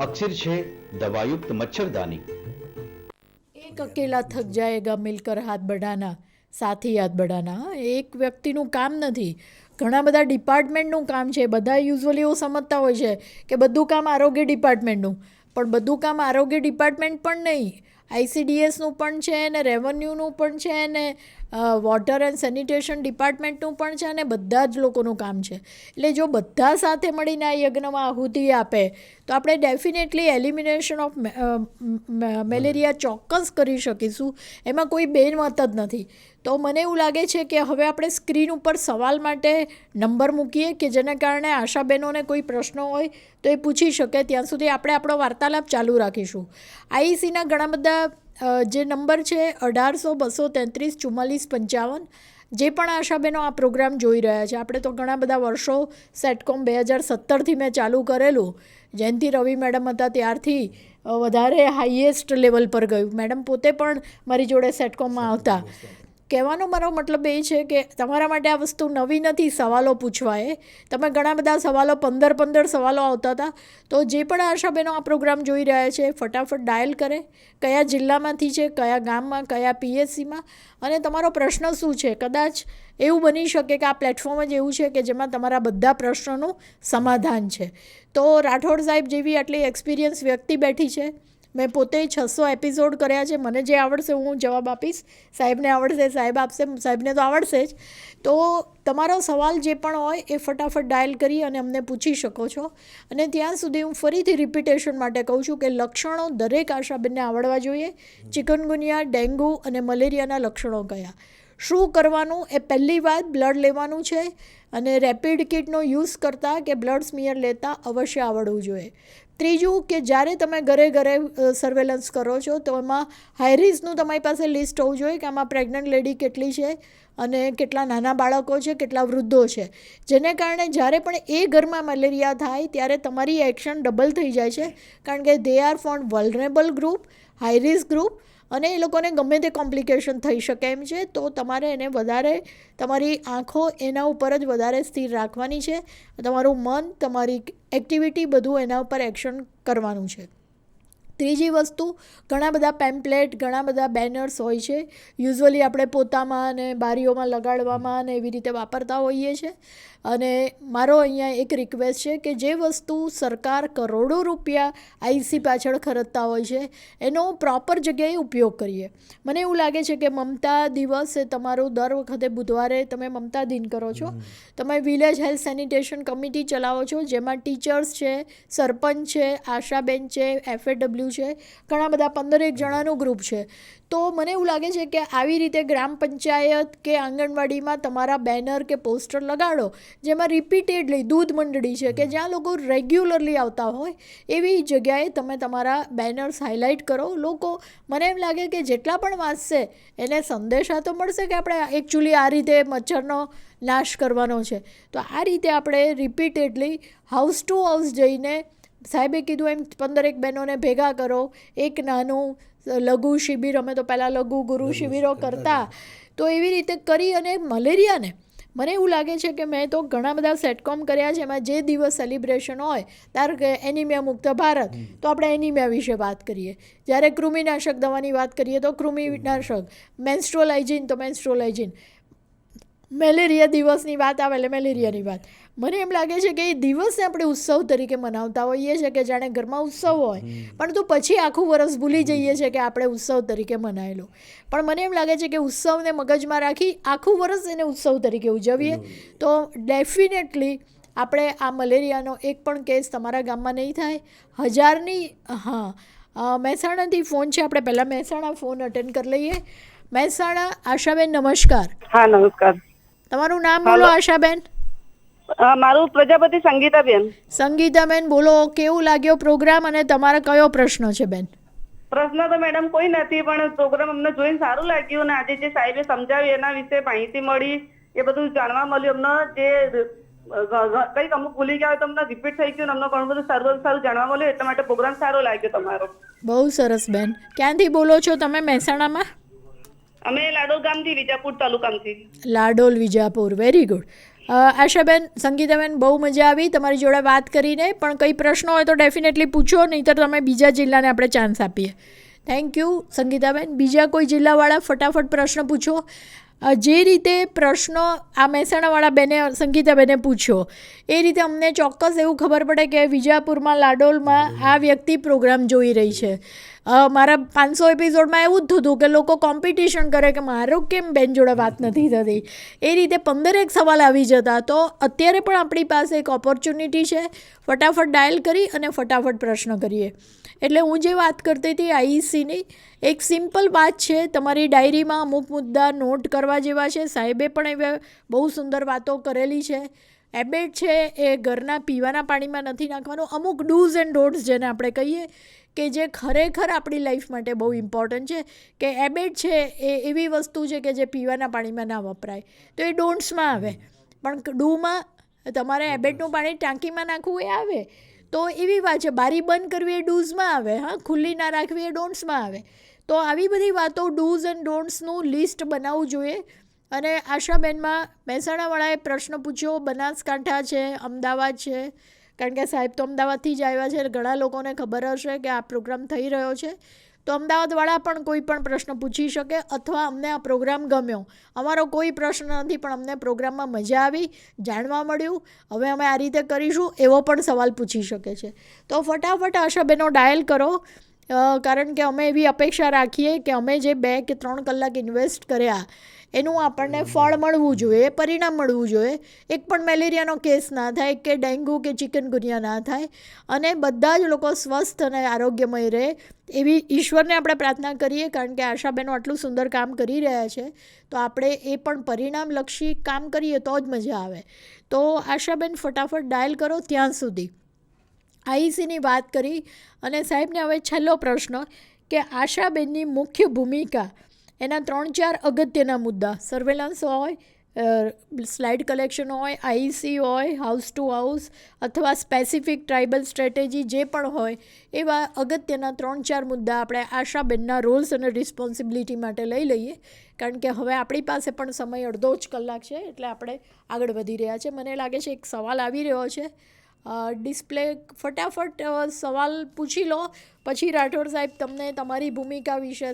અક્ષર છે દવાયુક્ત મચ્છરદાની. એક એક અકેલા થક જાયેગા મિલકર હાથ બઢાના સાથી હાથ બઢાના. એક વ્યક્તિનું કામ નથી, ઘણા બધા ડિપાર્ટમેન્ટનું કામ છે. બધા યુઝ્યુઅલી એવું સમજતા હોય છે કે બધું કામ આરોગ્ય ડિપાર્ટમેન્ટનું, પણ બધું કામ આરોગ્ય ડિપાર્ટમેન્ટ પણ નહીં. ICDSનું પણ છે ને રેવન્યુનું પણ છે ને વોટર એન્ડ સેનિટેશન ડિપાર્ટમેન્ટનું પણ છે અને બધા જ લોકોનું કામ છે. એટલે જો બધા સાથે મળીને આ યજ્ઞમાં આહુતિ આપે તો આપણે ડેફિનેટલી એલિમિનેશન ઓફ મેલેરિયા ચોક્કસ કરી શકીશું. એમાં કોઈ બેમત જ નથી. તો મને એવું લાગે છે કે હવે આપણે સ્ક્રીન ઉપર સવાલ માટે નંબર મૂકીએ કે જેને કારણે આશાબેનોને કોઈ પ્રશ્નો હોય તો એ પૂછી શકે. ત્યાં સુધી આપણે આપણો વાર્તાલાપ ચાલુ રાખીશું. IECના ઘણા બધા જે નંબર છે 1800-233-44-55. જે પણ આશાબેનો આ પ્રોગ્રામ જોઈ રહ્યા છે, આપણે તો ઘણા બધા વર્ષો સેટકોમ 2017થી મેં ચાલુ કરેલું. જયંતિ રવિ મેડમ હતા ત્યારથી વધારે હાઈએસ્ટ લેવલ પર ગયું. મેડમ પોતે પણ મારી જોડે સેટકોમમાં આવતા. કહેવાનો મારો મતલબ એ છે કે તમારા માટે આ વસ્તુ નવી નથી સવાલો પૂછવા. તમે ઘણા બધા સવાલો 15 સવાલો આવતા હતા. તો જે પણ આશાબેનો આ પ્રોગ્રામ જોઈ રહ્યા છે ફટાફટ ડાયલ કરે, કયા જિલ્લામાંથી છે, કયા ગામમાં, કયા PSCમાં અને તમારો પ્રશ્ન શું છે. કદાચ એવું બની શકે કે આ પ્લેટફોર્મ જ એવું છે કે જેમાં તમારા બધા પ્રશ્નોનું સમાધાન છે. તો રાઠોડ સાહેબ જેવી આટલી એક્સપિરિયન્સ વ્યક્તિ બેઠી છે. મેં પોતે 600 એપિસોડ કર્યા છે. મને જે આવડશે હું જવાબ આપીશ, સાહેબને આવડશે સાહેબ આપશે, સાહેબને તો આવડશે જ. તો તમારો સવાલ જે પણ હોય એ ફટાફટ ડાયલ કરી અને અમને પૂછી શકો છો. અને ત્યાં સુધી હું ફરીથી રિપીટેશન માટે કહું છું કે લક્ષણો દરેક આશાબેનને આવડવા જોઈએ. ચિકનગુનિયા, ડેન્ગ્યુ અને મલેરિયાના લક્ષણો કયા, શું કરવાનું એ પહેલી વાત. બ્લડ લેવાનું છે અને રેપિડ કિટનો યુઝ કરતાં કે બ્લડ સ્મિયર લેતા અવશ્ય આવડવું જોઈએ. ત્રીજું કે જ્યારે તમે ઘરે સર્વેલન્સ કરો છો તો એમાં હાઈરિસ્કનું તમારી પાસે લિસ્ટ હોવું જોઈએ કે આમાં પ્રેગ્નન્ટ લેડી કેટલી છે અને કેટલા નાના બાળકો છે, કેટલા વૃદ્ધો છે. જેને કારણે જ્યારે પણ એ ઘરમાં મેલેરિયા થાય ત્યારે તમારી એક્શન ડબલ થઈ જાય છે. કારણ કે they are phone vulnerable group, high risk group અને એ લોકોને ગમે તે કોમ્પ્લિકેશન થઈ શકે એમ છે. તો તમારે એને વધારે તમારી આંખો એના ઉપર જ વધારે સ્થિર રાખવાની છે. તમારું મન, તમારી એક્ટિવિટી બધું એના ઉપર એક્શન કરવાનું છે. ત્રીજી વસ્તુ, ઘણા બધા પેમ્પલેટ, ઘણા બધા બેનર્સ હોય છે. યુઝ્યુઅલી આપણે પોતામાં અને બારીઓમાં લગાડવામાં અને એવી રીતે વાપરતા હોઈએ છીએ. અને મારો અહીંયા એક રિક્વેસ્ટ છે કે જે વસ્તુ સરકાર કરોડો રૂપિયા IC પાછળ ખર્ચતા હોય છે એનો પ્રોપર જગ્યાએ ઉપયોગ કરીએ. મને એવું લાગે છે કે મમતા દિવસ એ તમારું દર વખતે બુધવારે તમે મમતા દિન કરો છો. તમે વિલેજ હેલ્થ સેનિટેશન કમિટી ચલાવો છો જેમાં ટીચર્સ છે, સરપંચ છે, આશાબેન છે, FAW છે, ઘણા બધા 15 જણાનું ગ્રુપ છે. તો મને એવું લાગે છે કે આવી રીતે ગ્રામ પંચાયત કે આંગણવાડીમાં તમારા બેનર કે પોસ્ટર લગાડો જેમાં રિપીટેડલી દૂધ મંડળી છે કે જ્યાં લોકો રેગ્યુલરલી આવતા હોય એવી જગ્યાએ તમે તમારા બેનર્સ હાઇલાઇટ કરો. લોકો, મને એમ લાગે કે જેટલા પણ વાંચશે એને સંદેશા તો મળશે કે આપણે એકચ્યુઅલી આ રીતે મચ્છરનો નાશ કરવાનો છે. તો આ રીતે આપણે રિપીટેડલી હાઉસ ટુ હાઉસ જઈને, સાહેબે કીધું એમ 15 બહેનોને ભેગા કરો, એક નાનું લઘુ શિબિર, અમે તો પહેલાં લઘુ ગુરુ શિબિરો કરતા. તો એવી રીતે કરી અને મલેરિયાને, મને એવું લાગે છે કે મેં તો ઘણા બધા સેટકોમ કર્યા છે એમાં જે દિવસ સેલિબ્રેશન હોય, ધારો કે એનિમિયા મુક્ત ભારત, તો આપણે એનિમિયા વિશે વાત કરીએ. જ્યારે કૃમિનાશક દવાની વાત કરીએ તો કૃમિનાશક, મેન્સ્ટ્રુઅલ હાઇજીન તો મેન્સ્ટ્રુઅલ હાઇજીન, મેલેરિયા દિવસની વાત આવે એટલે મેલેરિયાની વાત. મને એમ લાગે છે કે એ દિવસને આપણે ઉત્સવ તરીકે મનાવતા હોઈએ છીએ કે જાણે ઘરમાં ઉત્સવ હોય, પણ તો પછી આખું વરસ ભૂલી જઈએ છીએ કે આપણે ઉત્સવ તરીકે મનાવેલું. પણ મને એમ લાગે છે કે ઉત્સવને મગજમાં રાખી આખું વરસ એને ઉત્સવ તરીકે ઉજવીએ તો ડેફિનેટલી આપણે આ મલેરિયાનો એક પણ કેસ તમારા ગામમાં નહીં થાય. 1000ની, હા, મહેસાણાથી ફોન છે, આપણે પહેલાં મહેસાણા ફોન અટેન્ડ કરી લઈએ. મહેસાણા, આશાબેન નમસ્કાર. હા નમસ્કાર. તમારું નામ બોલો આશાબેન. મારું પ્રજાપતિ સંગીતાબેન. સંગીતાબેન બોલો, કેવું લાગ્યો પ્રોગ્રામ અને તમારો કયો પ્રશ્ન છે બેન? પ્રશ્ન તો મેડમ કોઈ નથી, પણ પ્રોગ્રામ અમને જોઈને સારું લાગ્યું અને આજે જે સાહેબે સમજાવ્યું એના વિશે માહિતી મળી, એ બધું જાણવા મળ્યું. અમને જે કંઈક અમુક ભૂલી ગયા હોય તો અમને રિપીટ થઈ ગયું, અમને ઘણું બધું સારું જાણવા મળ્યું. એટલા માટે પ્રોગ્રામ સારો લાગ્યો તમારો. બહુ સરસ બેન. ક્યાંથી બોલો છો તમે મહેસાણામાં? અમે લાડોલ ગામથી, વિજાપુર તાલુકામાંથી. Ladol, Vijapur, very good. આશાબેન, સંગીતાબેન, બહુ મજા આવી તમારી જોડે વાત કરીને. પણ કંઈ પ્રશ્નો હોય તો ડેફિનેટલી પૂછો, નહીંતર તમે બીજા જિલ્લાને આપણે ચાન્સ આપીએ. Thank you Sangitaben. બીજા કોઈ જિલ્લાવાળા ફટાફટ પ્રશ્ન પૂછો. જે રીતે પ્રશ્નો આ મહેસાણાવાળા બેને સંગીતાબેને પૂછ્યો એ રીતે અમને ચોક્કસ એવું ખબર પડે કે વિજાપુરમાં લાડોલમાં આ વ્યક્તિ પ્રોગ્રામ જોઈ રહી છે. મારા 500 એપિસોડમાં એવું જ થતું કે લોકો કોમ્પિટિશન કરે કે મારો કેમ બેન જોડે વાત નથી થતી. એ રીતે 15 સવાલ આવી જતા. તો અત્યારે પણ આપણી પાસે એક ઓપોર્ચ્યુનિટી છે, ફટાફટ ડાયલ કરી અને ફટાફટ પ્રશ્ન કરીએ. એટલે હું જે વાત કરતી હતી આઈઈસીની, એક સિમ્પલ વાત છે, તમારી ડાયરીમાં અમુક મુદ્દા નોટ કરવા જેવા છે. સાહેબે પણ એવી બહુ સુંદર વાતો કરેલી છે. એબેટ છે એ ઘરના પીવાના પાણીમાં નથી નાખવાનું. અમુક ડૂઝ એન્ડ ડોન્ટ્સ જેને આપણે કહીએ કે જે ખરેખર આપણી લાઈફ માટે બહુ ઇમ્પોર્ટન્ટ છે, કે એબેટ છે એ એવી વસ્તુ છે કે જે પીવાના પાણીમાં ના વપરાય, તો એ ડોન્ટ્સમાં આવે. પણ ડૂમાં તમારે એબેટનું પાણી ટાંકીમાં નાખવું એ આવે. તો એવી વાત છે, બારી બંધ કરવી એ ડૂઝમાં આવે, હા, ખુલ્લી ના રાખવી એ ડોન્ટ્સમાં આવે. તો આવી બધી વાતો ડૂઝ એન્ડ ડોન્ટ્સનું લિસ્ટ બનાવવું જોઈએ. અને આશાબેનમાં મહેસાણાવાળાએ પ્રશ્ન પૂછ્યો, બનાસકાંઠા છે, અમદાવાદ છે, કારણ કે સાહેબ તો અમદાવાદથી જ આવ્યા છે, ઘણા લોકોને ખબર હશે કે આ પ્રોગ્રામ થઈ રહ્યો છે. તો અમદાવાદવાળા પણ કોઈ પણ પ્રશ્ન પૂછી શકે, અથવા અમને આ પ્રોગ્રામ ગમ્યો, અમારો કોઈ પ્રશ્ન નથી પણ અમને પ્રોગ્રામમાં મજા આવી, જાણવા મળ્યું, હવે અમે આ રીતે કરીશું, એવો પણ સવાલ પૂછી શકે છે. તો ફટાફટ આશાબેનો ડાયલ કરો, કારણ કે અમે એવી અપેક્ષા રાખીએ કે અમે જે 2 કે 3 કલાક ઇન્વેસ્ટ કર્યા એનું આપણને ફળ મળવું જોઈએ, પરિણામ મળવું જોઈએ. એક પણ મેલેરિયાનો કેસ ના થાય, કે ડેન્ગ્યુ કે ચિકનગુનિયા ના થાય, અને બધા જ લોકો સ્વસ્થ અને આરોગ્યમય રહે એવી ઈશ્વરને આપણે પ્રાર્થના કરીએ. કારણ કે આશાબેનો આટલું સુંદર કામ કરી રહ્યા છે, તો આપણે એ પણ પરિણામલક્ષી કામ કરીએ તો જ મજા આવે. તો આશાબેન ફટાફટ ડાયલ કરો. ત્યાં સુધી આઈસીની વાત કરી, અને સાહેબને હવે છેલ્લો પ્રશ્ન કે આશાબેનની મુખ્ય ભૂમિકા, એના 3-4 અગત્યના મુદ્દા, સર્વેલન્સ હોય, સ્લાઇડ કલેક્શન હોય, આઈસી હોય, હાઉસ ટુ હાઉસ, અથવા સ્પેસિફિક ટ્રાઇબલ સ્ટ્રેટેજી જે પણ હોય, એવા અગત્યના 3-4 મુદ્દા આપણે આશાબેનના રોલ્સ અને રિસ્પોન્સિબિલિટી માટે લઈ લઈએ. કારણ કે હવે આપણી પાસે પણ સમય અડધો જ કલાક છે, એટલે આપણે આગળ વધી રહ્યા છે. મને લાગે છે એક સવાલ આવી રહ્યો છે ડિસ્પ્લે. ફટાફટ સવાલ પૂછી લો, પછી રાઠોડ સાહેબ તમને તમારી ભૂમિકા વિશે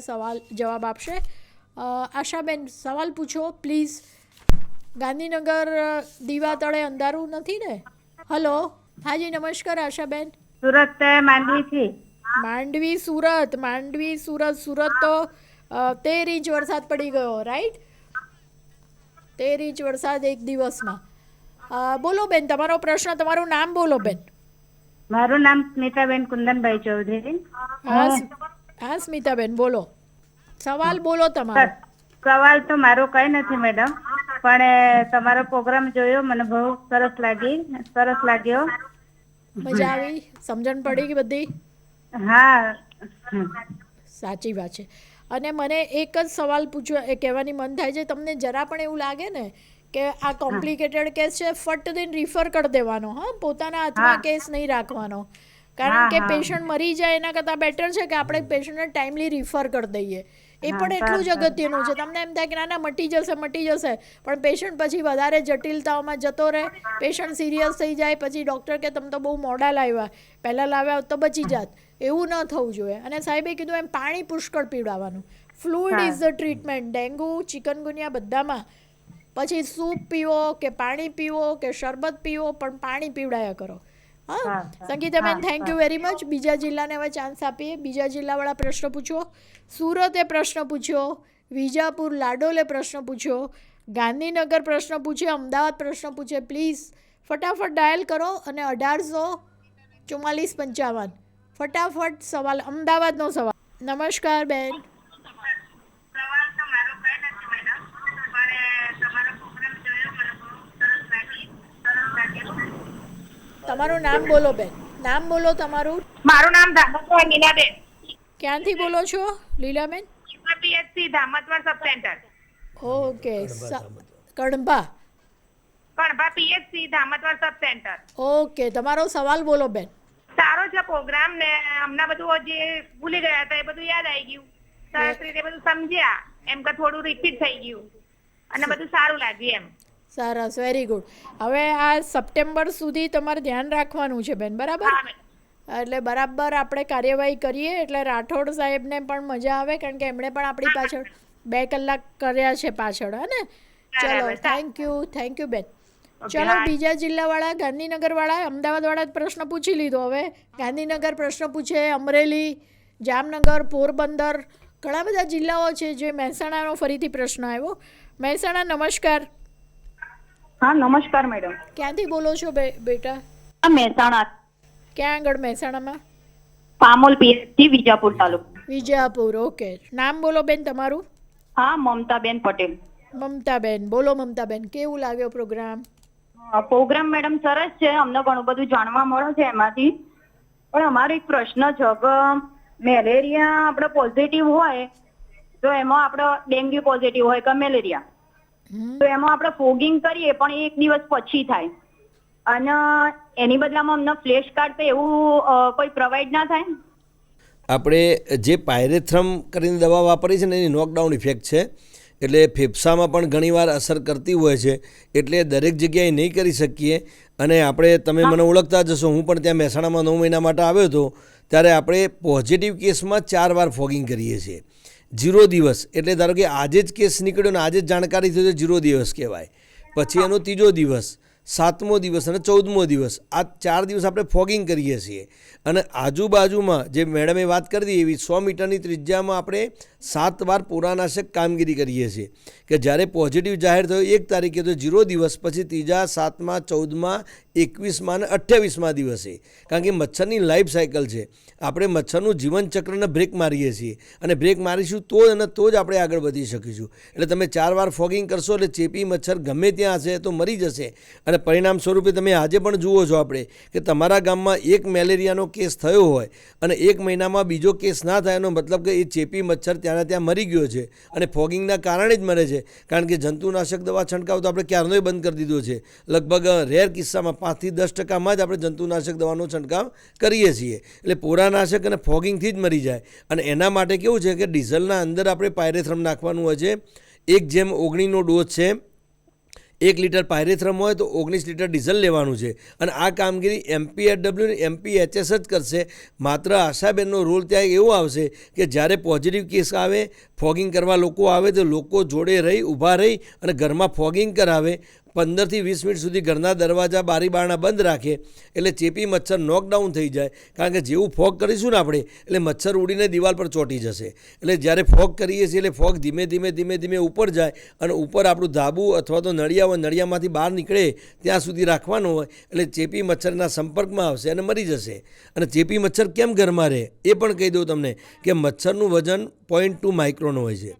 જવાબ આપશે. આશાબેન સવાલ પૂછો પ્લીઝ. ગાંધીનગર દીવા તળે અંધારું નથી ને? હલો, હાજી નમસ્કાર આશાબેન. સુરત માંડવીથી. માંડવી સુરત. સુરત તો 13 ઇંચ વરસાદ પડી ગયો, રાઈટ? 13 ઇંચ વરસાદ એક દિવસમાં. બોલો બેન, તમારો પ્રશ્ન, તમારું નામ બોલો બેન. મારું નામ સ્મિતાબેન કુંદનભાઈ ચૌધરી. હા સ્મિતાબેન બોલો, સવાલ બોલો તમારો. સવાલ તો મારો કઈ નથી મેડમ, પણ તમારો પ્રોગ્રામ જોયો, મને બહુ સરસ લાગ્યો. મજા આવી? સમજણ પડી કે બધી? હા, સાચી વાત છે. અને મને એક જ સવાલ કહેવાની મન થાય છે, તમને જરા પણ એવું લાગે ને કે આ કોમ્પ્લિકેટેડ કેસ છે, ફટ દઈને રિફર કરી દેવાનો. હા, પોતાના હાથમાં કેસ નહીં રાખવાનો. કારણ કે પેશન્ટ મરી જાય એના કરતાં બેટર છે કે આપણે પેશન્ટને ટાઈમલી રિફર કરી દઈએ. એ પણ એટલું જ અગત્યનું છે. તમને એમ થાય કે ના મટી જશે, પણ પેશન્ટ પછી વધારે જટિલતાઓમાં જતો રહે, પેશન્ટ સિરિયસ થઈ જાય, પછી ડૉક્ટર કે તમે તો બહુ મોડા લાવ્યા, પહેલાં લાવ્યા હોત તો બચી જાત. એવું ન થવું જોઈએ. અને સાહેબે કીધું એમ પાણી પુષ્કળ પીવડાવવાનું. Fluid is the treatment. Dengue, chikungunya બધામાં પછી સૂપ પીવો કે પાણી પીવો કે શરબત પીવો, પણ પાણી પીવડાયા કરો. હા Sangitaben, thank you very much. બીજા જિલ્લાને હવે ચાન્સ આપીએ. બીજા જિલ્લાવાળા પ્રશ્ન પૂછો. સુરતે પ્રશ્ન પૂછ્યો, વિજાપુર લાડોલે પ્રશ્ન પૂછ્યો, ગાંધીનગર પ્રશ્ન પૂછ્યો, અમદાવાદ પ્રશ્ન પૂછે. પ્લીઝ ફટાફટ ડાયલ કરો. અને 1844-55 ફટાફટ સવાલ, અમદાવાદનો સવાલ. નમસ્કાર બેન. તમારું નામ બોલો બેન, નામ બોલો તમારું. મારું નામ ધામતવાર લીલાબેન. ક્યાંથી બોલો છો Lilaben? PHC Dhamatvar sub centre. Okay, Kanbha PHC Dhamatvar sub centre. Okay, તમારો સવાલ બોલો બેન. સારો છે પ્રોગ્રામ ને, હમણાં બધું જે ભૂલી ગયા હતા એ બધું યાદ આવી ગયું, સરસ રીતે બધું સમજ્યા, એમ કે થોડું રિપીટ થઈ ગયું અને બધું સારું લાગ્યું એમ. સરસ, વેરી ગુડ. હવે આ સપ્ટેમ્બર સુધી તમારે ધ્યાન રાખવાનું છે બેન, બરાબર? એટલે બરાબર આપણે કાર્યવાહી કરીએ એટલે રાઠોડ સાહેબને પણ મજા આવે, કારણ કે એમણે પણ આપણી પાછળ 2 કલાક કર્યા છે પાછળ, હે ને? ચલો, થેન્ક યુ બેન. ચલો, બીજા જિલ્લાવાળા, ગાંધીનગરવાળા, અમદાવાદવાળા પ્રશ્ન પૂછી લીધો. હવે ગાંધીનગર પ્રશ્ન પૂછે, અમરેલી, જામનગર, પોરબંદર, ઘણા બધા જિલ્લાઓ છે. જે મહેસાણાનો ફરીથી પ્રશ્ન આવ્યો. મહેસાણા, નમસ્કાર. હા, નમસ્કાર મેડમ. ક્યાંથી બોલો છો બેટા? મહેસાણા, ક્યાં આગળ મહેસાણામાં? પામોલ પીએચસી, વિજાપુર તાલુકો. વિજાપુર, ઓકે. નામ બોલો બેન તમારું? હા, મમતાબેન પટેલ. મમતાબેન, બોલો મમતાબેન, કેવું લાગ્યો પ્રોગ્રામ? પ્રોગ્રામ મેડમ સરસ છે, અમને ઘણું બધું જાણવા મળે છે એમાંથી. પણ અમારો એક પ્રશ્ન છે કે મેલેરિયા આપણે પોઝિટિવ હોય તો એમાં આપણે ડેન્ગ્યુ પોઝિટિવ હોય કે મેલેરિયા, તો એમાં આપણે ફોગિંગ કરીએ પણ 1 દિવસ પછી થાય, અને એની બદલામાં અમને ફ્લેશ કાર્ડ તો એવું કોઈ પ્રોવાઈડ ના થાય? આપણે જે પાયરેથ્રમ કરીને દવા વાપરી છે ને એની નોકડાઉન ઇફેક્ટ છે, એટલે ફેફસામાં પણ ઘણીવાર અસર કરતી હોય છે, એટલે દરેક જગ્યાએ નહીં કરી શકીએ. અને આપણે, તમે મને ઓળખતા જશો, હું પણ ત્યાં મહેસાણામાં 9 મહિના માટે આવ્યો હતો, ત્યારે આપણે પોઝિટિવ કેસમાં 4 વાર ફોગિંગ કરીએ છીએ. 0 દિવસ એટલે ધારો કે આજે જ કેસ નીકળ્યો ને આજે જ જાણકારી થઈ તો 0 દિવસ કહેવાય. પછી એનો 3જો દિવસ, 7મો દિવસ અને 14મો દિવસ, આ 4 દિવસ આપણે ફોગિંગ કરીએ છીએ. અને આજુબાજુમાં જે મેડમે વાત કરી એવી 100 મીટરની ત્રિજ્યામાં આપણે 7 વાર પુરાનાશક કામગીરી કરીએ છીએ. કે જ્યારે પોઝિટિવ જાહેર થયો 1 તારીખે તો 0 દિવસ, પછી 3જા, 7મા, 14મા, 21મા અને 28મા દિવસે. કારણ કે મચ્છરની લાઈફ સાયકલ છે, આપણે મચ્છરનું જીવનચક્રને બ્રેક મારીએ છીએ, અને બ્રેક મારીશું તો જ આપણે આગળ વધી શકીશું. એટલે તમે 4 વાર ફોગિંગ કરશો એટલે ચેપી મચ્છર ગમે ત્યાં હશે તો મરી જશે. અને પરિણામ સ્વરૂપે તમે આજે પણ જુઓ છો આપણે કે તમારા ગામમાં 1 મેલેરિયાનો કેસ થયો હોય અને 1 મહિનામાં બીજો કેસ ના થાય, એનો મતલબ કે એ ચેપી મચ્છર ત્યાંના ત્યાં મરી ગયો છે, અને ફોગિંગના કારણે જ મરે છે. કારણ કે જંતુનાશક દવા છંટકાવ તો આપણે ક્યારનોય બંધ કરી દીધો છે. લગભગ રેર કિસ્સામાં 5 થી 10% જ આપણે જંતુનાશક દવાનો છંટકાવ કરીએ છીએ. એટલે પોરાનાશક અને ફોગિંગથી જ મરી જાય. અને એના માટે કેવું છે કે ડીઝલના અંદર આપણે પાયરેથ્રમ નાખવાનું હોય છે. 1:19નો ડોઝ છે. 1 લીટર પાયરેથ્રમ હોય તો 19 લીટર ડીઝલ લેવાનું છે. અને આ કામગીરી MPHW અને MPHS જ કરશે. માત્ર આશાબેનનો રોલ ત્યાં એવો આવશે કે જ્યારે પોઝિટિવ કેસ આવે, ફોગિંગ કરવા લોકો આવે તો લોકો જોડે રહી, ઊભા રહી અને ઘરમાં ફોગિંગ કરાવે. 15 થી 20 મિનિટ સુધી ઘરના દરવાજા, બારી બારણા બંધ રાખે, એટલે ચેપી મચ્છર નોકડાઉન થઈ જાય. કારણ કે જેવું ફોગ કરીશું ને આપણે, એટલે મચ્છર ઉડીને દિવાલ પર ચોંટી જશે. એટલે જ્યારે ફોગ કરીએ છીએ એટલે ફોગ ધીમે ધીમે ઉપર જાય, અને ઉપર આપણું ધાબુ અથવા તો નળિયા હોય, નળિયામાંથી બહાર નીકળે ત્યાં સુધી રાખવાનું હોય. એટલે ચેપી મચ્છરના સંપર્કમાં આવશે અને મરી જશે. અને ચેપી મચ્છર કેમ ઘરમાં રહે એ પણ કહી દઉં તમને, કે મચ્છરનું વજન 0.2 માઇક્રોન હોય છે,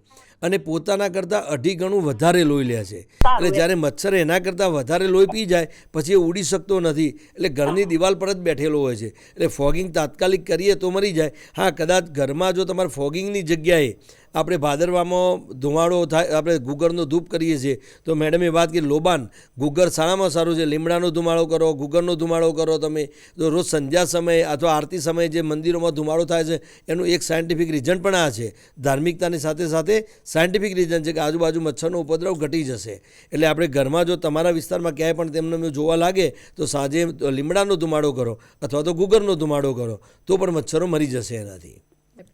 અને પોતાના કરતાં 2.5 ગણું વધારે લોહી લે છે. એટલે જ્યારે મચ્છર એના કરતાં વધારે લોહી પી જાય પછી એ ઉડી શકતો નથી, એટલે ઘરની દિવાલ પર જ બેઠેલો હોય છે. એટલે ફોગિંગ તાત્કાલિક કરીએ તો મરી જાય. હા, કદાચ ઘરમાં જો તમારે ફોગિંગની જગ્યાએ આપણે ભાદરવામાં ધુમાડો થાય, આપણે ગુગળનો ધૂપ કરીએ છીએ, તો મેડમે વાત કરી લોબાન, ગુગળ સારામાં સારું છે. લીમડાનો ધુમાડો કરો, ગુગળનો ધુમાડો કરો તમે, તો રોજ સંધ્યા સમયે અથવા આરતી સમયે જે મંદિરોમાં ધુમાડો થાય છે એનું એક સાયન્ટિફિક રીઝન પણ આ છે. ધાર્મિકતાની સાથે સાથે સાયન્ટિફિક રીઝન છે કે આજુબાજુ મચ્છરનો ઉપદ્રવ ઘટી જશે. એટલે આપણે ઘરમાં જો તમારા વિસ્તારમાં ક્યાંય પણ તેમને જોવા લાગે તો સાંજે લીમડાનો ધુમાડો કરો અથવા તો ગુગળનો ધુમાડો કરો, તો પણ મચ્છરો મરી જશે એનાથી.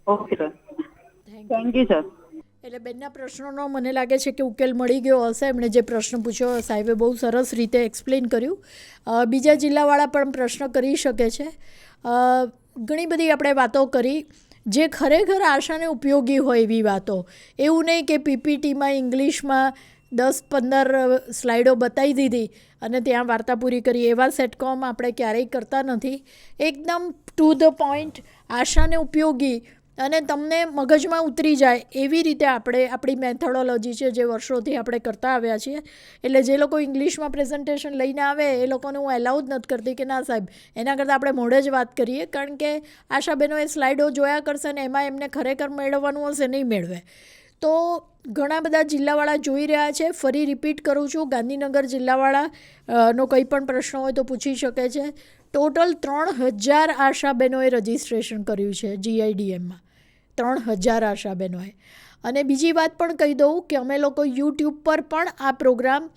Okay sir, thank you sir. એટલે બેનના પ્રશ્નોનો મને લાગે છે કે ઉકેલ મળી ગયો હશે. એમણે જે પ્રશ્ન પૂછ્યો સાહેબે બહુ સરસ રીતે એક્સપ્લેન કર્યું. બીજા જિલ્લાવાળા પણ પ્રશ્ન કરી શકે છે. ઘણી બધી આપણે વાતો કરી જે ખરેખર આશાને ઉપયોગી હોય એવી વાતો. એવું નહીં કે PPTમાં ઇંગ્લિશમાં 10-15 સ્લાઇડો બતાવી દીધી અને ત્યાં વાર્તા પૂરી કરી. એવા સેટકોમ આપણે ક્યારેય કરતા નથી. એકદમ ટુ ધ પોઈન્ટ, આશાને ઉપયોગી અને તમને મગજમાં ઉતરી જાય એવી રીતે આપણે આપણી મેથોડોલોજી છે જે વર્ષોથી આપણે કરતા આવ્યા છીએ. એટલે જે લોકો ઇંગ્લિશમાં પ્રેઝન્ટેશન લઈને આવે એ લોકોને હું એલાઉ જ નથી કરતી કે ના સાહેબ, એના કરતાં આપણે મોઢે જ વાત કરીએ. કારણ કે આશાબેનો એ સ્લાઇડો જોયા કરશે ને એમાં એમને ખરેખર મેળવવાનું હશે નહીં મેળવે. તો ઘણા બધા જિલ્લાવાળા જોઈ રહ્યા છે. ફરી રિપીટ કરું છું, ગાંધીનગર જિલ્લાવાળા નો કંઈ પણ પ્રશ્ન હોય તો પૂછી શકે છે. ટોટલ 3000 આશાબેનોએ રજિસ્ટ્રેશન કર્યું છે GIDMમાં. 3000 આશાબેનોએ. અને બીજી વાત પણ કહી દઉં કે અમે લોકો યુટ્યુબ પર પણ આ પ્રોગ્રામ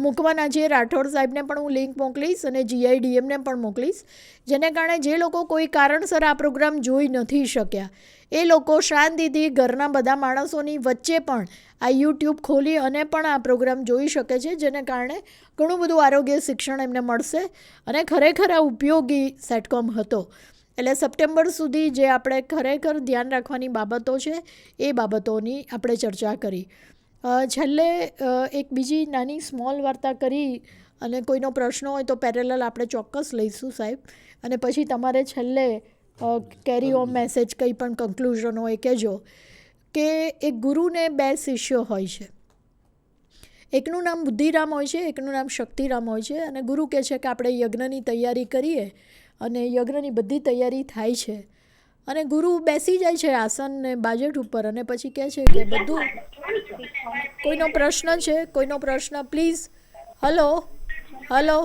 મૂકવાના છે. રાઠોડ સાહેબને પણ હું લિંક મોકલીશ અને GIDMને પણ મોકલીશ, જેને કારણે જે લોકો કોઈ કારણસર આ પ્રોગ્રામ જોઈ નથી શક્યા એ લોકો શાંતિથી ઘરના બધા માણસોની વચ્ચે પણ આ યુટ્યુબ ખોલી અને પણ આ પ્રોગ્રામ જોઈ શકે છે, જેને કારણે ઘણું બધું આરોગ્ય શિક્ષણ એમને મળશે અને ખરેખર આ ઉપયોગી સેટકોમ હતો. એટલે સપ્ટેમ્બર સુધી જે આપણે ખરેખર ધ્યાન રાખવાની બાબતો છે એ બાબતોની આપણે ચર્ચા કરી. છેલ્લે એક બીજી નાની સ્મોલ વાર્તા કરી અને કોઈનો પ્રશ્ન હોય તો પેરેલલ આપણે ચોક્કસ લઈશું સાહેબ, અને પછી તમારે છેલ્લે કેરી હોમ મેસેજ કંઈ પણ કન્ક્લુઝન હોય કહેજો. કે એક ગુરુને 2 શિષ્યો હોય છે, એકનું નામ બુદ્ધિરામ હોય છે, એકનું નામ શક્તિરામ હોય છે. અને ગુરુ કહે છે કે આપણે યજ્ઞની તૈયારી કરીએ અને યજ્ઞની બધી તૈયારી થાય છે અને ગુરુ બેસી જાય છે આસન ને બાજેટ ઉપર અને પછી કહે છે કે બધું કોઈનો પ્રશ્ન છે, કોઈનો પ્રશ્ન પ્લીઝ. હલો હલો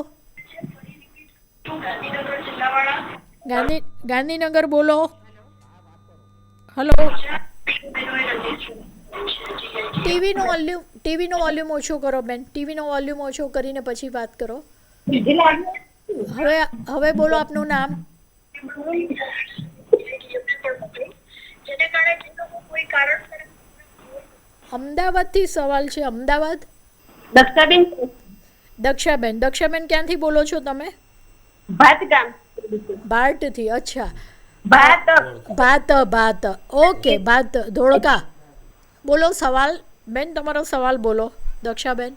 ગાંધીનગર બોલો. હલો ટીવીનો વોલ્યુમ ઓછો કરો બેન, ટીવીનો વોલ્યુમ ઓછો કરીને પછી વાત કરો. હવે બોલો આપનું નામ. અમદાવાદથી સવાલ છે. અમદાવાદ દક્ષાબેન. દક્ષાબેન ક્યાંથી બોલો છો તમે? ભારતથી. અચ્છા, ભાત. ઓકે, ભાત ધોળકા. બોલો સવાલ બેન, તમારો સવાલ બોલો દક્ષાબેન.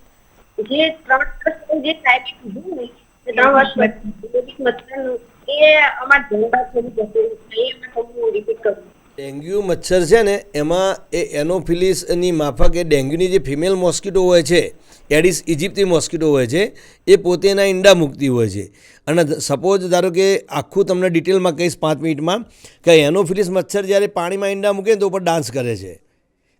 જે 3 વર્ષ જે સાહેબ કીધું ને 3 વર્ષ એ અમાર ધંધા થઈ જશે એ હું રિપીટ કરું. ડેન્ગ્યુ મચ્છર છે ને એમાં એ એનોફિલિસની માફક એ ડેન્ગ્યુની જે ફિમેલ મોસ્કીટો હોય છે, એડિસ ઇજિપ્તી મોસ્કીટો હોય છે, એ પોતે એના ઈંડા મૂકતી હોય છે. અને સપોઝ ધારો કે આખું તમને ડિટેલમાં કહીશ 5 મિનિટમાં કે એનોફિલિસ મચ્છર જ્યારે પાણીમાં ઈંડા મૂકે તો ઉપર ડાન્સ કરે છે.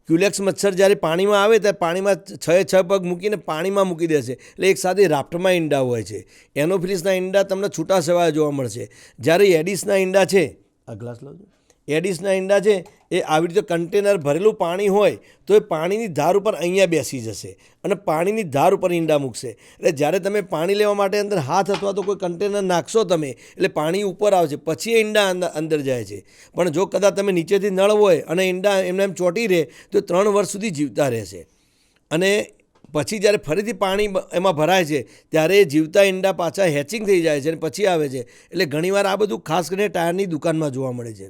ક્યુલેક્સ મચ્છર જ્યારે પાણીમાં આવે ત્યારે પાણીમાં 6 પગ મૂકીને પાણીમાં મૂકી દેશે, એટલે એક સાથે રાફ્ટમાં ઈંડા હોય છે. એનોફિલિસના ઈંડા તમને છૂટા છવાયા જોવા મળશે. જ્યારે એડિસના ઈંડા છે, આ ગ્લાસ લાવજો, એડિસના ઈંડા છે એ આવી રીતે કન્ટેનર ભરેલું પાણી હોય તો એ પાણીની ધાર ઉપર અહીંયા બેસી જશે અને પાણીની ધાર ઉપર ઈંડા મૂકશે. એટલે જ્યારે તમે પાણી લેવા માટે અંદર હાથ અથવા તો કોઈ કન્ટેનર નાખશો તમે એટલે પાણી ઉપર આવશે, પછી એ ઈંડા અંદર જાય છે. પણ જો કદાચ તમે નીચેથી નળ હોય અને ઈંડા એમને એમ ચોંટી રહે તો 3 વર્ષ સુધી જીવતા રહેશે. અને પછી જ્યારે ફરીથી પાણી એમાં ભરાય છે ત્યારે જીવતા ઈંડા પાછા હેચિંગ થઈ જાય છે અને પછી આવે છે. એટલે ઘણીવાર આ બધું ખાસ કરીને ટાયરની દુકાનમાં જોવા મળે છે.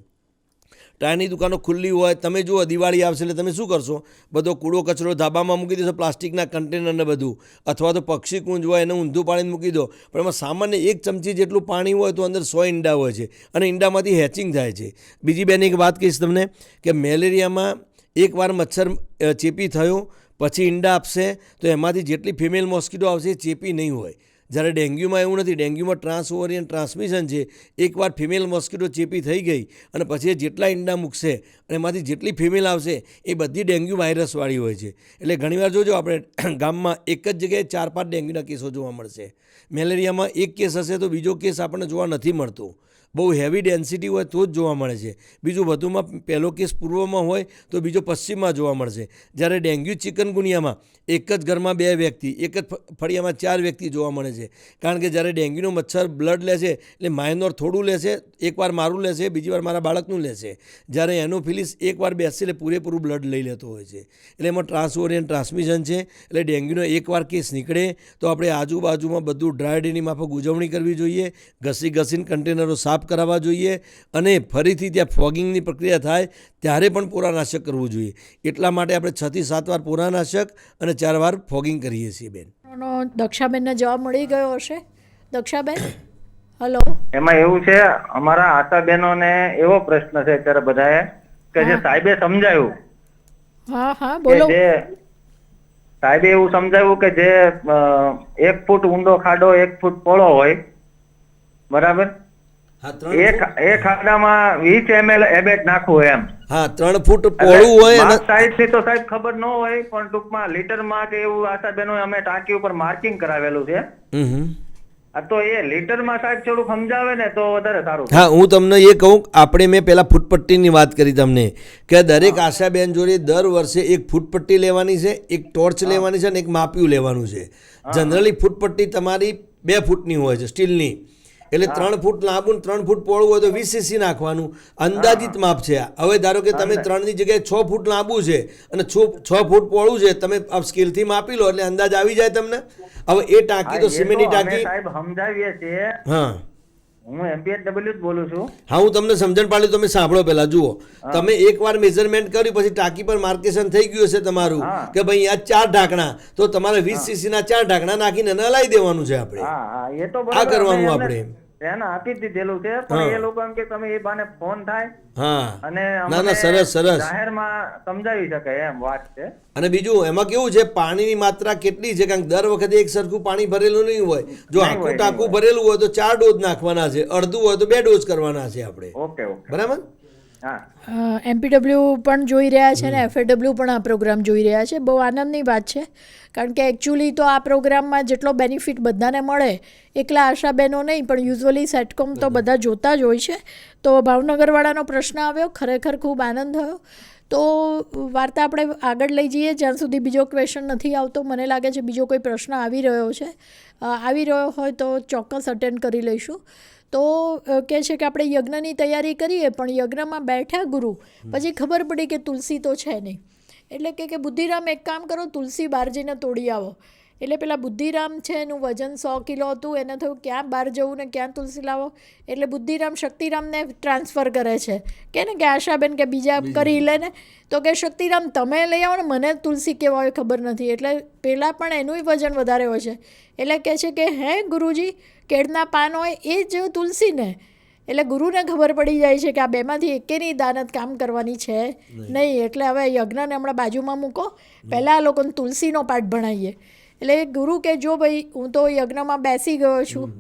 ટાયરની દુકાનો ખુલ્લી હોય, તમે જુઓ દિવાળી આવશે એટલે તમે શું કરશો, બધો કૂડો કચરો ધાબામાં મૂકી દેશો, પ્લાસ્ટિકના કન્ટેનરને બધું, અથવા તો પક્ષી કુંજ હોય એને ઊંધું પાણીને મૂકી દો. પણ એમાં સામાન્ય 1 ચમચી જેટલું પાણી હોય તો અંદર 100 ઈંડા હોય છે અને ઈંડામાંથી હેચિંગ થાય છે. બીજી બેન એક વાત કહીશ તમને કે મેલેરિયામાં એકવાર મચ્છર ચેપી થયો પછી ઈંડા આપશે તો એમાંથી જેટલી ફિમેલ મોસ્કીટો આવશે એ ચેપી નહીં હોય. જ્યારે ડેન્ગ્યુમાં એવું નથી. ડેન્ગ્યુમાં ટ્રાન્સઓવરિયન ટ્રાન્સમિશન છે. એકવાર ફિમેલ મોસ્કીટો ચેપી થઈ ગઈ અને પછી જેટલા ઈંડા મૂકશે અને એમાંથી જેટલી ફિમેલ આવશે એ બધી ડેન્ગ્યુ વાયરસવાળી હોય છે. એટલે ઘણીવાર જોજો આપણે ગામમાં એક જ જગ્યાએ 4-5 ડેન્ગ્યુના કેસો જોવા મળશે. મેલેરિયામાં એક કેસ હશે તો બીજો કેસ આપણને જોવા નથી મળતો. બહુ હેવી ડેન્સિટી હોય તો જ જોવા મળે છે. બીજું વધુમાં પહેલો કેસ પૂર્વમાં હોય તો બીજો પશ્ચિમમાં જોવા મળશે. જ્યારે ડેન્ગ્યુ ચિકનગુનિયામાં એક જ ઘરમાં 2 વ્યક્તિ, એક જ ફળિયામાં 4 વ્યક્તિ જોવા મળે છે. કારણ કે જ્યારે ડેન્ગ્યુનો મચ્છર બ્લડ લેશે એટલે માઇનોર થોડું લેશે, એકવાર મારું લેશે, બીજી વાર મારા બાળકનું લેશે. જ્યારે એનોફિલિસ એકવાર બેસશે એટલે પૂરેપૂરું બ્લડ લઈ લેતો હોય છે. એટલે એમાં ટ્રાન્સઓવરિયન ટ્રાન્સમિશન છે. એટલે ડેન્ગ્યુનો એકવાર કેસ નીકળે તો આપણે આજુબાજુમાં બધું ડ્રાય ડેની માફક ઉજવણી કરવી જોઈએ, ઘસીને કન્ટેનરો સાફ કરાવવા જોઈએ અને ફરીથી ત્યાં ફોગિંગની પ્રક્રિયા થાય ત્યારે પણ પોરાનાશક કરવું જોઈએ. એટલા માટે આપણે 6 થી 7 વાર પોરાનાશક અને 4 વાર ફોગિંગ કરીએ છીએ. બેન દક્ષાબેનને જવાબ મળી ગયો હશે. દક્ષાબેન હલો. એમાં એવું છે, અમારા આશાબેનોને એવો પ્રશ્ન છે અત્યારે બધાએ કે જે સાહેબે સમજાવ્યું, હા બોલો. સાહેબે એવું સમજાવ્યું કે જે 1 ફૂટ ઊંડો ખાડો 1 ફૂટ પહોળો હોય, બરાબર, એ ખાડામાં 20 ml એબેટ નાખવું એમ. હા, 3 ફૂટ પહોળું હોય અને સાઈઝ થી તો સાહેબ ખબર ન હોય પણ ટૂંકમાં લીટરમાં કે એવું આશાબેનો અમે ટાંકી ઉપર માર્કિંગ કરાવેલું છે. આ તો એ લીટરમાં સાહેબ થોડું સમજાવે ને તો વધારે સારું. હા, હું તમને એ કહું, આપણે મેં પહેલાં ફૂટપટ્ટીની વાત કરી તમને કે દરેક આશાબેન જોડે દર વર્ષે એક ફૂટપટ્ટી લેવાની છે, એક ટોર્ચ લેવાની છે અને એક માપિયું લેવાનું છે. જનરલી ફૂટપટ્ટી તમારી 2 ફૂટની હોય છે, સ્ટીલની. એટલે 3 ફૂટ લાંબુ ને 3 ફૂટ પોળું હોય તો 20 cc નાખવાનું. અંદાજિત માપ છે. હવે ધારો કે તમે 3ની જગ્યાએ 6 ફૂટ લાંબુ છે અને 6 ફૂટ પોળું છે, તમે સ્કેલથી માપી લો એટલે અંદાજ આવી જાય તમને. હવે એ ટાંકી તો સિમેન્ટની ટાંકી સાહેબ સમજાવીએ છીએ. હા, હું MPHW જ બોલું છું. હા, હું તમને સમજણ પાડ્યું, તમે સાંભળો પહેલા. જુઓ, તમે એકવાર મેઝરમેન્ટ કર્યું પછી ટાંકી પર માર્કેશન થઈ ગયું હશે તમારું કે ભાઈ આ 4 ઢાંકણા, તો તમારે 20 cc ના 4 ઢાંકણા નાખીને હલાવી દેવાનું છે આપણે. એ તો આ કરવાનું આપણે. એને આપી દીધેલું છે, પણ એ લોકો એમ કે તમે એ બાને ફોન થાય હા, અને ના, સરસ જાહેરમાં સમજાવી શકે એમ વાત છે. અને બીજું એમાં કેવું છે, પાણીની માત્રા કેટલી છે, કારણ કે દર વખતે એક સરખું પાણી ભરેલું નહીં હોય. જો આખું ટાંકું ભરેલું હોય તો 4 ડોઝ નાખવાના છે, અડધું હોય તો 2 ડોઝ કરવાના છે આપણે. ઓકે, બરાબર. MPW પણ જોઈ રહ્યા છે અને FAW પણ આ પ્રોગ્રામ જોઈ રહ્યા છે. બહુ આનંદની વાત છે, કારણ કે એકચ્યુઅલી તો આ પ્રોગ્રામમાં જેટલો બેનિફિટ બધાને મળે, એકલા આશાબેનો નહીં પણ યુઝ્યુઅલી સેટકોમ તો બધા જોતા જ હોય છે. તો ભાવનગરવાળાનો પ્રશ્ન આવ્યો, ખરેખર ખૂબ આનંદ થયો. તો વાર્તા આપણે આગળ લઈ જઈએ જ્યાં સુધી બીજો ક્વેશ્ચન નથી આવતો. મને લાગે છે બીજો કોઈ પ્રશ્ન આવી રહ્યો છે. આવી રહ્યો હોય તો ચોક્કસ અટેન્ડ કરી લઈશું. તો કહે છે કે આપણે યજ્ઞની તૈયારી કરીએ પણ યજ્ઞમાં બેઠા ગુરુ, પછી ખબર પડી કે તુલસી તો છે નહીં. એટલે કે બુદ્ધિરામ એક કામ કરો, તુલસી બહાર જઈને તોડી આવો. એટલે પેલા બુદ્ધિરામ છે એનું વજન 100 કિલો હતું. એને થયું ક્યાં બહાર જવું ને ક્યાં તુલસી લાવો. એટલે બુદ્ધિરામ શક્તિરામને ટ્રાન્સફર કરે છે કે ને કે આશાબેન કે બીજા કરી લે ને. તો કે શક્તિરામ તમે લઈ આવો ને, મને તુલસી કેવા હોય ખબર નથી. એટલે પહેલાં પણ એનુંય વજન વધારે હોય છે. એટલે કહે છે કે હે ગુરુજી, કેળના પાન હોય એ જ તુલસી ને. એટલે ગુરુને ખબર પડી જાય છે કે આ બેમાંથી એકેની દાનત કામ કરવાની છે નહીં. એટલે હવે યજ્ઞને હમણાં બાજુમાં મૂકો, પહેલાં આ લોકોને તુલસીનો પાઠ ભણાવીએ. એટલે ગુરુ કે જો ભાઈ હું તો યજ્ઞમાં બેસી ગયો છું,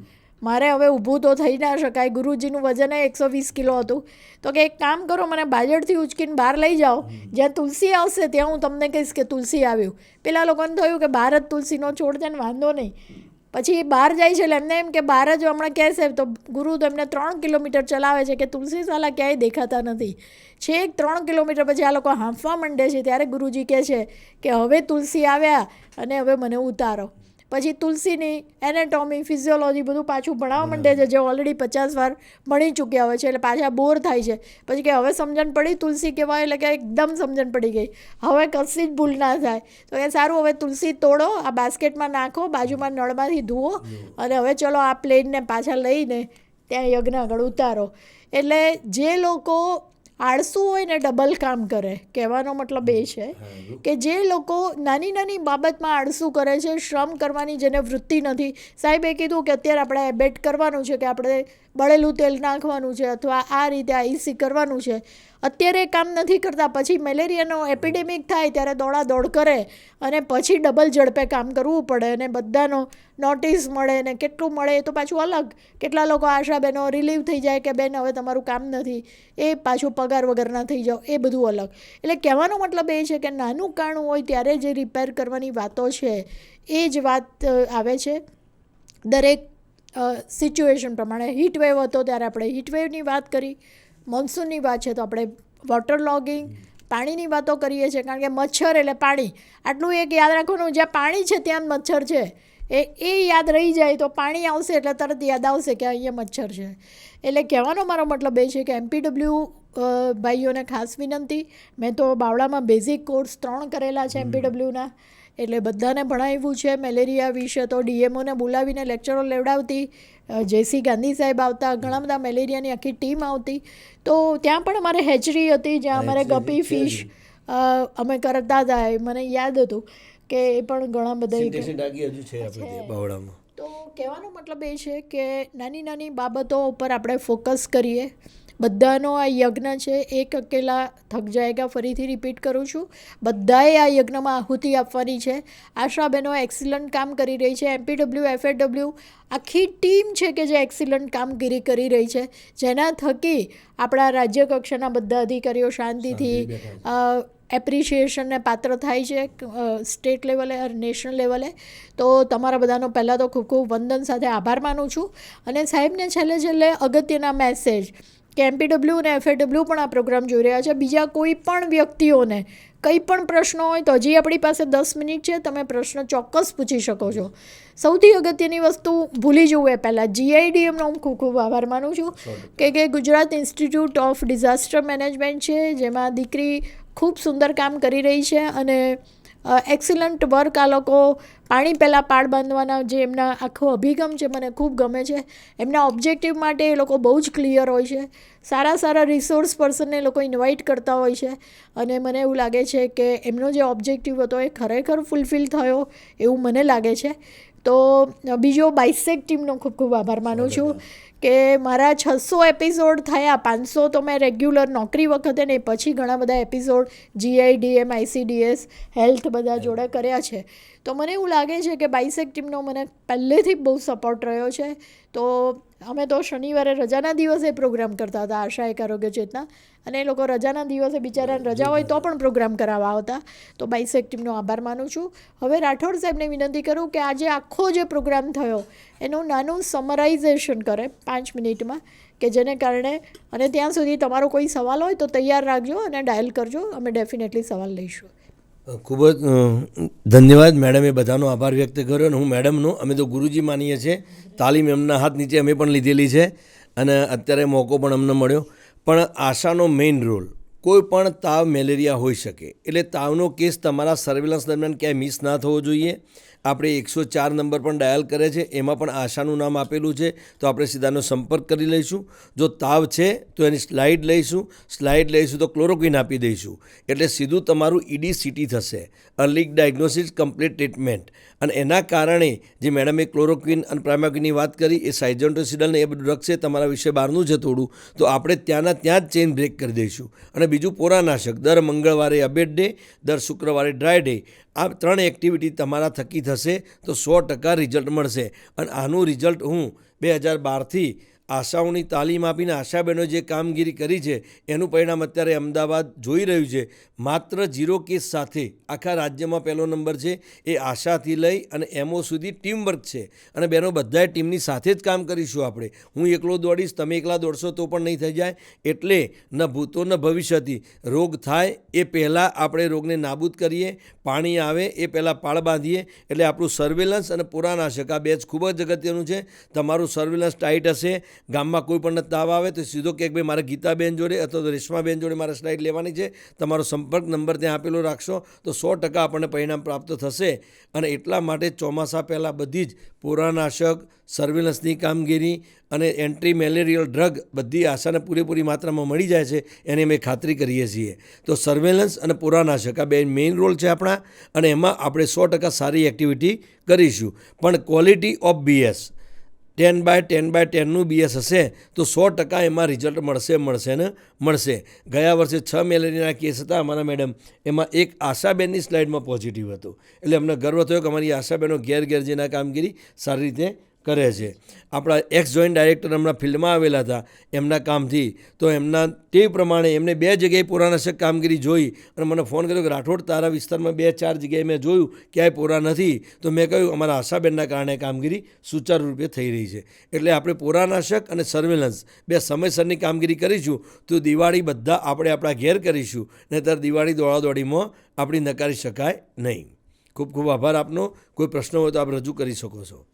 મારે હવે ઊભું તો થઈ ના શકાય. ગુરુજીનું વજન 120 કિલો હતું. તો કે એક કામ કરો, મને બાજરથી ઉચકીને બહાર લઈ જાઓ, જ્યાં તુલસી આવશે ત્યાં હું તમને કહીશ કે તુલસી આવ્યું. પેલા લોકોને થયું કે બહાર જ તુલસીનો છોડ છે ને વાંધો નહીં. પછી બહાર જાય છે એટલે એમને એમ કે બહાર જ હમણાં કહેશે, તો ગુરુ તો એમને 3 કિલોમીટર ચલાવે છે કે તુલસી સાલા ક્યાંય દેખાતા નથી. છેક 3 કિલોમીટર પછી આ લોકો હાંફવા માંડે છે. ત્યારે ગુરુજી કહે છે કે હવે તુલસી આવ્યા અને હવે મને ઉતારો. પછી તુલસીની એનેટોમી, ફિઝિયોલોજી બધું પાછું ભણાવવા માંડે છે, જે ઓલરેડી 50 વાર ભણી ચૂક્યા હોય છે. એટલે પાછા બોર થાય છે. પછી કે હવે સમજણ પડી તુલસી કહેવાય. એટલે કે એકદમ સમજણ પડી ગઈ, હવે કશી જ ભૂલ ના થાય. તો એ સારું, હવે તુલસી તોડો, આ બાસ્કેટમાં નાખો, બાજુમાં નળમાંથી ધુઓ અને હવે ચલો આ પ્લેનને પાછા લઈને ત્યાં યજ્ઞ આગળ ઉતારો. એટલે જે લોકો આળસુ હોય ને ડબલ કામ કરે. કહેવાનો મતલબ એ છે કે જે લોકો નાની નાની બાબતમાં આળસુ કરે છે, શ્રમ કરવાની જેને વૃત્તિ નથી. સાહેબે કીધું કે અત્યારે આપણે એબેટ કરવાનું છે, કે આપણે બળેલું તેલ નાખવાનું છે અથવા આ રીતે આઈસી કરવાનું છે. અત્યારે કામ નથી કરતા, પછી મેલેરિયાનો એપિડેમિક થાય ત્યારે દોડાદોડ કરે અને પછી ડબલ ઝડપે કામ કરવું પડે અને બધાનો નોટિસ મળે ને કેટલું મળે એ તો પાછું અલગ. કેટલા લોકો આશાબેનો રિલીવ થઈ જાય કે બેન હવે તમારું કામ નથી, એ પાછું પગાર વગરના થઈ જાઓ, એ બધું અલગ. એટલે કહેવાનો મતલબ એ છે કે નાનું કાણું હોય ત્યારે જે રિપેર કરવાની વાતો છે એ જ વાત આવે છે દરેક સિચ્યુએશન પ્રમાણે. હીટવેવ હતો ત્યારે આપણે હીટવેવની વાત કરી, મોન્સૂનની વાત છે તો આપણે વોટર લોગિંગ, પાણીની વાતો કરીએ છીએ. કારણ કે મચ્છર એટલે પાણી, આટલું એક યાદ રાખવાનું, જ્યાં પાણી છે ત્યાં મચ્છર છે. એ યાદ રહી જાય તો પાણી આવશે એટલે તરત યાદ આવશે કે અહીંયા મચ્છર છે. એટલે કહેવાનો મારો મતલબ એ છે કે MPW ભાઈઓને ખાસ વિનંતી. મેં તો બાવળામાં બેઝિક કોર્સ 3 કરેલા છે MPWના, એટલે બધાને ભણાવ્યું છે. મેલેરિયા વિશે તો DMOને બોલાવીને લેક્ચરો લેવડાવતી, JC ગાંધી સાહેબ આવતા, ઘણા બધા મેલેરિયાની આખી ટીમ આવતી. તો ત્યાં પણ અમારે હેચરી હતી જ્યાં અમારે ગપી ફિશ અમે કરતા હતા. મને યાદ હતું કે એ પણ ઘણા બધા. તો કહેવાનો મતલબ એ છે કે નાની નાની બાબતો ઉપર આપણે ફોકસ કરીએ. બધાનો આ યજ્ઞ છે એક અકેલા થક જાયગા, ફરીથી રિપીટ કરું છું, બધાએ આ યજ્ઞમાં આહુતિ આપવાની છે. આશાબેનો એક્સિલન્ટ કામ કરી રહી છે. MPW FAW આખી ટીમ છે કે જે એક્સિલન્ટ કામગીરી કરી રહી છે, જેના થકી આપણા રાજ્ય કક્ષાના બધા અધિકારીઓ શાંતિથી એપ્રિશિએશનને પાત્ર થાય છે સ્ટેટ લેવલે અને નેશનલ લેવલે. તો તમારા બધાનો પહેલાં તો ખૂબ ખૂબ વંદન સાથે આભાર માનું છું. અને સાહેબને છેલ્લે અગત્યના મેસેજ કે MPW અને FAW પણ આ પ્રોગ્રામ જોઈ રહ્યા છે. બીજા કોઈ પણ વ્યક્તિઓને કંઈ પણ પ્રશ્ન હોય તો હજી આપણી પાસે 10 મિનિટ છે, તમે પ્રશ્ન ચોક્કસ પૂછી શકો છો. સૌથી અગત્યની વસ્તુ ભૂલી જવું એ પહેલાં GIDMનો હું ખૂબ ખૂબ આભાર માનું છું કે Gujarat institute of disaster management છે, જેમાં દીકરી ખૂબ સુંદર કામ કરી રહી છે અને એક્સિલન્ટ વર્ક. આ લોકો પાણી પહેલાં પાળ બાંધવાના જે એમના આખો અભિગમ છે મને ખૂબ ગમે છે. એમના ઓબ્જેક્ટિવ માટે એ લોકો બહુ જ ક્લિયર હોય છે. સારા રિસોર્સ પર્સનને એ લોકો ઇન્વાઇટ કરતા હોય છે અને મને એવું લાગે છે કે એમનો જે ઓબ્જેક્ટિવ હતો એ ખરેખર ફૂલફિલ થયો એવું મને લાગે છે. તો બીજો બાયસેક ટીમનો ખૂબ ખૂબ આભાર માનું છું કે મારા 600 એપિસોડ થયા, 500 તો મેં રેગ્યુલર નોકરી વખતે ને પછી ઘણા બધા એપિસોડ GIDM, ICDS, હેલ્થ બધા જોડે કર્યા છે. તો મને એવું લાગે છે કે બાયસેક ટીમનો મને પહેલેથી બહુ સપોર્ટ રહ્યો છે. તો અમે તો શનિવારે રજાના દિવસે પ્રોગ્રામ કરતા હતા, આશા એક આરોગ્ય ચેતના, અને એ લોકો રજાના દિવસે બિચારાને રજા હોય તો પણ પ્રોગ્રામ કરાવવા આવતા. તો બાયસેક ટીમનો આભાર માનું છું. હવે રાઠોડ સાહેબને વિનંતી કરું કે આજે આખો જે પ્રોગ્રામ થયો એનું નાનું સમરાઇઝેશન કરે 5 મિનિટમાં, કે જેને કારણે, અને ત્યાં સુધી તમારો કોઈ સવાલ હોય તો તૈયાર રાખજો અને ડાયલ કરજો, અમે ડેફિનેટલી સવાલ લઈશું. ખૂબ જ ધન્યવાદ મેડમે બધાનો આભાર વ્યક્ત કર્યો. અને હું મેડમનો અમે તો ગુરુજી માનીએ છીએ. તાલીમ એમના હાથ નીચે અમે પણ લીધેલી છે અને અત્યારે મોકો પણ અમને મળ્યો. પણ આશાનો મેઇન રોલ, કોઈ પણ તાવ મેલેરિયા હોઈ શકે, એટલે તાવનો કેસ તમારા સર્વેલન્સ દરમિયાન ક્યાંય મિસ ના થવો જોઈએ. આપણે 104 નંબર પણ ડાયલ કરે છે, એમાં પણ આશાનું નામ આપેલું છે, તો આપણે સીધાનો સંપર્ક કરી લઈશું. જો તાવ છે તો એની સ્લાઇડ લઈશું તો ક્લોરોક્વિન આપી દઈશું, એટલે સીધું તમારું EDCT થશે, અર્લી ડાયગ્નોસિસ કમ્પ્લીટ ટ્રીટમેન્ટ. અને એના કારણે જે મેડમે ક્લોરોક્વિન અને પ્રાઇમાક્વિનની વાત કરી, એ સાઇઝન્ટોસિડલ ને એ બધું ડ્રગ છે, તમારા વિશે બહારનું છે થોડું, તો આપણે ત્યાંના ત્યાં જ ચેઇન બ્રેક કરી દઈશું. અને બીજું પોરાનાશક, દર મંગળવારે અબેટ ડે, દર શુક્રવારે ડ્રાય ડે, આ 3 એક્ટિવિટી તમારા થકી થશે તો 100% રિઝલ્ટ મળશે. અને આનું રિઝલ્ટ હું 2012થી આશાઓની તાલીમ આપીને આશાબેનો જે કામગીરી કરી છે એનું પરિણામ અત્યારે અમદાવાદ જોઈ રહ્યું છે. માત્ર 0 કેસ સાથે આખા રાજ્યમાં પહેલો નંબર છે. એ આશાથી લઈ અને MO સુધી ટીમ વર્ક છે, અને બહેનો બધાએ ટીમની સાથે જ કામ કરીશું. આપણે હું એકલો દોડીશ, તમે એકલા દોડશો તો પણ નહીં થઈ જાય. એટલે ન ભૂતો ન ભવિષ્યથી રોગ થાય એ પહેલાં આપણે રોગને નાબૂદ કરીએ, પાણી આવે એ પહેલાં પાળ બાંધીએ. એટલે આપણું સર્વેલન્સ અને પુરાનાશક આ બે જ ખૂબ જ અગત્યનું છે. તમારું સર્વેલન્સ ટાઈટ હશે, ગામમાં કોઈ પણ તાવ આવે તો સીધો કે ભાઈ મારે ગીતાબેન જોડે અથવા તો રેશમાબેન જોડે મારે સ્લાઇડ લેવાની છે, તમારો સંપર્ક નંબર ત્યાં આપેલો રાખશો તો 100% આપણને પરિણામ પ્રાપ્ત થશે. અને એટલા માટે ચોમાસા પહેલાં બધી જ પુરાનાશક, સર્વેલન્સની કામગીરી અને એન્ટી મેલેરિયલ ડ્રગ બધી આશાને પૂરેપૂરી માત્રામાં મળી જાય છે, એની અમે ખાતરી કરીએ છીએ. તો સર્વેલન્સ અને પુરાનાશક આ બે મેઇન રોલ છે આપણા, અને એમાં આપણે 100% સારી એક્ટિવિટી કરીશું. પણ ક્વોલિટી ઓફ BS 10/10/10નું BS હશે તો 100% એમાં રિઝલ્ટ મળશે. ગયા વર્ષે 6 મેલેરિયાના કેસ હતા અમારા મેડમ, એમાં એક આશાબેનની સ્લાઇડમાં પોઝિટિવ હતું. એટલે અમને ગર્વ થયો કે અમારી આશાબેનો ઘેર જેના કામગીરી સારી રીતે કરે છે. આપણા એક્સ જોઈન્ટ ડાયરેક્ટર હમણાં ફિલ્ડમાં આવેલા હતા એમના કામથી, તો એમના તે પ્રમાણે એમને 2 જગ્યાએ પુરાનાશક કામગીરી જોઈ અને મને ફોન કર્યો કે રાઠોડ તારા વિસ્તારમાં 2-4 જગ્યાએ મેં જોયું ક્યાંય પૂરા નથી. તો મેં કહ્યું અમારા આશાબેનના કારણે કામગીરી સુચારુ રૂપે થઈ રહી છે. એટલે આપણે પુરાનાશક અને સર્વેલન્સ બે સમયસરની કામગીરી કરીશું તો દિવાળી બધા આપણે આપણા ઘેર કરીશું, નહીંતર દિવાળી દોડાદોડીમાં આપણી નકારી શકાય નહીં. ખૂબ ખૂબ આભાર આપનો. કોઈ પ્રશ્ન હોય તો આપ રજૂ કરી શકો છો.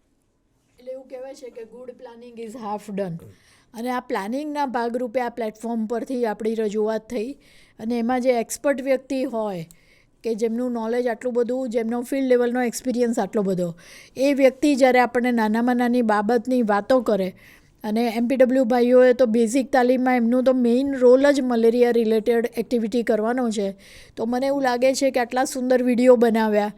કહેવાય છે કે good planning is half done, અને આ પ્લાનિંગના ભાગરૂપે આ પ્લેટફોર્મ પરથી આપણી રજૂઆત થઈ. અને એમાં જે એક્સપર્ટ વ્યક્તિ હોય કે જેમનું નોલેજ આટલું બધું, જેમનો ફિલ્ડ લેવલનો એક્સપિરિયન્સ આટલો બધો, એ વ્યક્તિ જ્યારે આપણને નાનામાં નાની બાબતની વાતો કરે, અને MPW ભાઈઓએ તો બેઝિક તાલીમમાં એમનું તો મેઇન રોલ જ મલેરિયા રિલેટેડ એક્ટિવિટી કરવાનો છે. તો મને એવું લાગે છે કે આટલા સુંદર વિડીયો બનાવ્યા,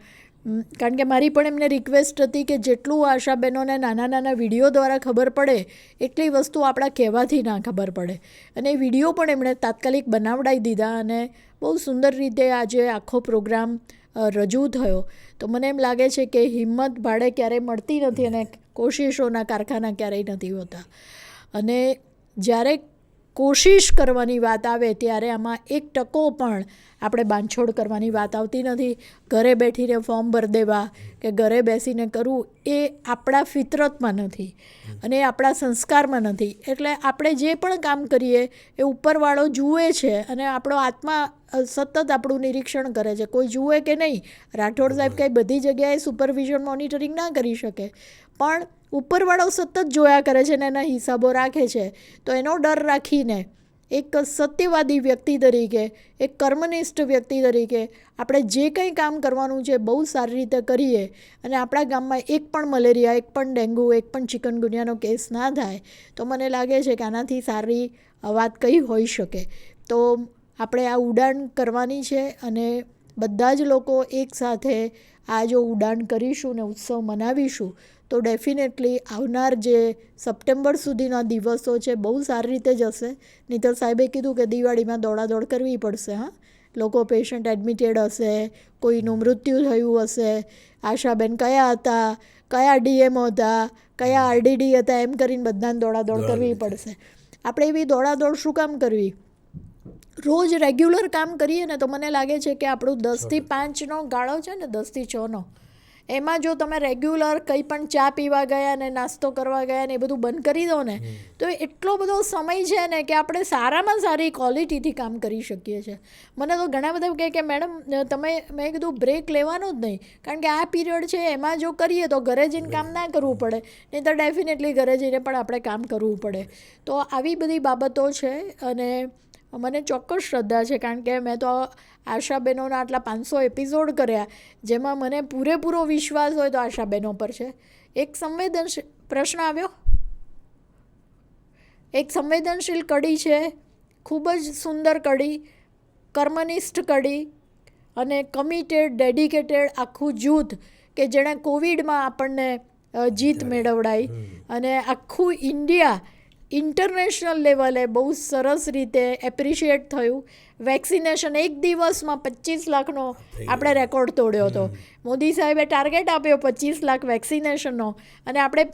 કારણ કે મારી પણ એમને રિક્વેસ્ટ હતી કે જેટલું આશાબેનોને નાના નાના વિડીયો દ્વારા ખબર પડે એટલી વસ્તુ આપણા કહેવાથી ના ખબર પડે. અને એ વિડીયો પણ એમણે તાત્કાલિક બનાવડાવી દીધા અને બહુ સુંદર રીતે આજે આખો પ્રોગ્રામ રજૂ થયો. તો મને એમ લાગે છે કે હિંમત ભાડે ક્યારેય મળતી નથી અને કોશિશોના કારખાના ક્યારેય નથી હોતા. અને જ્યારે કોશિશ કરવાની વાત આવે ત્યારે આમાં 1% પણ આપણે બાંધછોડ કરવાની વાત આવતી નથી. ઘરે બેઠીને ફોર્મ ભરી દેવા કે ઘરે બેસીને કરવું એ આપણા ફિતરતમાં નથી અને એ આપણા સંસ્કારમાં નથી. એટલે આપણે જે પણ કામ કરીએ એ ઉપરવાળો જુએ છે અને આપણો આત્મા સતત આપણું નિરીક્ષણ કરે છે. કોઈ જુએ કે નહીં, રાઠોડ સાહેબ કંઈ બધી જગ્યાએ સુપરવિઝન મોનિટરિંગ ના કરી શકે, પણ ઉપરવાળો સતત જોયા કરે છે ને એના હિસાબો રાખે છે. તો એનો ડર રાખીને એક સત્યવાદી વ્યક્તિ તરીકે, એક કર્મનિષ્ઠ વ્યક્તિ તરીકે આપણે જે કંઈ કામ કરવાનું છે બહુ સારી રીતે કરીએ અને આપણા ગામમાં એક પણ મલેરિયા, એક પણ ડેન્ગ્યુ, એક પણ ચિકનગુનિયાનો કેસ ના થાય તો મને લાગે છે કે આનાથી સારી વાત કઈ હોઈ શકે. તો આપણે આ ઉડાન કરવાની છે અને બધા જ લોકો એકસાથે આ જો ઉડાન કરીશું ને ઉત્સવ મનાવીશું તો ડેફિનેટલી આવનાર જે સપ્ટેમ્બર સુધીના દિવસો છે બહુ સારી રીતે જશે. નહીંતર સાહેબે કીધું કે દિવાળીમાં દોડાદોડ કરવી પડશે. હા, લોકો પેશન્ટ એડમિટેડ હશે, કોઈનું મૃત્યુ થયું હશે, આશાબેન કયા હતા, કયા ડીએમઓ હતા, કયા આરડીડી હતા, એમ કરીને બધાને દોડાદોડ કરવી પડશે. આપણે એવી દોડાદોડ શું કામ કરવી? રોજ રેગ્યુલર કામ કરીએ ને તો મને લાગે છે કે આપણું 10 થી 5નો ગાળો છે ને, 10 થી 6નો, એમાં જો તમે રેગ્યુલર કંઈ પણ ચા પીવા ગયા ને નાસ્તો કરવા ગયા ને એ બધું બંધ કરી દો ને તો એટલો બધો સમય છે ને કે આપણે સારામાં સારી ક્વોલિટીથી કામ કરી શકીએ છીએ. મને તો ઘણા બધા કહે કે મેડમ તમે, મેં કીધું બ્રેક લેવાનો જ નહીં, કારણ કે આ પીરિયડ છે એમાં જો કરીએ તો ઘરે જઈને કામ ના કરવું પડે, નહીં તો ડેફિનેટલી ઘરે જઈને પણ આપણે કામ કરવું પડે. તો આવી બધી બાબતો છે અને મને ચોક્કસ શ્રદ્ધા છે, કારણ કે મેં તો આશાબેનોના આટલા 500 એપિસોડ કર્યા જેમાં મને પૂરેપૂરો વિશ્વાસ હોય તો આશાબેનો પર છે. એક સંવેદનશીલ પ્રશ્ન આવ્યો, એક સંવેદનશીલ કડી છે, ખૂબ જ સુંદર કડી, કર્મનિષ્ઠ કડી અને કમિટેડ, ડેડિકેટેડ આખું જૂથ કે જેણે કોવિડમાં આપણને જીત મેળવડાવી અને આખું ઇન્ડિયા ઇન્ટરનેશનલ લેવલે બહુ સરસ રીતે એપ્રિશિએટ થયું. વેક્સિનેશન એક દિવસમાં 25 લાખનો આપણે રેકોર્ડ તોડ્યો હતો. મોદી સાહેબે ટાર્ગેટ આપ્યો 25 લાખ વેક્સિનેશનનો અને આપણે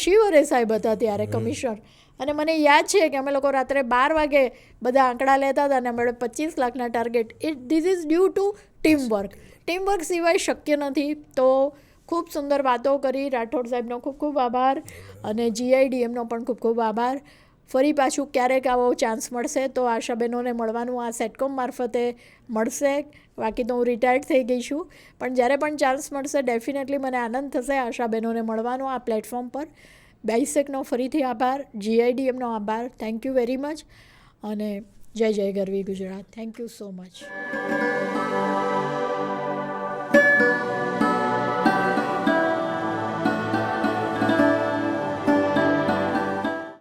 શિવરે સાહેબ હતા ત્યારે કમિશનર, અને મને યાદ છે કે અમે લોકો રાત્રે 12 વાગે બધા આંકડા લેતા હતા અને અમે 25 લાખના target. This is due to teamwork. Teamwork સિવાય શક્ય નથી. તો ખૂબ સુંદર વાતો કરી. રાઠોડ સાહેબનો ખૂબ ખૂબ આભાર અને GIDMનો પણ ખૂબ ખૂબ આભાર. ફરી પાછું ક્યારેક આવો ચાન્સ મળશે તો આશાબેનોને મળવાનું આ સેટકોમ મારફતે મળશે. બાકી તો હું રિટાયર્ડ થઈ ગઈ છું, પણ જ્યારે પણ ચાન્સ મળશે ડેફિનેટલી મને આનંદ થશે આશાબેનોને મળવાનો આ પ્લેટફોર્મ પર. બાયસેકનો ફરીથી આભાર, GIDMનો આભાર. થેન્ક યુ વેરી મચ અને જય જય ગરવી Gujarat. Thank you so much.